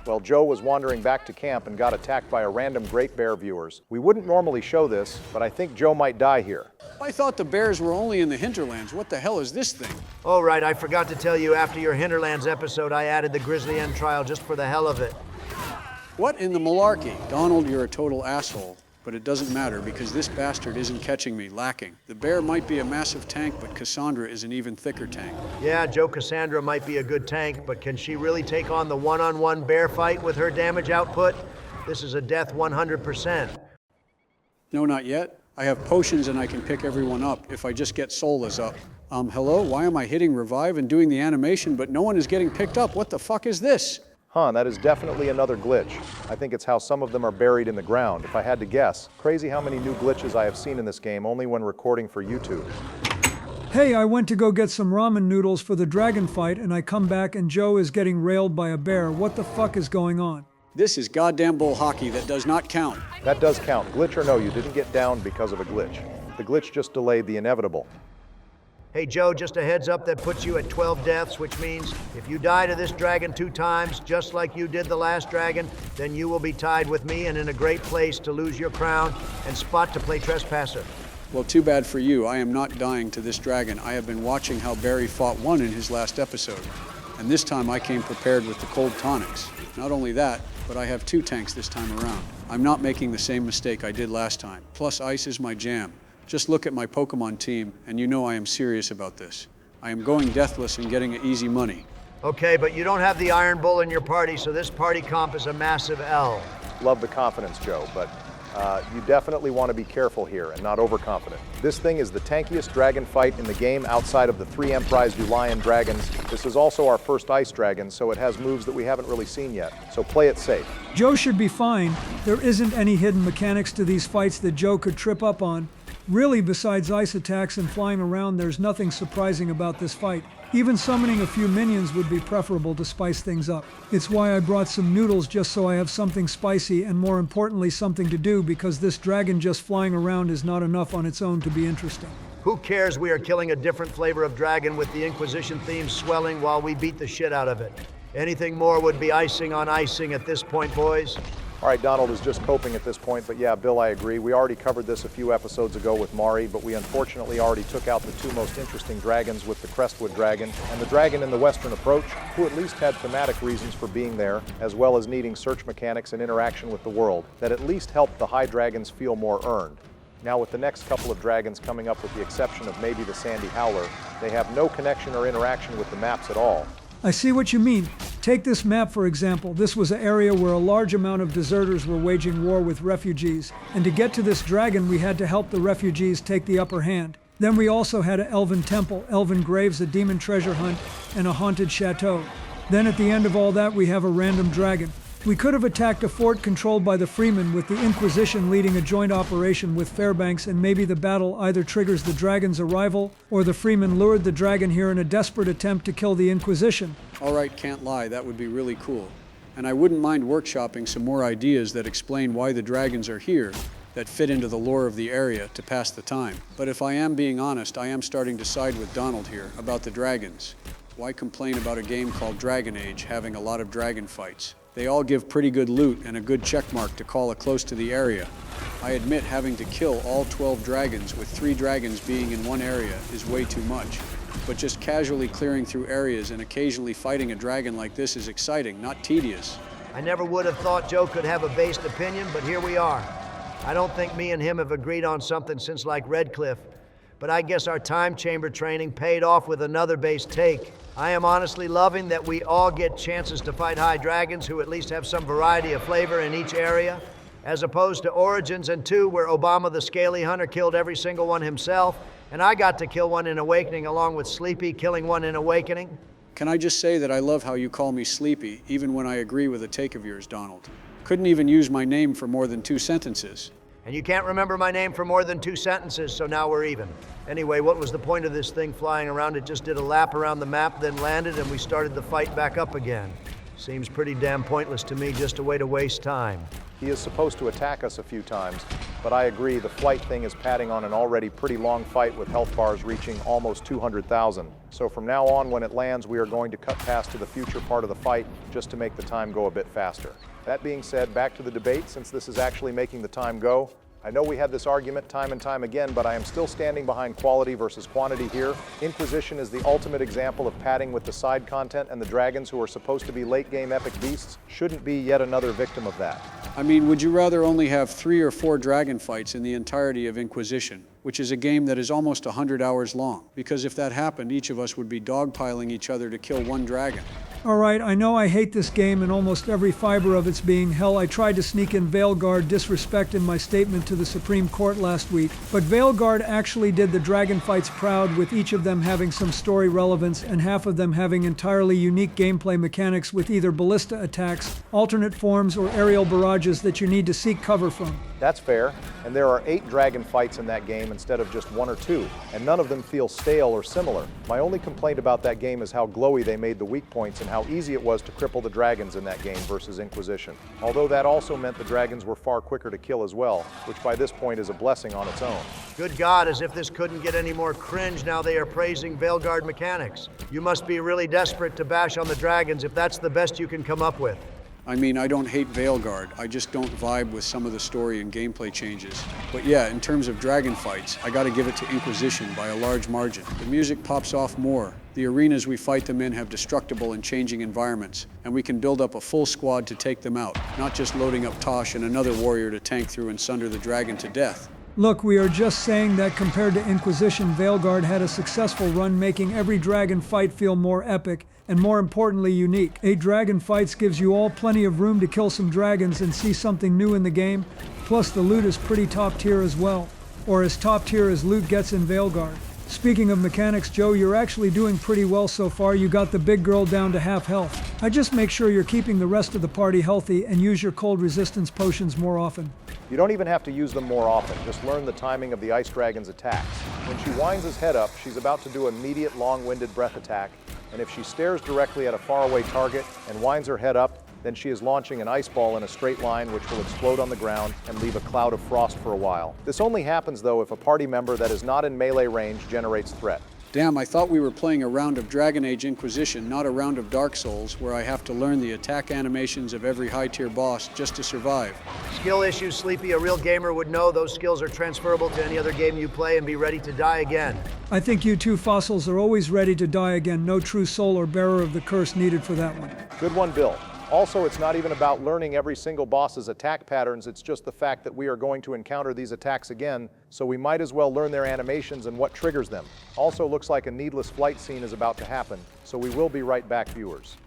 Well, Joe was wandering back to camp and got attacked by a random Great Bear viewers. We wouldn't normally show this, but I think Joe might die here. I thought the bears were only in the hinterlands. What the hell is this thing? Oh, right, I forgot to tell you, after your Hinterlands episode, I added the Grizzly End trial just for the hell of it. What in the malarkey? Donald, you're a total asshole. but it doesn't matter because this bastard isn't catching me lacking. The bear might be a massive tank, but Cassandra is an even thicker tank. Yeah, Cassandra might be a good tank, but can she really take on the one-on-one bear fight with her damage output? This is a death 100%. No, not yet. I have potions and I can pick everyone up if I just get Solas up. Hello? Why am I hitting revive and doing the animation, but no one is getting picked up? What the fuck is this? That is definitely another glitch. I think it's how some of them are buried in the ground, if I had to guess. Crazy how many new glitches I have seen in this game only when recording for YouTube. Hey, I went to go get some ramen noodles for the dragon fight and I come back and Joe is getting railed by a bear. What the fuck is going on? This is goddamn bull hockey. That does not count. That does count. Glitch or no, you didn't get down because of a glitch. The glitch just delayed the inevitable. Hey Joe, just a heads up that puts you at 12 deaths, which means if you die to this dragon 2 times, just like you did the last dragon, then you will be tied with me and in a great place to lose your crown and spot to play trespasser. Well, too bad for you. I am not dying to this dragon. I have been watching how Barry fought one in his last episode. And this time I came prepared with the cold tonics. Not only that, but I have 2 tanks this time around. I'm not making the same mistake I did last time. Plus, ice is my jam. Just look at my Pokemon team, and you know I am serious about this. I am going deathless and getting easy money. Okay, but you don't have the Iron Bull in your party, so this party comp is a massive L. Love the confidence, Joe, but you definitely want to be careful here and not overconfident. This thing is the tankiest dragon fight in the game outside of the 3 Emprise du Lion dragons. This is also our first ice dragon, so it has moves that we haven't really seen yet. So play it safe. Joe should be fine. There isn't any hidden mechanics to these fights that Joe could trip up on. Really, besides ice attacks and flying around, there's nothing surprising about this fight. Even summoning a few minions would be preferable to spice things up. It's why I brought some noodles just so I have something spicy and more importantly something to do, because this dragon just flying around is not enough on its own to be interesting. Who cares? We are killing a different flavor of dragon with the Inquisition theme swelling while we beat the shit out of it. Anything more would be icing on icing at this point, boys. All right, Donald is just coping at this point, but yeah, Bill, I agree. We already covered this a few episodes ago with Mari, but we unfortunately already took out the 2 most interesting dragons with the Crestwood Dragon and the dragon in the Western Approach, who at least had thematic reasons for being there, as well as needing search mechanics and interaction with the world that at least helped the high dragons feel more earned. Now with the next couple of dragons coming up with the exception of maybe the Sandy Howler, they have no connection or interaction with the maps at all. I see what you mean. Take this map, for example. This was an area where a large amount of deserters were waging war with refugees. And to get to this dragon, we had to help the refugees take the upper hand. Then we also had an elven temple, Emereld Graves, a demon treasure hunt, and a haunted chateau. Then at the end of all that, we have a random dragon. We could have attacked a fort controlled by the Freemen with the Inquisition leading a joint operation with Fairbanks, and maybe the battle either triggers the dragon's arrival or the Freemen lured the dragon here in a desperate attempt to kill the Inquisition. All right, can't lie, that would be really cool. And I wouldn't mind workshopping some more ideas that explain why the dragons are here, that fit into the lore of the area to pass the time. But if I am being honest, I am starting to side with Donald here about the dragons. Why complain about a game called Dragon Age having a lot of dragon fights? They all give pretty good loot and a good checkmark to call it close to the area. I admit having to kill all 12 dragons with 3 dragons being in one area is way too much. But just casually clearing through areas and occasionally fighting a dragon like this is exciting, not tedious. I never would have thought Joe could have a based opinion, but here we are. I don't think me and him have agreed on something since like Redcliffe, but I guess our time chamber training paid off with another base take. I am honestly loving that we all get chances to fight high dragons who at least have some variety of flavor in each area, as opposed to Origins and 2 where Obama the Scaly Hunter killed every single one himself, and I got to kill one in Awakening along with Sleepy killing one in Awakening. Can I just say that I love how you call me Sleepy, even when I agree with a take of yours, Donald. Couldn't even use my name for more than 2 sentences. And you can't remember my name for more than 2 sentences, so now we're even. Anyway, what was the point of this thing flying around? It just did a lap around the map, then landed, and we started the fight back up again. Seems pretty damn pointless to me, just a way to waste time. He is supposed to attack us a few times, but I agree the flight thing is padding on an already pretty long fight with health bars reaching almost 200,000. So from now on, when it lands, we are going to cut past to the future part of the fight just to make the time go a bit faster. That being said, back to the debate, since this is actually making the time go. I know we had this argument time and time again, but I am still standing behind quality versus quantity here. Inquisition is the ultimate example of padding with the side content, and the dragons, who are supposed to be late-game epic beasts, shouldn't be yet another victim of that. I mean, would you rather only have 3 or 4 dragon fights in the entirety of Inquisition, which is a game that is almost 100 hours long? Because if that happened, each of us would be dogpiling each other to kill one dragon. All right, I know I hate this game and almost every fiber of its being. Hell, I tried to sneak in Veilguard disrespect in my statement to the Supreme Court last week, but Veilguard actually did the dragon fights proud, with each of them having some story relevance and half of them having entirely unique gameplay mechanics with either ballista attacks, alternate forms, or aerial barrages that you need to seek cover from. That's fair, and there are 8 dragon fights in that game instead of just 1 or 2, and none of them feel stale or similar. My only complaint about that game is how glowy they made the weak points and how easy it was to cripple the dragons in that game versus Inquisition. Although that also meant the dragons were far quicker to kill as well, which by this point is a blessing on its own. Good God, as if this couldn't get any more cringe now they are praising Veilguard mechanics. You must be really desperate to bash on the dragons if that's the best you can come up with. I mean, I don't hate Veilguard, I just don't vibe with some of the story and gameplay changes. But yeah, in terms of dragon fights, I gotta give it to Inquisition by a large margin. The music pops off more, the arenas we fight them in have destructible and changing environments, and we can build up a full squad to take them out, not just loading up Tosh and another warrior to tank through and sunder the dragon to death. Look, we are just saying that compared to Inquisition, Veilguard had a successful run, making every dragon fight feel more epic and, more importantly, unique. 8 dragon fights gives you all plenty of room to kill some dragons and see something new in the game, plus the loot is pretty top tier as well, or as top tier as loot gets in Veilguard. Speaking of mechanics, Joe, you're actually doing pretty well so far. You got the big girl down to half health. I just make sure you're keeping the rest of the party healthy and use your cold resistance potions more often. You don't even have to use them more often, just learn the timing of the ice dragon's attacks. When she winds his head up, she's about to do an immediate long-winded breath attack, and if she stares directly at a faraway target and winds her head up, then she is launching an ice ball in a straight line which will explode on the ground and leave a cloud of frost for a while. This only happens though if a party member that is not in melee range generates threat. Damn, I thought we were playing a round of Dragon Age Inquisition, not a round of Dark Souls, where I have to learn the attack animations of every high-tier boss just to survive. Skill issues, Sleepy. A real gamer would know those skills are transferable to any other game you play and be ready to die again. I think you two fossils are always ready to die again. No true soul or bearer of the curse needed for that one. Good one, Bill. Also, it's not even about learning every single boss's attack patterns, it's just the fact that we are going to encounter these attacks again, so we might as well learn their animations and what triggers them. Also looks like a needless flight scene is about to happen, so we will be right back, viewers.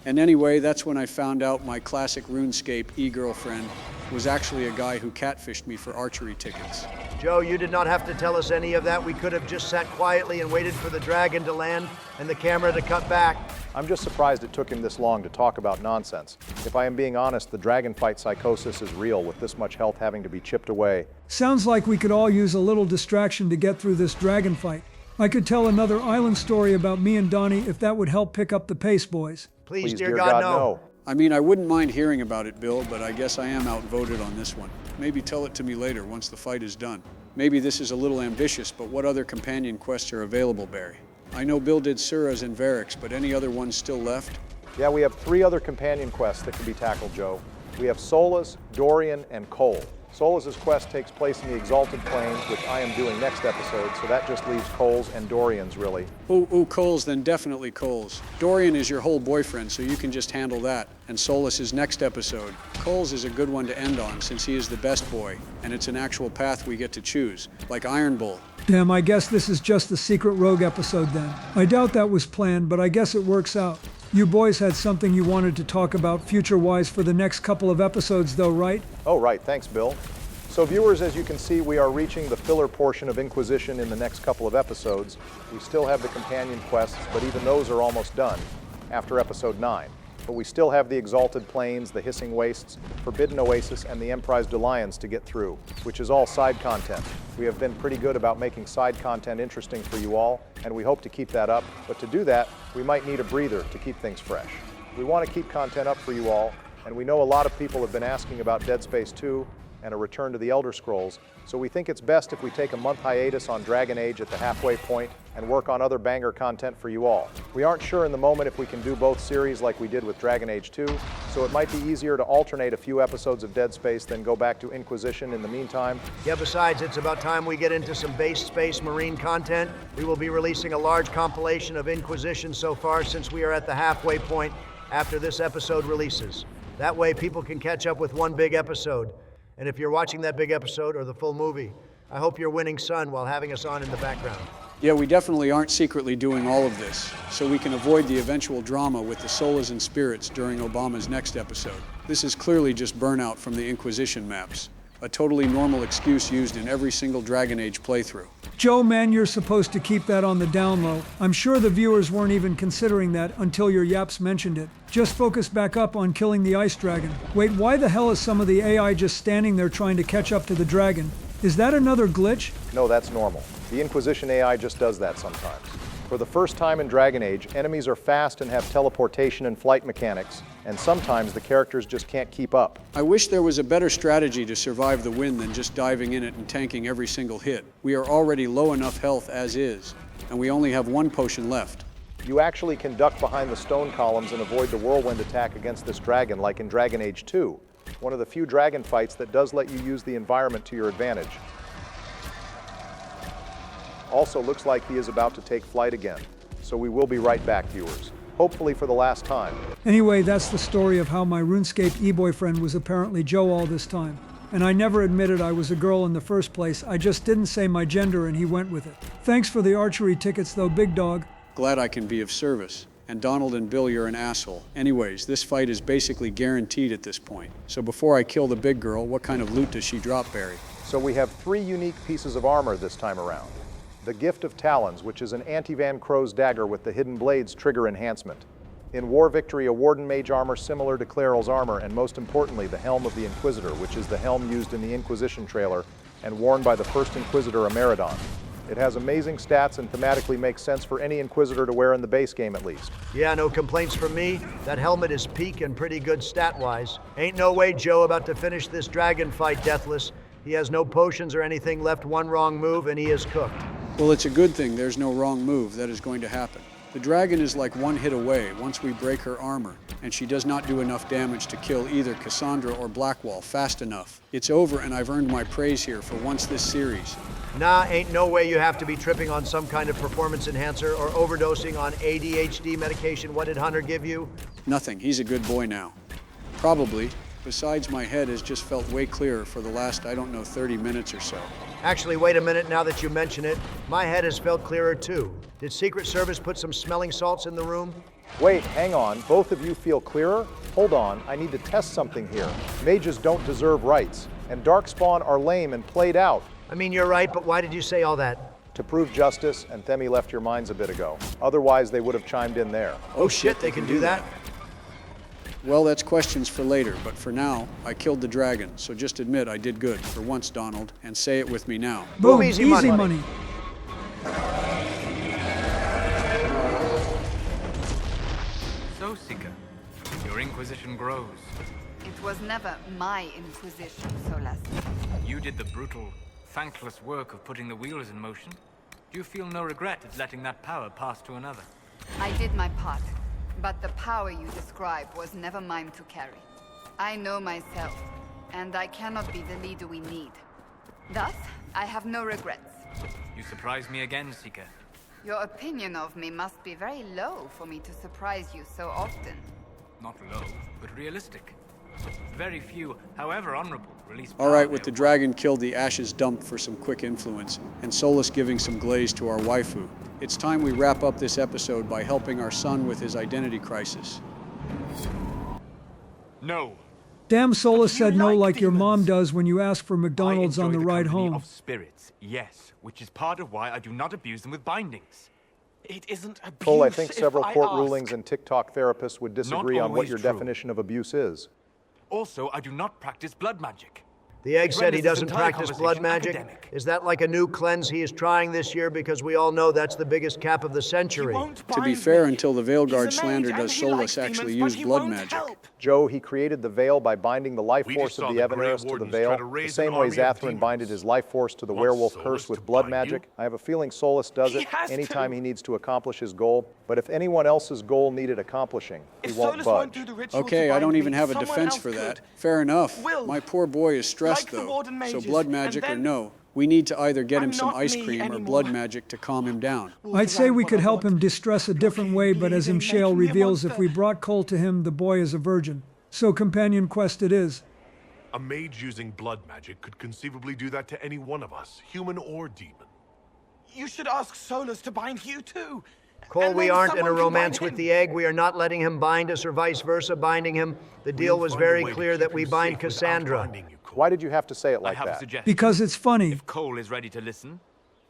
And anyway, that's when I found out my classic RuneScape e-girlfriend was actually a guy who catfished me for archery tickets. Joe, you did not have to tell us any of that. We could have just sat quietly and waited for the dragon to land and the camera to cut back. I'm just surprised it took him this long to talk about nonsense. If I am being honest, the dragon fight psychosis is real, with this much health having to be chipped away. Sounds like we could all use a little distraction to get through this dragon fight. I could tell another island story about me and Donnie if that would help pick up the pace, boys. Please, dear God, no. I mean, I wouldn't mind hearing about it, Bill, but I guess I am outvoted on this one. Maybe tell it to me later once the fight is done. Maybe this is a little ambitious, but what other companion quests are available, Barry? I know Bill did Sura's and Verix, but any other ones still left? Yeah, we have 3 other companion quests that can be tackled, Joe. We have Solas, Dorian, and Cole. Solas' quest takes place in the Exalted Plains, which I am doing next episode, so that just leaves Cole's and Dorian's, really. Ooh, Cole's, then definitely Cole's. Dorian is your whole boyfriend, so you can just handle that. And Solas is next episode. Cole's is a good one to end on, since he is the best boy, and it's an actual path we get to choose, like Iron Bull. Damn, I guess this is just the secret rogue episode then. I doubt that was planned, but I guess it works out. You boys had something you wanted to talk about future-wise for the next couple of episodes though, right? Oh, right. Thanks, Bill. So viewers, as you can see, we are reaching the filler portion of Inquisition in the next couple of episodes. We still have the companion quests, but even those are almost done after episode 9. But we still have the Exalted Plains, the Hissing Wastes, Forbidden Oasis, and the Emprised Alliance to get through, which is all side content. We have been pretty good about making side content interesting for you all, and we hope to keep that up. But to do that, we might need a breather to keep things fresh. We want to keep content up for you all, and we know a lot of people have been asking about Dead Space 2 and a return to the Elder Scrolls, so we think it's best if we take a month hiatus on Dragon Age at the halfway point and work on other banger content for you all. We aren't sure in the moment if we can do both series like we did with Dragon Age 2, so it might be easier to alternate a few episodes of Dead Space than go back to Inquisition in the meantime. Yeah, besides, it's about time we get into some base space marine content. We will be releasing a large compilation of Inquisition so far, since we are at the halfway point after this episode releases. That way people can catch up with one big episode. And if you're watching that big episode or the full movie, I hope you're winning sun while having us on in the background. Yeah, we definitely aren't secretly doing all of this, so we can avoid the eventual drama with the souls and spirits during Obama's next episode. This is clearly just burnout from the Inquisition maps, a totally normal excuse used in every single Dragon Age playthrough. Joe, man, you're supposed to keep that on the down low. I'm sure the viewers weren't even considering that until your yaps mentioned it. Just focus back up on killing the ice dragon. Wait, why the hell is some of the AI just standing there trying to catch up to the dragon? Is that another glitch? No, that's normal. The Inquisition AI just does that sometimes. For the first time in Dragon Age, enemies are fast and have teleportation and flight mechanics, and sometimes the characters just can't keep up. I wish there was a better strategy to survive the win than just diving in it and tanking every single hit. We are already low enough health as is, and we only have one potion left. You actually can duck behind the stone columns and avoid the whirlwind attack against this dragon like in Dragon Age 2, one of the few dragon fights that does let you use the environment to your advantage. Also looks like he is about to take flight again, so we will be right back, viewers. Hopefully for the last time. Anyway, that's the story of how my RuneScape e-boyfriend was apparently Joe all this time. And I never admitted I was a girl in the first place. I just didn't say my gender and he went with it. Thanks for the archery tickets though, big dog. Glad I can be of service. And Donald and Bill, you're an asshole. Anyways, this fight is basically guaranteed at this point. So before I kill the big girl, what kind of loot does she drop, Barry? So we have 3 unique pieces of armor this time around. The Gift of Talons, which is an anti-Van Crow's dagger with the Hidden Blades trigger enhancement. In War Victory, a Warden Mage armor similar to Clarel's armor, and most importantly, the Helm of the Inquisitor, which is the helm used in the Inquisition trailer and worn by the first Inquisitor Emerald. It has amazing stats and thematically makes sense for any Inquisitor to wear in the base game at least. Yeah, no complaints from me. That helmet is peak and pretty good stat-wise. Ain't no way Joe about to finish this dragon fight deathless. He has no potions or anything left, one wrong move and he is cooked. Well, it's a good thing there's no wrong move that is going to happen. The dragon is like one hit away once we break her armor, and she does not do enough damage to kill either Cassandra or Blackwall fast enough. It's over and I've earned my praise here for once this series. Nah, ain't no way you have to be tripping on some kind of performance enhancer or overdosing on ADHD medication. What did Hunter give you? Nothing, he's a good boy now. Probably. Besides, my head has just felt way clearer for the last, 30 minutes or so. Actually, wait a minute now that you mention it. My head has felt clearer too. Did Secret Service put some smelling salts in the room? Wait, hang on. Both of you feel clearer? Hold on, I need to test something here. Mages don't deserve rights, and Darkspawn are lame and played out. I mean, you're right, but why did you say all that? To prove justice, and Themi left your minds a bit ago. Otherwise, they would have chimed in there. Oh shit, they can do that? Well, that's questions for later, but for now, I killed the dragon, so just admit I did good, for once, Donald, and say it with me now. Boom, easy money. So, Seeker, your Inquisition grows. It was never my Inquisition, Solas. You did the brutal, thankless work of putting the wheels in motion. Do you feel no regret at letting that power pass to another? I did my part. But the power you describe was never mine to carry. I know myself, and I cannot be the leader we need. Thus, I have no regrets. You surprise me again, Seeker. Your opinion of me must be very low for me to surprise you so often. Not low, but realistic. Very few, however honorable, release. All right, with the dragon killed, the ashes dumped for some quick influence, and Solus giving some glaze to our waifu. It's time we wrap up this episode by helping our son with his identity crisis. No. Damn, Solus said no like your mom does when you ask for McDonald's on the ride home. Of spirits, yes, which is part of why I do not abuse them with bindings. It isn't abuse. Cole, I think several court rulings and TikTok therapists would disagree on what your definition of abuse is. Also, I do not practice blood magic. The egg It said he renders this doesn't entire practice blood conversation magic. academic. Is that like a new cleanse he is trying this year? Because we all know that's the biggest cap of the century. To be fair, until the Veilguard slander does Solus actually use blood magic. Joe, he created the Veil by binding the life We force just saw of the the Grey Evaneris to the Wardens Veil, try to the raise same an way army of Zathran binded his life force to the Wants werewolf Solus curse to with blood bind magic. you? I have a feeling Solus does He it has anytime to. he needs to accomplish his goal, but if anyone else's goal needed accomplishing, he If won't Solus won't budge. do the ritual Okay, to I don't bind even me, have a someone defense else for that. could. Fair enough. Will. My poor boy is stressed Like the though. Warden So mages, blood and magic or then- no, we need to either get him I'm some not ice me cream or anymore. blood magic to calm him down. I'd say we could help him distress a different way, but as Imshale reveals, if we brought Cole to him, the boy is a virgin. So companion quest it is. A mage using blood magic could conceivably do that to any one of us, human or demon. You should ask Solus to bind you too. Cole, And we then aren't in a someone can romance bind with him. the egg. We are not letting him bind us or vice versa binding him. The deal was very clear that we bind Cassandra. Why did you have to say it I like have a that? suggestion. Because it's funny. If Cole is ready to listen,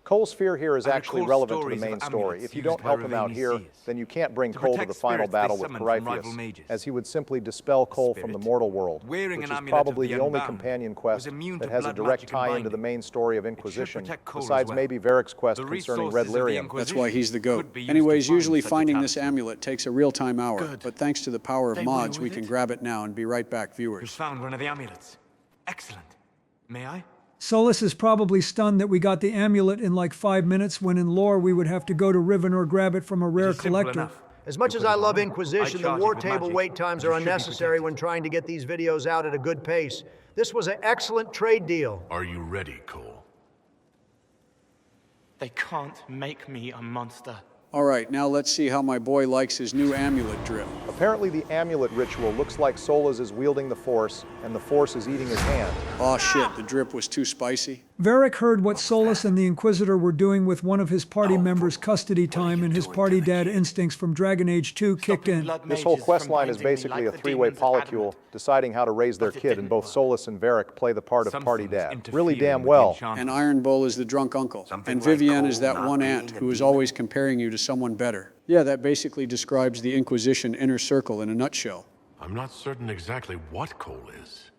Cole's fear here is I actually recall relevant to the stories of main story. amulets If you used don't by help him out Ravani here, seers. then you can't bring To Cole to protect the final spirits they battle with summon from rival Corypheus, mages. as he would simply dispel Cole from the Spirit, mortal world, wearing which an is amulet probably of the the only Unbound, companion quest was immune that to has a blood direct magic and tie into the binding. main story of It should Inquisition, protect Cole as besides well. maybe Varric's quest The concerning Red resources of the Lyrium. That's why he's the goat. could be used Anyways, to find usually such a finding this talisman. amulet takes a real-time hour, Good. but thanks to the power of They mods, were we with can it? grab it now and be right back, You viewers. found one of the amulets. Excellent. May I? Solus is probably stunned that we got the amulet in like 5 minutes, when in lore we would have to go to Riven or grab it from a rare It is simple collector. enough. As much as I love Inquisition, the charge war it with table magic. wait times You are should be unnecessary protected. when trying to get these videos out at a good pace. This was an excellent trade deal. Are you ready, Cole? They can't make me a monster. All right, now let's see how my boy likes his new amulet drip. Apparently the amulet ritual looks like Solus is wielding the Force, and the Force is eating his hand. Aw shit, the drip was too spicy. Varric heard what Solus and the Inquisitor were doing with one of his party members' custody time, and his party dad instincts from Dragon Age 2 kicked in. This whole quest line is basically a three-way polycule deciding how to raise their kid, and both Solus and Varric play the part of party dad. Really damn well. And Iron Bull is the drunk uncle. And Vivienne is that one aunt who is always comparing you to someone better. Yeah, that basically describes the Inquisition inner circle in a nutshell. I'm not certain exactly what Cole is.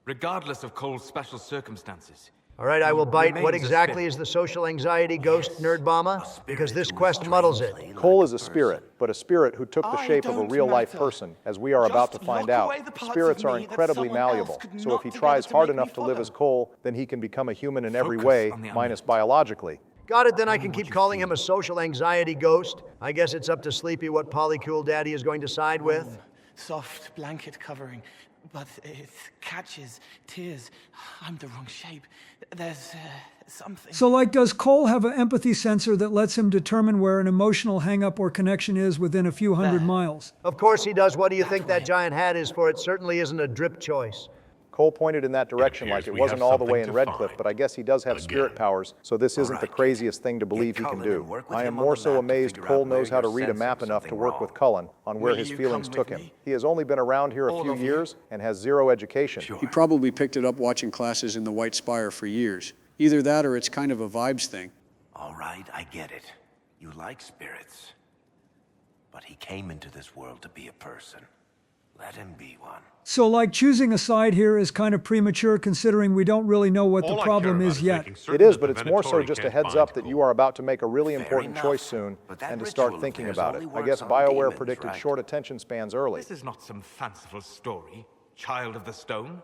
Regardless of Cole's special circumstances. All right, I will bite. What remains a exactly spirit. is the social anxiety ghost, Nerd Bomba? Because this quest muddles it. Cole is a spirit, but a spirit who took the I shape of a don't real-life matter. person, as we are about to Just find lock out. away the parts Spirits of are me that incredibly someone else malleable, could so knot if he together tries to hard make me enough to live follow. as Cole, then he can become a human in every Focus way, on the minus biologically. Got it, then I can keep calling him a social anxiety ghost. I guess it's up to Sleepy what Polycool Daddy is going to side with. Soft blanket covering, but it catches tears. I'm the wrong shape. There's something. So, like, does Cole have an empathy sensor that lets him determine where an emotional hang-up or connection is within a few hundred miles? Of course he does. What do you think that giant hat is for? It certainly isn't a drip choice. Cole pointed in that direction like it we wasn't have all the way in something to Redcliffe, but I guess he does have spirit powers, so this isn't the craziest thing to believe he can do. I am more so amazed Cole knows how to read a map enough to work with Cullen on where his feelings took him. He has only been around here a few years and has zero education. He probably picked it up watching classes in the White Spire for years. Either that or it's kind of a vibes thing. All right, I get it. You like spirits. But he came into this world to be a person. Let him be one. So, like, choosing a side here is kind of premature, considering we don't really know what the problem is yet. It is, but it's more so just a heads up that you are about to make a really important choice soon and to start thinking about it. I guess BioWare predicted short attention spans early. This is not some fanciful story, child of the stone.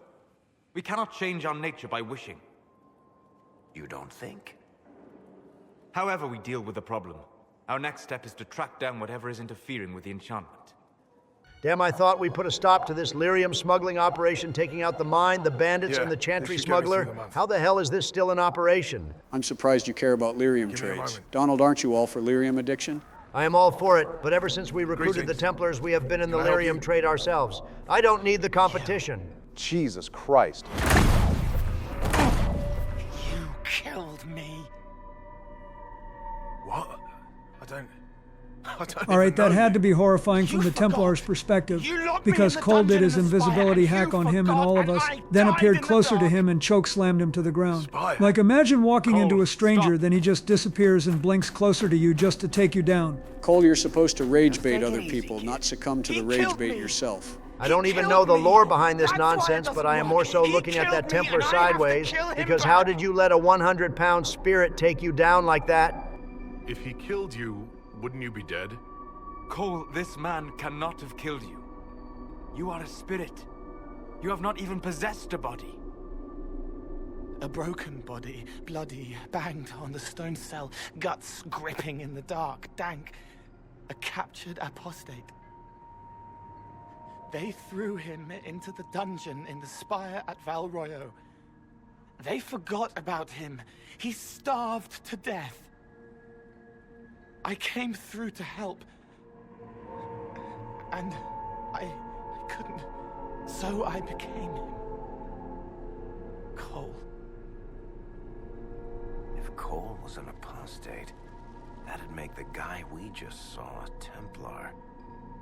We cannot change our nature by wishing. You don't think? However we deal with the problem, our next step is to track down whatever is interfering with the enchantment. Damn, I thought we put a stop to this lyrium smuggling operation, taking out the mine, the bandits, Yeah, and the this chantry should get us smuggler. through the month. How the hell is this still in operation? I'm surprised you care about lyrium trades. Donald, aren't you all for lyrium addiction? I am all for it, but ever since we recruited the Greetings. Templars, we have been in the Can I help lyrium you? trade ourselves. I don't need the competition. Jesus Christ. You killed me. What? I don't... All right, that had to be horrifying from the Templars' perspective, because Cole did his invisibility hack on him and all of us, then appeared closer to him and choke-slammed him to the ground. Like, imagine walking into a stranger, then he just disappears and blinks closer to you just to take you down. Cole, you're supposed to rage bait other people, not succumb to the rage bait yourself. I don't even know the lore behind this nonsense, but I am more so looking at that Templar sideways, because how did you let a 100-pound spirit take you down like that? If he killed you, wouldn't you be dead? Cole, this man cannot have killed you. You are a spirit. You have not even possessed a body. A broken body, bloody, banged on the stone cell, guts gripping in the dark, dank. A captured apostate. They threw him into the dungeon in the spire at Val Royo. They forgot about him. He starved to death. I came through to help. And I couldn't. So I became him. Cole. If Cole was an apostate, that'd make the guy we just saw a Templar.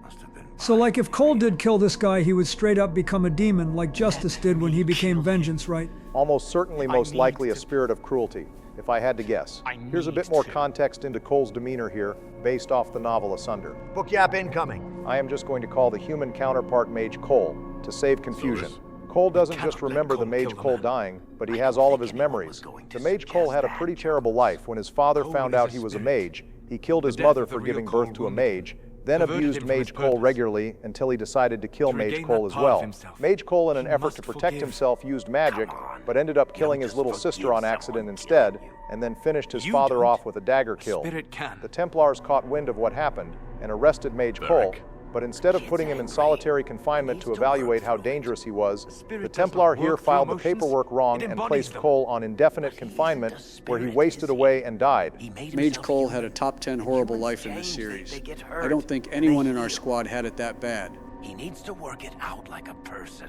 Must have been. So like if Cole did kill this guy, he would straight up become a demon like Justice did when he became Vengeance, right? Almost certainly most likely a spirit of cruelty, if I had to guess. Here's a bit more context into Cole's demeanor here, based off the novel Asunder. Book yap incoming. I am just going to call the human counterpart Mage Cole, to save confusion. Cole doesn't just remember the Mage Cole dying, but he has all of his memories. The Mage Cole had a pretty terrible life. When his father found out he was a mage, he killed his mother for giving birth to a mage, then abused Mage Cole regularly until he decided to kill Mage Cole as well. Mage Cole, in an effort to protect himself, used magic, but ended up killing his little sister on accident instead, and then finished his father off with a dagger kill. The Templars caught wind of what happened and arrested Mage Cole, but instead of putting him in solitary confinement to evaluate how dangerous he was, the Templar here filed the paperwork wrong and placed Cole on indefinite confinement, where he wasted away and died. Mage Cole had a top 10 horrible life in this series. I don't think anyone in our squad had it that bad. He needs to work it out like a person.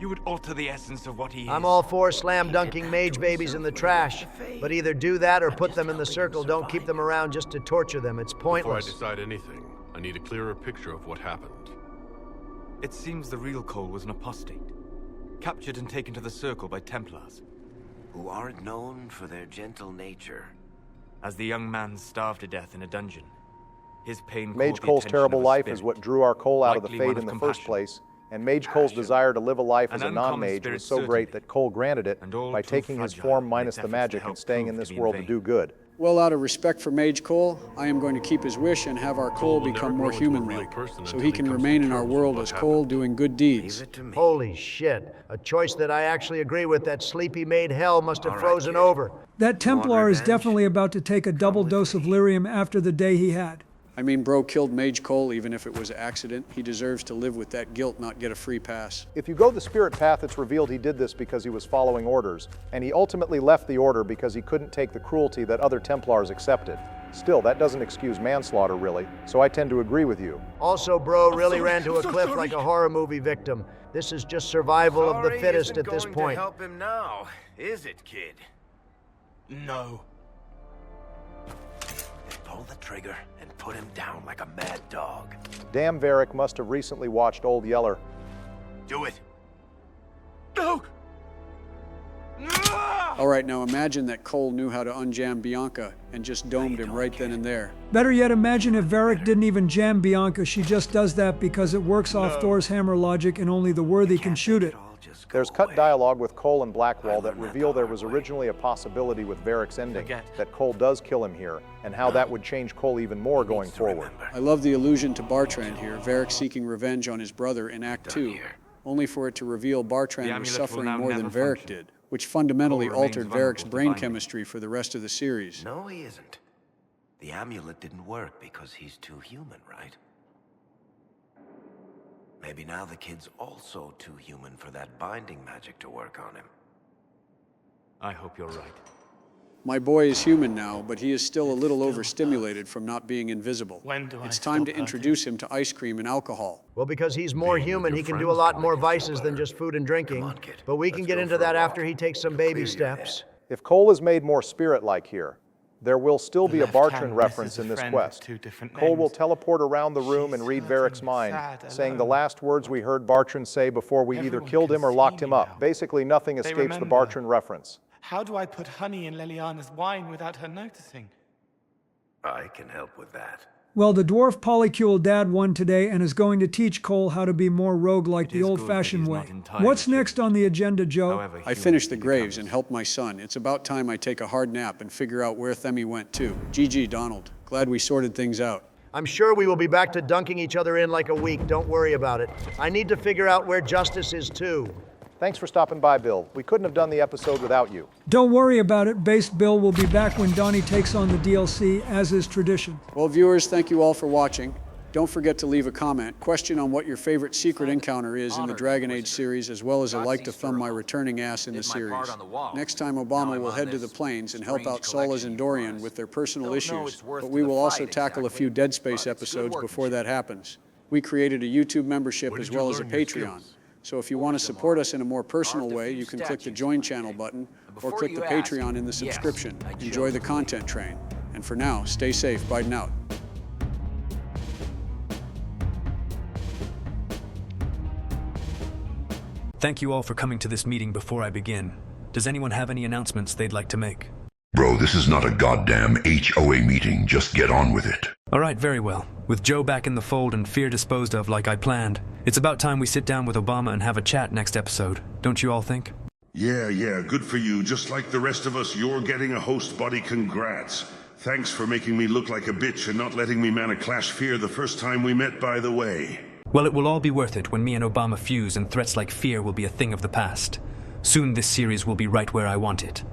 You would alter the essence of what he is. I'm all for slam-dunking mage babies in the trash, but either do that or put them in the circle. Don't keep them around just to torture them. It's pointless. Before I decide anything, I need a clearer picture of what happened. It seems the real Cole was an apostate, captured and taken to the Circle by Templars, who aren't known for their gentle nature. As the young man starved to death in a dungeon, his pain Mage Cole's terrible life is what drew our Cole out of the Fade in the first place, and Mage Cole's desire to live a life as a non-mage was so great that Cole granted it by taking his form minus the magic and staying in this world to do good. Well, out of respect for Mage Cole, I am going to keep his wish and have our Cole become more human-like, so he can remain in our world as Cole doing good deeds. Holy shit. A choice that I actually agree with. That sleepy maid hell must have frozen over. That Templar is definitely about to take a double dose of lyrium after the day he had. I mean, bro killed Mage Cole even if it was an accident. He deserves to live with that guilt, not get a free pass. If you go the spirit path, it's revealed he did this because he was following orders, and he ultimately left the order because he couldn't take the cruelty that other Templars accepted. Still, that doesn't excuse manslaughter, really, so I tend to agree with you. Also, bro really ran to a cliff like a horror movie victim. This is just survival of the fittest at this point. To help him now, is it, kid? No. Pull the trigger and put him down like a mad dog. Damn, Varric must have recently watched Old Yeller. Do it. No! All right, now imagine that Cole knew how to unjam Bianca and just domed him right then and there. Better yet, imagine if Varric didn't even jam Bianca. She just does that because it works off Thor's hammer logic and only the worthy can shoot it. There's cut dialogue with Cole and Blackwall that reveal there was originally a possibility with Varric's ending, that Cole does kill him here, and how that would change Cole even more going forward. I love the allusion to Bartrand here, Varric seeking revenge on his brother in Act 2, only for it to reveal Bartrand was suffering more than Varric did, which fundamentally altered Varric's brain chemistry for the rest of the series. No, he isn't. The amulet didn't work because he's too human, right? Maybe now the kid's also too human for that binding magic to work on him. I hope you're right. My boy is human now, but he is still a little overstimulated from not being invisible. It's time to introduce him to ice cream and alcohol. Well, because he's more human, he can do a lot more vices than just food and drinking. But we can get into that after he takes some baby steps. If Cole is made more spirit-like here, There will still be a left Bartran hand reference misses a in this friend with quest. 2 different Cole will names. teleport around the room and read Varric's mind, saying the last words we heard Bartran say before we either killed him or locked him up. Basically, nothing They escapes the remember. Bartran reference. How do I put honey in Leliana's wine without her noticing? I can help with that. Well, the dwarf polycule dad won today and is going to teach Cole how to be more rogue-like the old-fashioned way. What's next on the agenda, Joe? I finished the graves and helped my son. It's about time I take a hard nap and figure out where Themi went to. GG, Donald. Glad we sorted things out. I'm sure we will be back to dunking each other in like a week. Don't worry about it. I need to figure out where Justice is too. Thanks for stopping by, Bill. We couldn't have done the episode without you. Don't worry about it. Based Bill will be back when Donnie takes on the DLC, as is tradition. Well, viewers, thank you all for watching. Don't forget to leave a comment, question on what your favorite secret encounter is in the Dragon Age series, as well as a like to thumb my returning ass in the series. Next time, Obama will head to the plains and help out Solas and Dorian with their personal issues, but we will also tackle a few Dead Space episodes before that happens. We created a YouTube membership as well as a Patreon. So if you want to support us in a more personal way, you can click the Join Channel button or click the Patreon in the subscription. Enjoy the content train. And for now, stay safe. Biden out. Thank you all for coming to this meeting. Before I begin, does anyone have any announcements they'd like to make? Bro, this is not a goddamn HOA meeting. Just get on with it. All right, very well. With Joe back in the fold and fear disposed of like I planned, it's about time we sit down with Obama and have a chat next episode. Don't you all think? Yeah, good for you. Just like the rest of us, you're getting a host body. Congrats. Thanks for making me look like a bitch and not letting me man a clash fear the first time we met, by the way. Well, it will all be worth it when me and Obama fuse and threats like fear will be a thing of the past. Soon this series will be right where I want it.